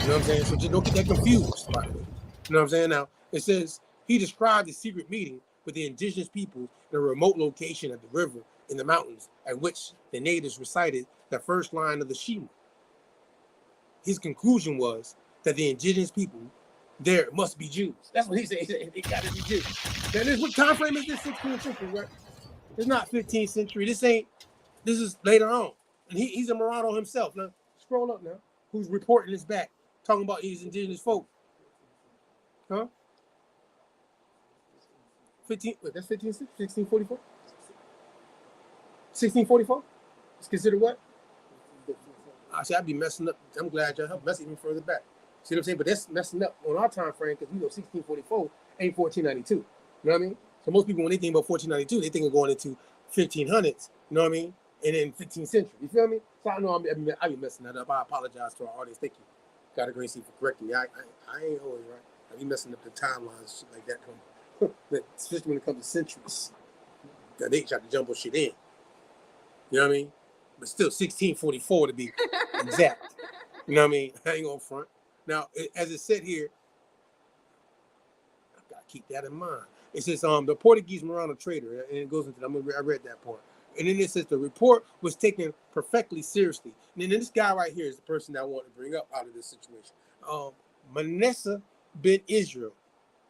You know what I'm saying? So just don't get that confused, by the way. You know what I'm saying? Now, it says, he described the secret meeting with the indigenous people in a remote location at the river in the mountains, at which the natives recited the first line of the Shema. His conclusion was that the indigenous people there must be Jews. That's what he said. He said they got to be Jews. Now, what time frame is this? 16th century, right? It's not 15th century. This is later on. And he's a Maranno himself. Now, scroll up now. Who's reporting this back, talking about these indigenous folk. Huh? 1644? 1644? It's considered what? See, I'd be messing up. I'm glad y'all helped mess even further back. See what I'm saying? But that's messing up on our time frame because we know 1644 ain't 1492. You know what I mean? So most people, when they think about 1492, they think of going into 1500s. You know what I mean? And then 15th century. You feel me? So I know I be messing that up. I apologize to our audience. Thank you. Got a great seat for correcting me. I ain't always right. I be messing up the timelines, shit like that. Especially when it comes to centuries. They try to jumble shit in. You know what I mean? But still, 1644 to be exact. You know what I mean? I ain't going front. Now, as it said here, I gotta keep that in mind. It says the Portuguese Maranno trader, and it goes into. I read that part, and then it says the report was taken perfectly seriously. And then this guy right here is the person that I want to bring up out of this situation. Manessa Ben Israel.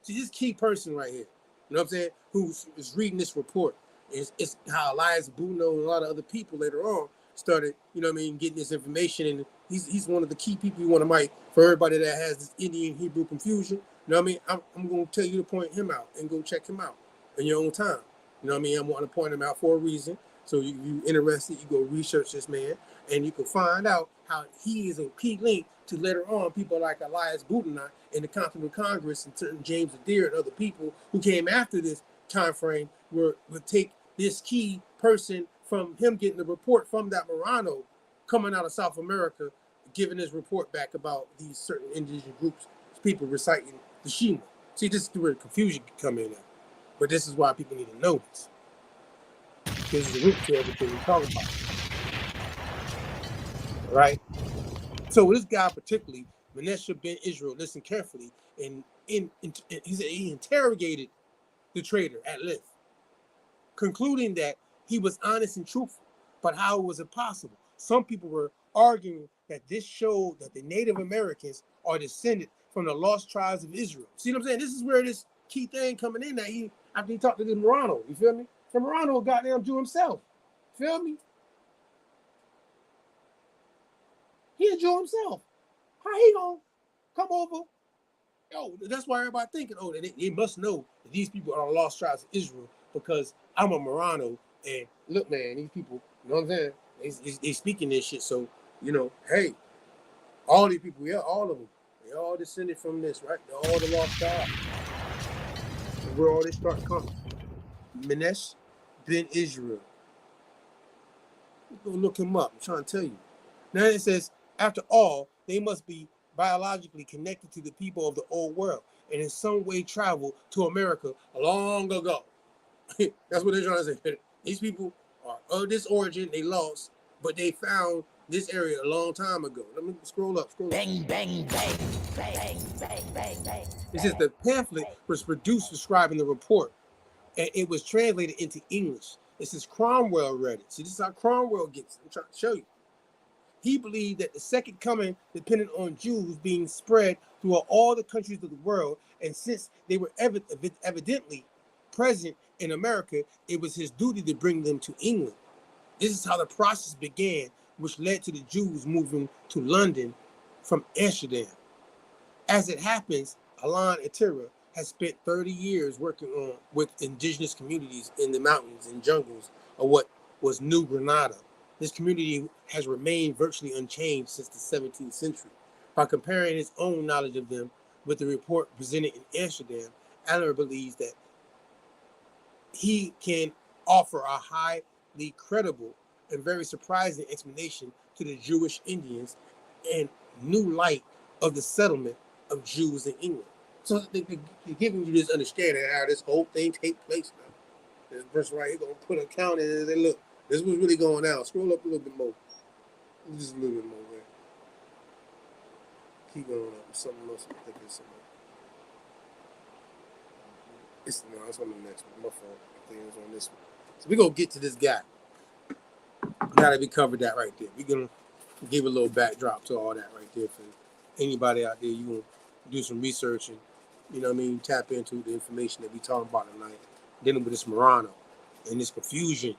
See, this key person right here. You know what I'm saying? Who is reading this report? It's how Elias Buno and a lot of other people later on started, you know what I mean, getting this information. And he's one of the key people you want to mic for everybody that has this Indian Hebrew confusion. You know what I mean? I'm going to tell you to point him out and go check him out in your own time. You know what I mean? I'm wanting to point him out for a reason. So you interested, you go research this man, and you can find out how he is a key link to later on people like Elias Boudinot in the Continental Congress and certain James Adair and other people who came after this time frame would take this key person from him getting the report from that Maranno coming out of South America, giving his report back about these certain indigenous groups, people reciting the Shema. See, this is where the confusion can come in at. But this is why people need to know this. This is the root to everything we're talking about. All right? So this guy particularly, Manessa Ben Israel, listen carefully, and he interrogated the trader at length, concluding that he was honest and truthful. But how was it possible? Some people were arguing that this showed that the Native Americans are descended from the lost tribes of Israel. See what I'm saying? This is where this key thing coming in that after he talked to the Maranno, you feel me? The Maranno goddamn Jew himself. Feel me? He a Jew himself. How he gonna come over? Yo, that's why everybody thinking, oh, they must know that these people are the lost tribes of Israel because I'm a Maranno. And look, man, these people, you know what I'm saying? They speaking this shit. So, you know, hey, all these people, yeah, all of them, they all descended from this, right? They're all the lost tribes. And where all they start coming. Manessa Ben Israel. Go look him up. I'm trying to tell you. Now it says, after all, they must be biologically connected to the people of the old world and in some way traveled to America long ago. That's what they're trying to say. These people are of this origin, they lost, but they found this area a long time ago. Let me scroll up. Bang, bang, bang, bang, bang, bang, bang. It says the pamphlet was produced describing the report, and it was translated into English. It says Cromwell read it. See, this is how Cromwell gets it. I'm trying to show you. He believed that the second coming depended on Jews being spread throughout all the countries of the world, and since they were evidently present in America, it was his duty to bring them to England. This is how the process began, which led to the Jews moving to London from Amsterdam. As it happens, Alan Atira has spent 30 years working with indigenous communities in the mountains and jungles of what was New Granada. This community has remained virtually unchanged since the 17th century. By comparing his own knowledge of them with the report presented in Amsterdam, Adler believes that he can offer a highly credible and very surprising explanation to the Jewish Indians and new light of the settlement of Jews in England. So they're giving you this understanding of how this whole thing takes place now. This person right here going to put a count in and say, look, this was really going on. Scroll up a little bit more. Just a little bit more, man. Keep going up. Something else. I think it's something else. No, that's on the next one. My fault. I think it was on this one. So we're going to get to this guy. Now that we covered that right there, we're going to give a little backdrop to all that right there for anybody out there. You want to do some research and, you know what I mean, tap into the information that we talking about tonight, dealing with this Maranno and this confusion,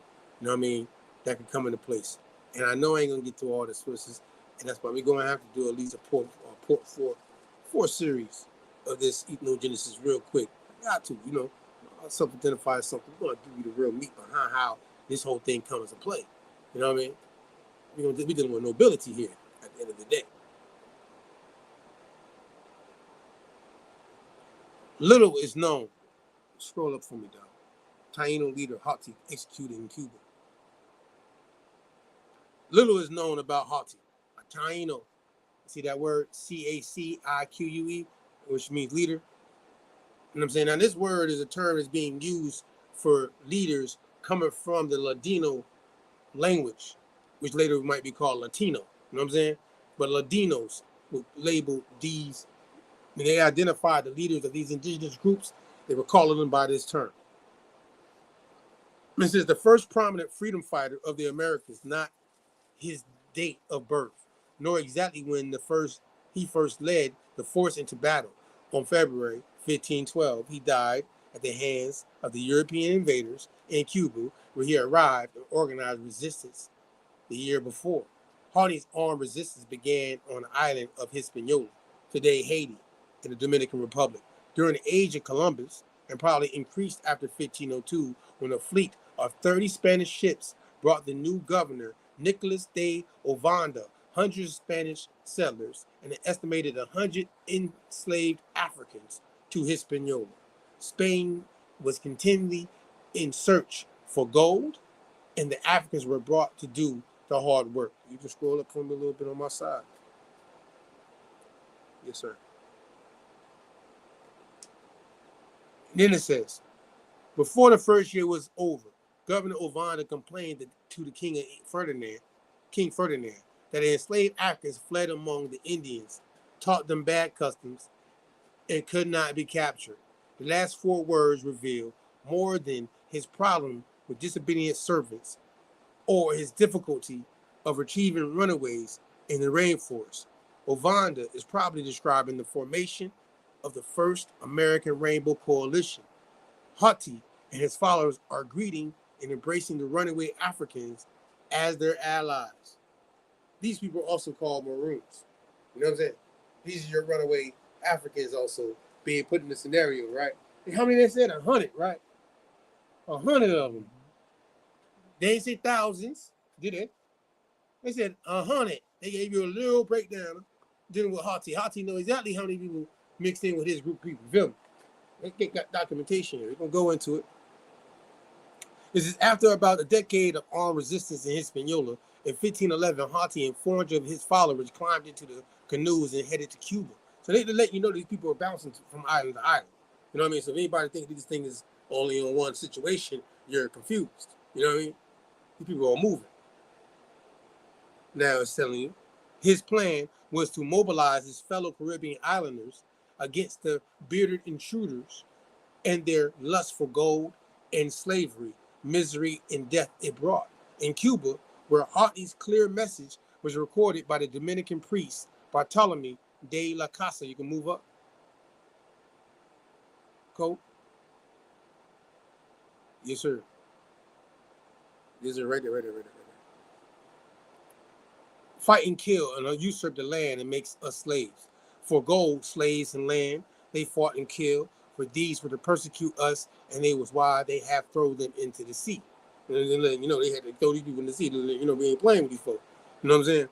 you know what I mean, that can come into place. And I know I ain't going to get through all the sources, and that's why we're going to have to do at least a four series of this ethnogenesis real quick. Got to, you know, self-identify something. We're going to give you the real meat behind how this whole thing comes into play. You know what I mean? We're dealing with nobility here at the end of the day. Little is known. Scroll up for me, dog. Taino leader Hatuey executed in Cuba. Little is known about Hatuey. A Taino, see that word? Cacique, which means leader. You know what I'm saying? Now, this word is a term that's being used for leaders coming from the Ladino language, which later might be called Latino. You know what I'm saying? But Ladinos would label these, when they identified the leaders of these indigenous groups, they were calling them by this term. This is the first prominent freedom fighter of the Americas, not his date of birth, nor exactly when he first led the force into battle. On February 1512, he died at the hands of the European invaders in Cuba, where he arrived and organized resistance the year before. Hatuey's armed resistance began on the island of Hispaniola, today Haiti, in the Dominican Republic, during the age of Columbus, and probably increased after 1502 when a fleet of 30 Spanish ships brought the new governor, Nicolas de Ovanda, hundreds of Spanish settlers, and an estimated 100 enslaved Africans to Hispaniola. Spain was continually in search for gold, and the Africans were brought to do the hard work. You can scroll up for me a little bit on my side. Yes, sir. Then it says, before the first year was over, Governor Ovanda complained to the King Ferdinand, that the enslaved Africans fled among the Indians, taught them bad customs, and could not be captured. The last four words reveal more than his problem with disobedient servants or his difficulty of retrieving runaways in the rainforest. Ovanda is probably describing the formation of the first American Rainbow Coalition. Hatuey and his followers are greeting and embracing the runaway Africans as their allies. These people are also called Maroons. You know what I'm saying? These are your runaway Africans also being put in the scenario, right? And how many they said? 100, right? 100 of them. They didn't say thousands, did they? They said 100. They gave you a little breakdown dealing with Hatuey. Hatuey knows exactly how many people mixed in with his group of people. Feel me? They got documentation here. We're going to go into it. This is after about a decade of armed resistance in Hispaniola. In 1511, Hatuey and 400 of his followers climbed into the canoes and headed to Cuba. So they let you know these people are bouncing from island to island. You know what I mean? So if anybody thinks this thing is only on one situation, you're confused. You know what I mean? These people are moving. Now it's telling you, his plan was to mobilize his fellow Caribbean islanders against the bearded intruders and their lust for gold and slavery, misery, and death it brought. In Cuba, where Hatuey's clear message was recorded by the Dominican priest Bartolome de la Casa. You can move up. Cool. Yes, sir. Yes, sir. Right there. Fight and kill and usurp the land and makes us slaves. For gold, slaves, and land, they fought and killed. For these were to persecute us, and it was why they have thrown them into the sea. You know, they had to throw these people in the sea. You know, we ain't playing with these folks. You know what I'm saying?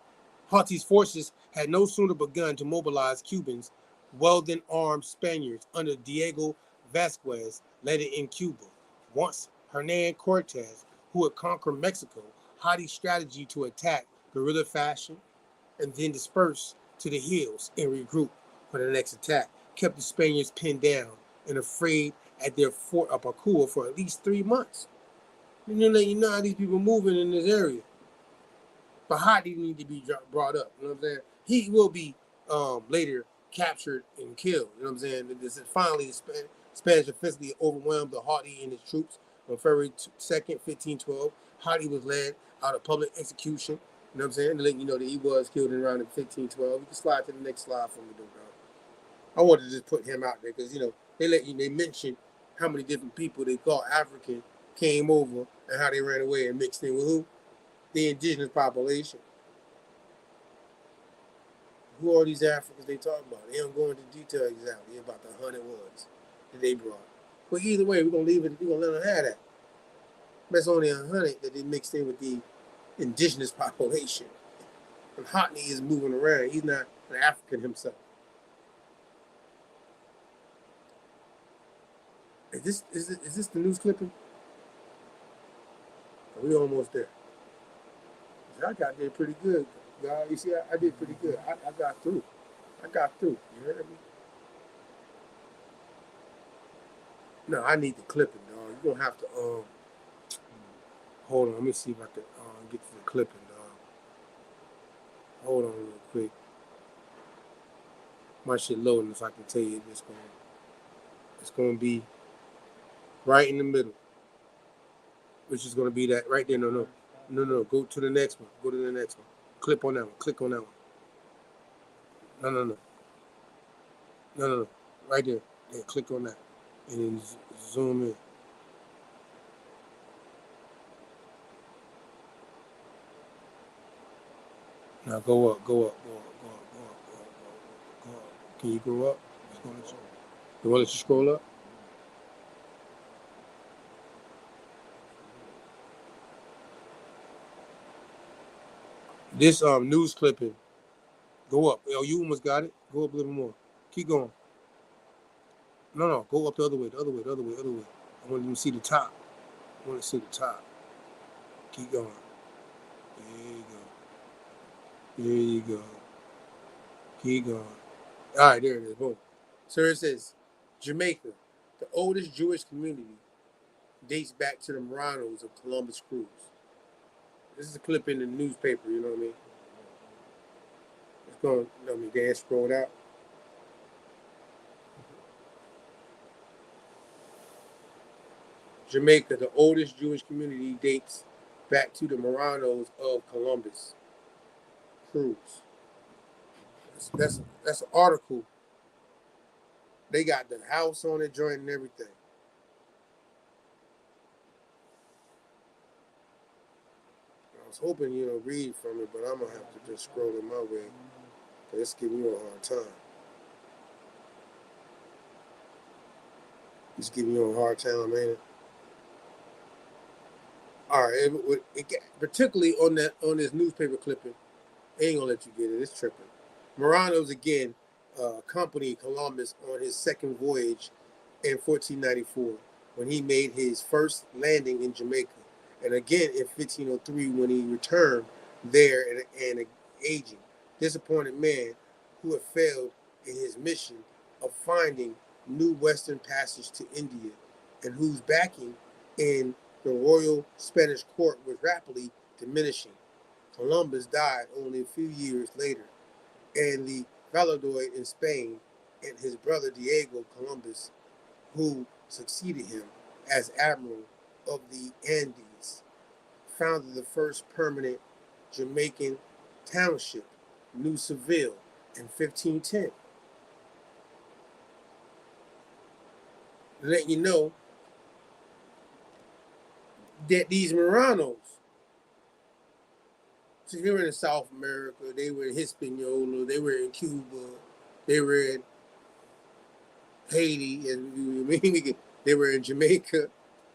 Hatuey's forces had no sooner begun to mobilize Cubans, well-then-armed Spaniards under Diego Vasquez led it in Cuba. Once Hernan Cortez, who had conquered Mexico, Hatuey's strategy to attack guerrilla fashion and then disperse to the hills and regroup for the next attack, kept the Spaniards pinned down and afraid at their fort of Pacua for at least 3 months. You know how these people moving in this area. But Hatuey need to be brought up. You know what I'm saying? He will be later captured and killed. You know what I'm saying? This is finally the Spanish offensively overwhelmed the Hatuey and his troops on February 2nd, 1512. Hatuey was led out of public execution. You know what I'm saying? To let you know that he was killed in around 1512. You can slide to the next slide for me, though, bro. I wanted to just put him out there because, you know, they mentioned how many different people they call African came over and how they ran away and mixed in with who? The indigenous population. Who are these Africans they talk about? They don't go into detail exactly about the 100 ones that they brought. But either way, we're going to leave it, we're going to let them have that. That's only 100 that they mixed in with the indigenous population. And Hatuey is moving around. He's not an African himself. Is this the news clipping? Are we almost there? I got there pretty good. You see, I did pretty good. I got through. You heard me? No, I need the clipping, dog. You're going to have to, hold on. Let me see if I can get to the clipping, dog. Hold on real quick. My shit loading if I can tell you it's going to be right in the middle. Which is going to be that right there. No. Go to the next one. Go to the next one. Click on that one. Click on that one. No. Right there. Yeah, click on that. And then zoom in. Now go up. Go up. Can you go up? You want to let you scroll up? This news clipping, go up. Oh, you almost got it. Go up a little more. Keep going. No. Go up the other way. I want you to see the top. Keep going. There you go. Keep going. All right, there it is. Boom. So it says, Jamaica, the oldest Jewish community, dates back to the Marannos of Columbus crews. This is a clip in the newspaper, you know what I mean? It's going, you know what I mean, Dan scrolled out. Jamaica, the oldest Jewish community, dates back to the Marannos of Columbus crews. That's an article. They got the house on it, joint and everything. I was hoping, read from it, but I'm going to have to just scroll it my way. It's giving you a hard time. It's giving you a hard time, man. All right, particularly on this newspaper clipping, they ain't gonna let you get it. It's tripping. Marannos again accompanied Columbus on his second voyage in 1494 when he made his first landing in Jamaica, and again in 1503 when he returned there and aging, disappointed man who had failed in his mission of finding new western passage to India, and whose backing in the royal Spanish court was rapidly diminishing. Columbus died only a few years later, and the Valladolid in Spain and his brother Diego Columbus, who succeeded him as admiral of the Andes, founded the first permanent Jamaican township, New Seville, in 1510. Let you know that these Marannos, so they were in South America, they were in Hispaniola, they were in Cuba, they were in Haiti, and they were in Jamaica.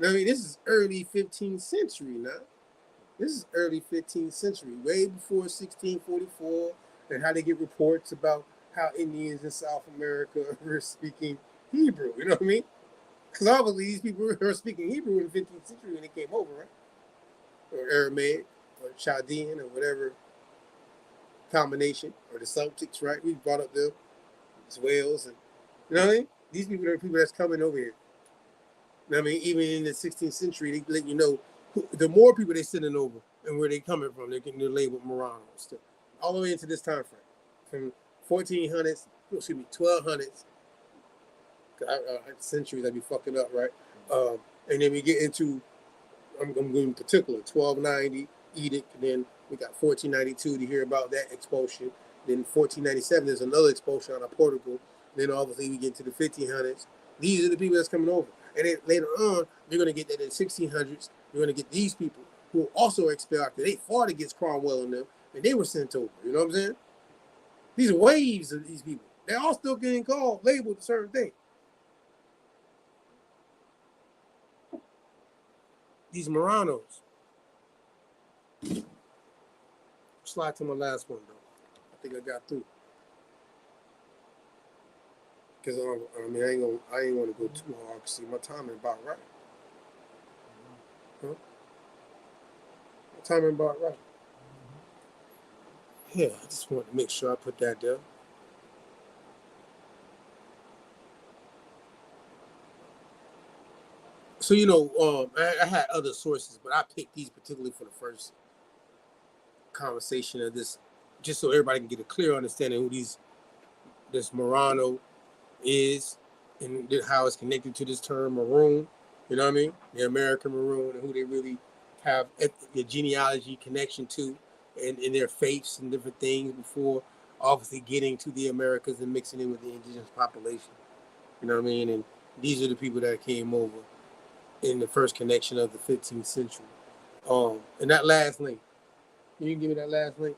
I mean, this is early 15th century now. This is early 15th century, way before 1644, and how they get reports about how Indians in South America were speaking Hebrew. You know what I mean? Because obviously these people were speaking Hebrew in the 15th century when they came over, right? Or Aramaic, or Chaldean, or whatever combination, or the Celtics, right? We brought up the Wales, and you know what I mean? These people are the people that's coming over here. You know what I mean? Even in the 16th century, they let you know the more people they're sending over and where they're coming from, they're getting labeled Maranno still. All the way into this time frame. From 1400s, 1200s, centuries I'd be fucking up, right? And then we get into, I'm going in particular, 1290 edict, and then we got 1492 to hear about that expulsion. Then 1497, there's another expulsion out of Portugal. Then obviously we get to the 1500s. These are the people that's coming over. And then later on, you're going to get that in the 1600s. You're going to get these people who also expelled after they fought against Cromwell and them, and they were sent over. You know what I'm saying? These are waves of these people. They're all still getting called, labeled a certain thing. These Marannos. Slide to my last one, though. I think I got through. Because I mean, I ain't want to go too hard. Cause see, my timing about right. Huh? My timing about right. Yeah, I just wanted to make sure I put that there. So I had other sources, but I picked these particularly for the first conversation of this, just so everybody can get a clear understanding who this Maranno is and how it's connected to this term Maroon. You know what I mean? The American Maroon, and who they really have the genealogy connection to, and in their faiths and different things before obviously getting to the Americas and mixing in with the indigenous population. You know what I mean? And these are the people that came over in the first connection of the 15th century. And that last link, can you give me that last link?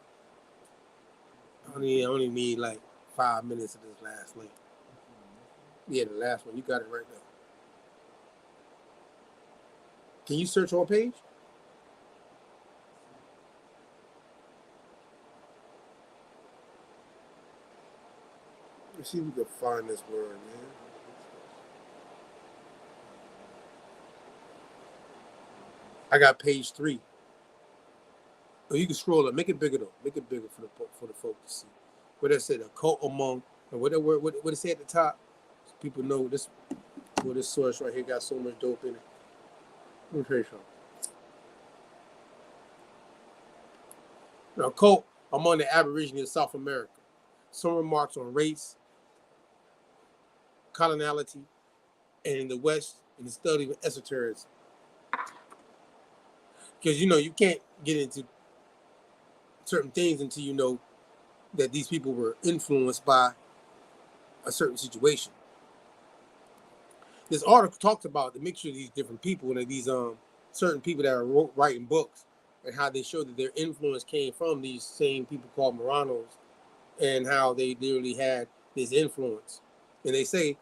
I only need like 5 minutes of this last link. Yeah, the last one. You got it right now. Can you search on page? Let's see if we can find this word, man. I got page 3. Oh, you can scroll up. Make it bigger though. Make it bigger for the folk to see. What I said, a cult among, and what it say at the top, so people know this. Well, this source right here got so much dope in it. Let me tell you something. Now, cult among the Aborigine of South America. Some remarks on race, coloniality, and in the West, in the study of esotericism. Because you can't get into certain things until you know that these people were influenced by a certain situation. This article talks about the mixture of these different people and these certain people that are writing books, and how they show that their influence came from these same people called Marannos, and how they literally had this influence. And they say,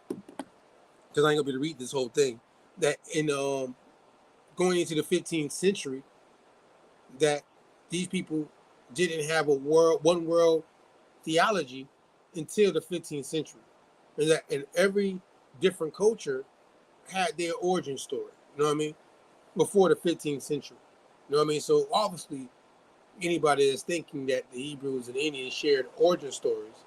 because I ain't gonna be able to read this whole thing, that in going into the 15th century, that these people didn't have a one world theology until the 15th century, and that in every different culture had their origin story. You know what I mean? Before the 15th century. You know what I mean? So obviously, anybody that's thinking that the Hebrews and the Indians shared origin stories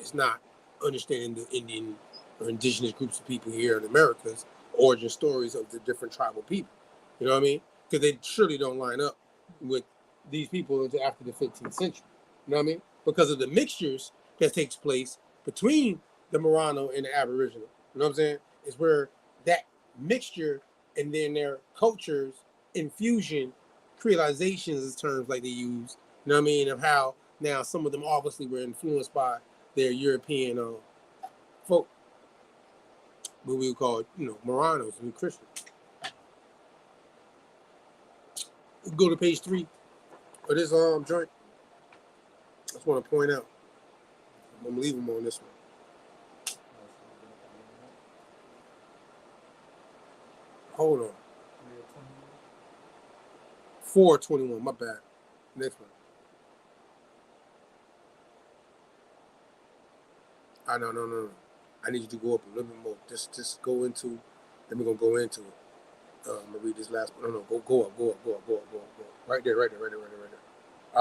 is not understanding the Indian or indigenous groups of people here in America's origin stories of the different tribal people. You know what I mean? Because they surely don't line up with these people until after the 15th century. You know what I mean? Because of the mixtures that takes place between the Maranno and the Aboriginal. You know what I'm saying? It's where that mixture and then their cultures infusion, creolizations is terms like they use, you know what I mean, of how now some of them obviously were influenced by their European folk, what we would call, Marannos and Christians. Go to page 3 of this joint. I just want to point out, I'm gonna leave them on this one. Hold on. 421. My bad. Next one. No. I need you to go up a little bit more. Just go into. Then we're gonna go into it. I'm gonna read this last one. No, go up. Right there. All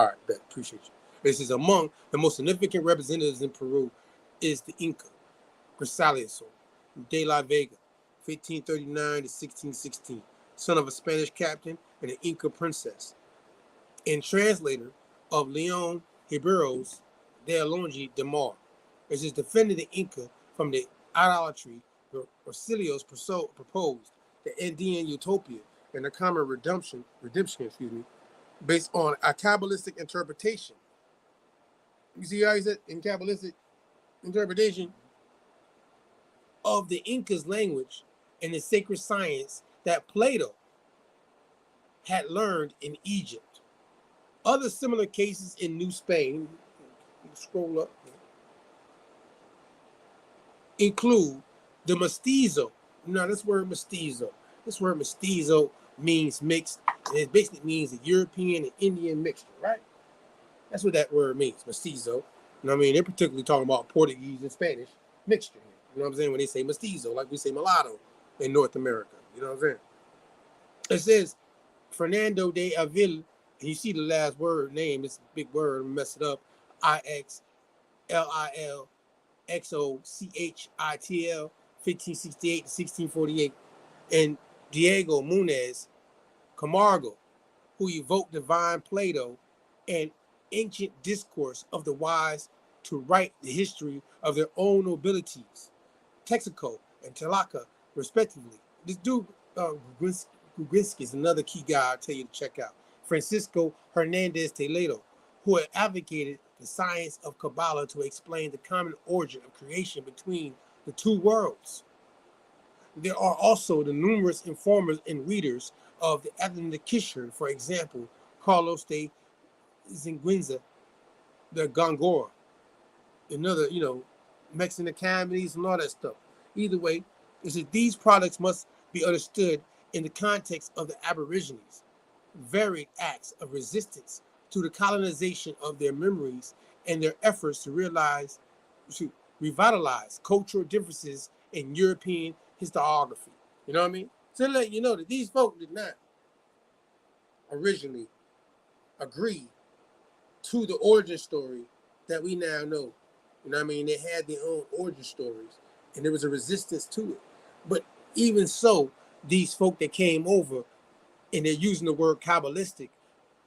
right, bet. Appreciate you. This is among the most significant representatives in Peru is the Inca, Cristalizo de la Vega, 1539 to 1616, son of a Spanish captain and an Inca princess, and translator of Leon Riberos de Alonge de Mar. It is defended the Inca from the idolatry Orcilios proposed, the Andean utopia and the common redemption, based on a Kabbalistic interpretation. You see how he said in Kabbalistic interpretation of the Inca's language and the sacred science that Plato had learned in Egypt. Other similar cases in New Spain, scroll up, include the mestizo. Now, this word mestizo means mixed, and it basically means a European and Indian mixture, right? That's what that word means, mestizo. You know what I mean? They're particularly talking about Portuguese and Spanish mixture. You know what I'm saying? When they say mestizo, like we say mulatto in North America. You know what I'm saying? It says Fernando de Avila, and you see the last word name, it's a big word, I'm mess it up, IXLILXOCHITL, 1568 to 1648, and Diego Munez Camargo, who evoked divine Plato and ancient discourse of the wise to write the history of their own nobilities, Texaco and Tlaca, respectively. This dude, Gugrinsky, is another key guy I'll tell you to check out. Francisco Hernandez Toledo, who had advocated the science of Kabbalah to explain the common origin of creation between the two worlds. There are also the numerous informers and readers of the Ethnogenesis, for example, Carlos de Zinguinza, the Gongora, another, Mexican academies and all that stuff. Either way, is that these products must be understood in the context of the Aborigines' varied acts of resistance to the colonization of their memories and their efforts to revitalize cultural differences in European historiography. You know what I mean? So to let you know that these folk did not originally agree to the origin story that we now know. You know what I mean? They had their own origin stories, and there was a resistance to it. But even so, these folk that came over, and they're using the word Kabbalistic,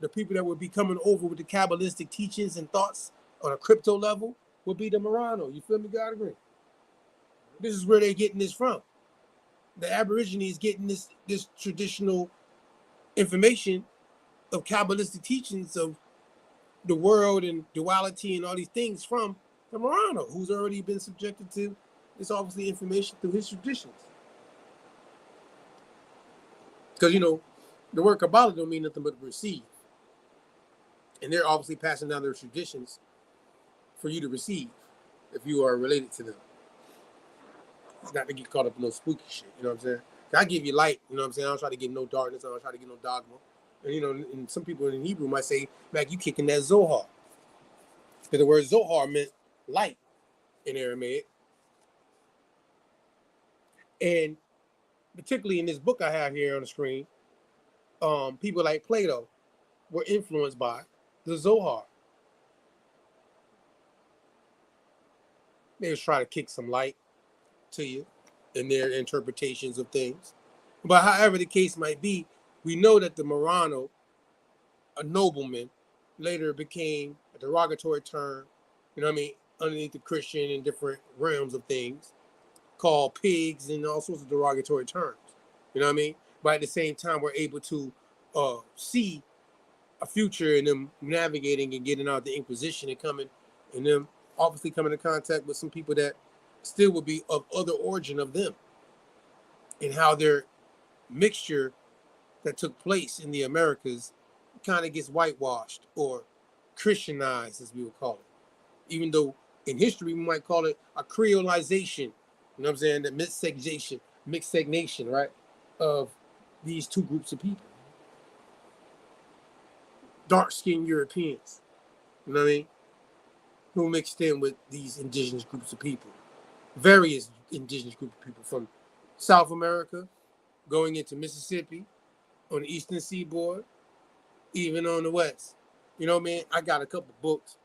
the people that would be coming over with the Kabbalistic teachings and thoughts on a crypto level would be the Maranno. You feel me, God agree? This is where they're getting this from. The Aborigines getting this traditional information of Kabbalistic teachings of the world and duality and all these things from the Maranno, who's already been subjected to this obviously information through his traditions. Because, the word Kabbalah don't mean nothing but receive. And they're obviously passing down their traditions for you to receive if you are related to them. It's not to get caught up in no spooky shit, you know what I'm saying? I give you light, you know what I'm saying? I don't try to get no darkness, I don't try to get no dogma. And, and some people in Hebrew might say, Mac, you kicking that Zohar. Because the word Zohar meant light in Aramaic. And particularly in this book I have here on the screen, people like Plato were influenced by the Zohar. They just try to kick some light to you in their interpretations of things. But however the case might be, we know that the Maranno, a nobleman, later became a derogatory term, underneath the Christian and different realms of things, called pigs and all sorts of derogatory terms. You know what I mean? But at the same time, we're able to see a future in them navigating and getting out the Inquisition and coming, and them obviously coming in contact with some people that still would be of other origin of them, and how their mixture that took place in the Americas kind of gets whitewashed or Christianized, as we would call it. Even though in history we might call it a creolization, you know what I'm saying, the mixed nation, right, of these two groups of people. dark-skinned Europeans, you know what I mean, who mixed in with these indigenous groups of people, various indigenous groups of people from South America, going into Mississippi, on the Eastern Seaboard, even on the West. You know what I mean? I got a couple books.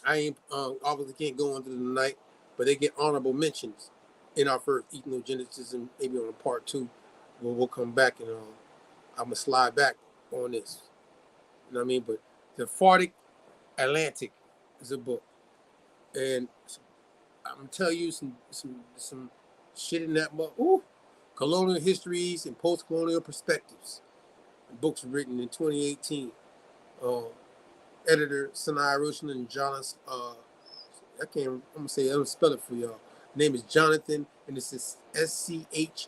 I ain't obviously can't go into them tonight, but they get honorable mentions in our first Ethnogenesis and maybe on a part 2 where we'll come back and I'm gonna slide back on this. You know what I mean? But the Sephardic Atlantic is a book, and I'm gonna tell you some shit in that book. Ooh, colonial histories and post-colonial perspectives. The book's written in 2018. Editor Sinai Roshan and Jonas. I'm gonna spell it for y'all. Name is Jonathan, and this is SCHORSCH.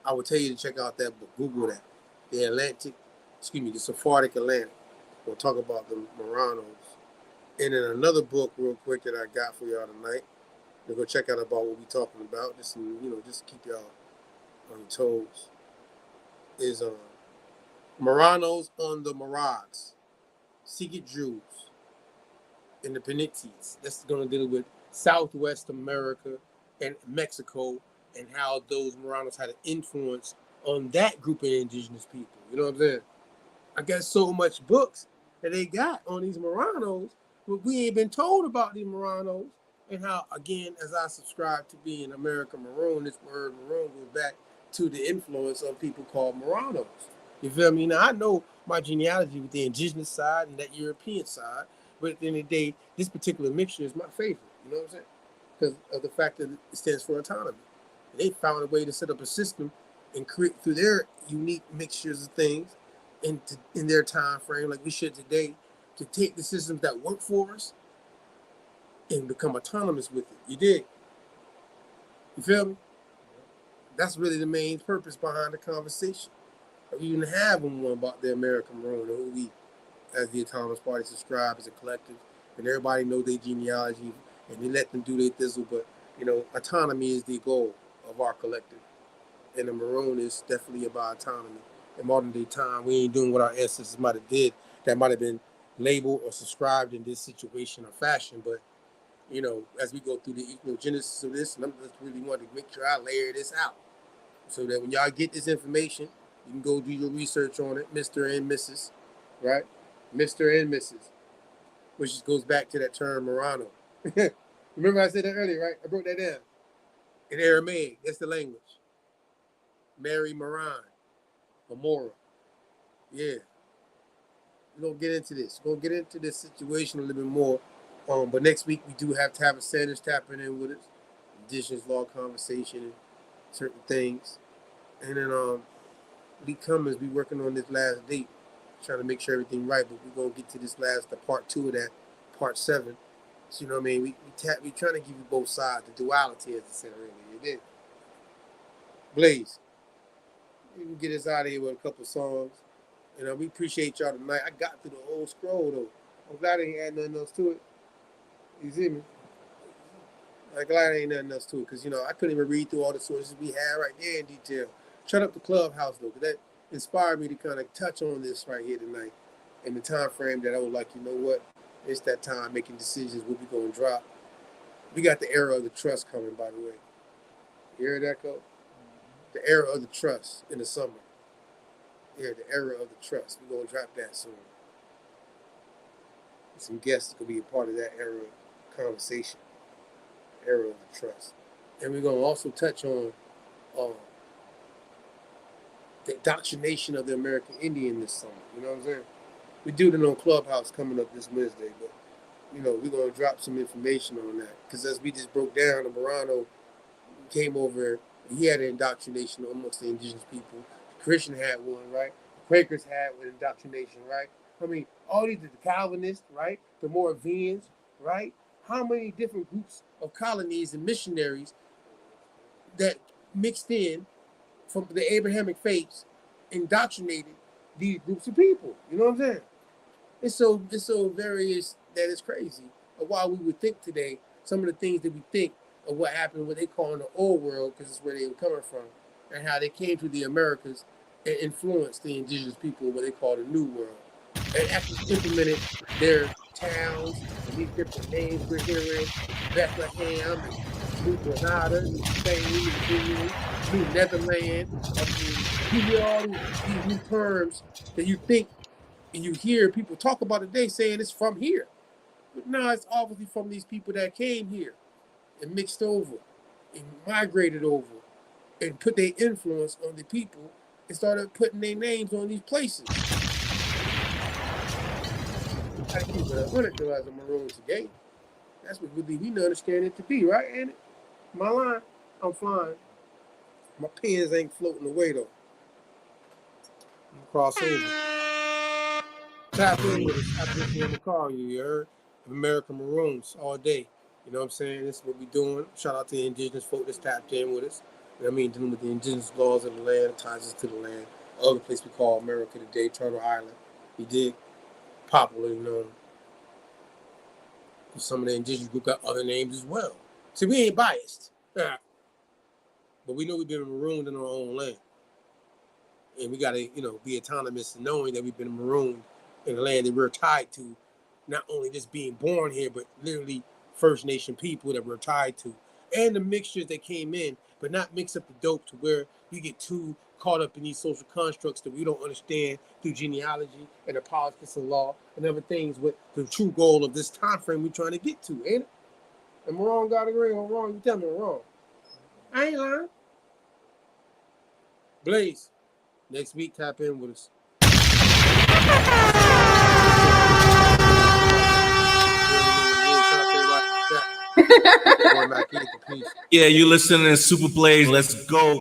I will tell you to check out that book. Google that. The Sephardic Atlantic. We'll talk about the Marannos. And then another book, real quick, that I got for y'all tonight. To go check out about what we're talking about. Just keep y'all on your toes. Is Marannos on the Marags, Secret Jews, and the Penites. That's going to deal with Southwest America and Mexico and how those Marannos had an influence on that group of indigenous people. You know what I'm saying? I got so much books that they got on these Marannos, but we ain't been told about these Marannos and how, again, as I subscribe to being American Maroon, this word Maroon goes back to the influence of people called Marannos. You feel me? Now, I know my genealogy with the indigenous side and that European side, but at the end of the day, this particular mixture is my favorite. You know what I'm saying? Because of the fact that it stands for autonomy. They found a way to set up a system and create through their unique mixtures of things in their time frame, like we should today, to take the systems that work for us and become autonomous with it. You dig? You feel me? That's really the main purpose behind the conversation. We even have one about the American Maroon, who we, as the Autonomous Party, subscribe as a collective, and everybody know their genealogy, and they let them do their thizzle. But autonomy is the goal of our collective, and the Maroon is definitely about autonomy. In modern day time, we ain't doing what our ancestors might have did. That might have been labeled or subscribed in this situation or fashion, but as we go through the ethnogenesis of this, and I'm just really wanting to make sure I layer this out, so that when y'all get this information, you can go do your research on it, Mr. and Mrs., right? Mr. and Mrs., which goes back to that term Maranno. Remember I said that earlier, right? I broke that down. In Aramaic, that's the language. Mary Maran, Amora. Yeah. We're going to get into this. We're going to get into this situation a little bit more. But next week, we do have Tavis Sanders tapping in with us. Indigenous law conversation and certain things. And then Lee Cummins, we working on this last date, trying to make sure everything right, but we're going to get to the part 2 of that, part 7. So, you know what I mean? We trying to give you both sides, the duality, as I said earlier. You did. Blaze, you can get us out of here with a couple songs. We appreciate y'all tonight. I got through the whole scroll, though. I'm glad I ain't add nothing else to it. You see me? I'm glad I ain't nothing else to it, because, I couldn't even read through all the sources we had right there in detail. Shut up the Clubhouse, though, because that inspired me to kind of touch on this right here tonight in the time frame that I was like, you know what? It's that time making decisions what we going to drop. We got the era of the trust coming, by the way. You hear that, Cole? The era of the trust in the summer. Yeah, the era of the trust. We're going to drop that soon. Some guests going to be a part of that era conversation. Era of the trust. And we're going to also touch on the indoctrination of the American Indian this summer. You know what I'm saying? We do it on Clubhouse coming up this Wednesday, but we're going to drop some information on that. Because as we just broke down, the Maranno came over, he had an indoctrination amongst the indigenous people. The Christian had one, right? The Quakers had one indoctrination, right? I mean, all these, the Calvinists, right? The Moravians, right? How many different groups of colonies and missionaries that mixed in from the Abrahamic faiths indoctrinated these groups of people? You know what I'm saying? It's so various that it's crazy. Of why we would think today, some of the things that we think of what happened, what they call in the old world, because it's where they were coming from, and how they came to the Americas and influenced the indigenous people in what they call the New World, and actually implemented their towns and these different names we're hearing, Bethlehem, and New Granada, New Spain, New Netherland. I mean, you hear all these new terms that you think and you hear people talk about today saying it's from here. But no, it's obviously from these people that came here and mixed over and migrated over and put their influence on the people and started putting their names on these places. I keep it 100 as a Maroon today. That's what we understand it to be, right? Ain't it? My line, I'm flying. My pens ain't floating away though. I'm cross over. Tap in with us. I just want to call you, you heard? American Maroons all day. You know what I'm saying? This is what we doing. Shout out to the indigenous folk that's tapped in with us. You know what I mean? Dealing with the indigenous laws of the land, ties us to the land. Other place we call America today, Turtle Island. We did popularly known. Some of the indigenous group got other names as well. See, we ain't biased. But we know we've been marooned in our own land. And we got to, be autonomous in knowing that we've been marooned in the land that we're tied to, not only just being born here, but literally First Nation people that we're tied to. And the mixtures that came in, but not mix up the dope to where you get too caught up in these social constructs that we don't understand through genealogy and the politics and law and other things with the true goal of this time frame we're trying to get to, ain't it? Am I wrong, God agree or wrong? You tell me I'm wrong. I ain't lying. Blaze, next week, tap in with us. Yeah, you listening to Super Blaze. Let's go.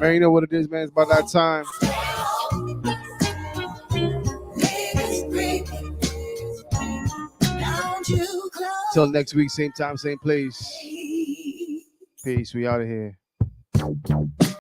Man, you know what it is, man. It's about that time. Till next week, same time, same place. Peace. We out of here.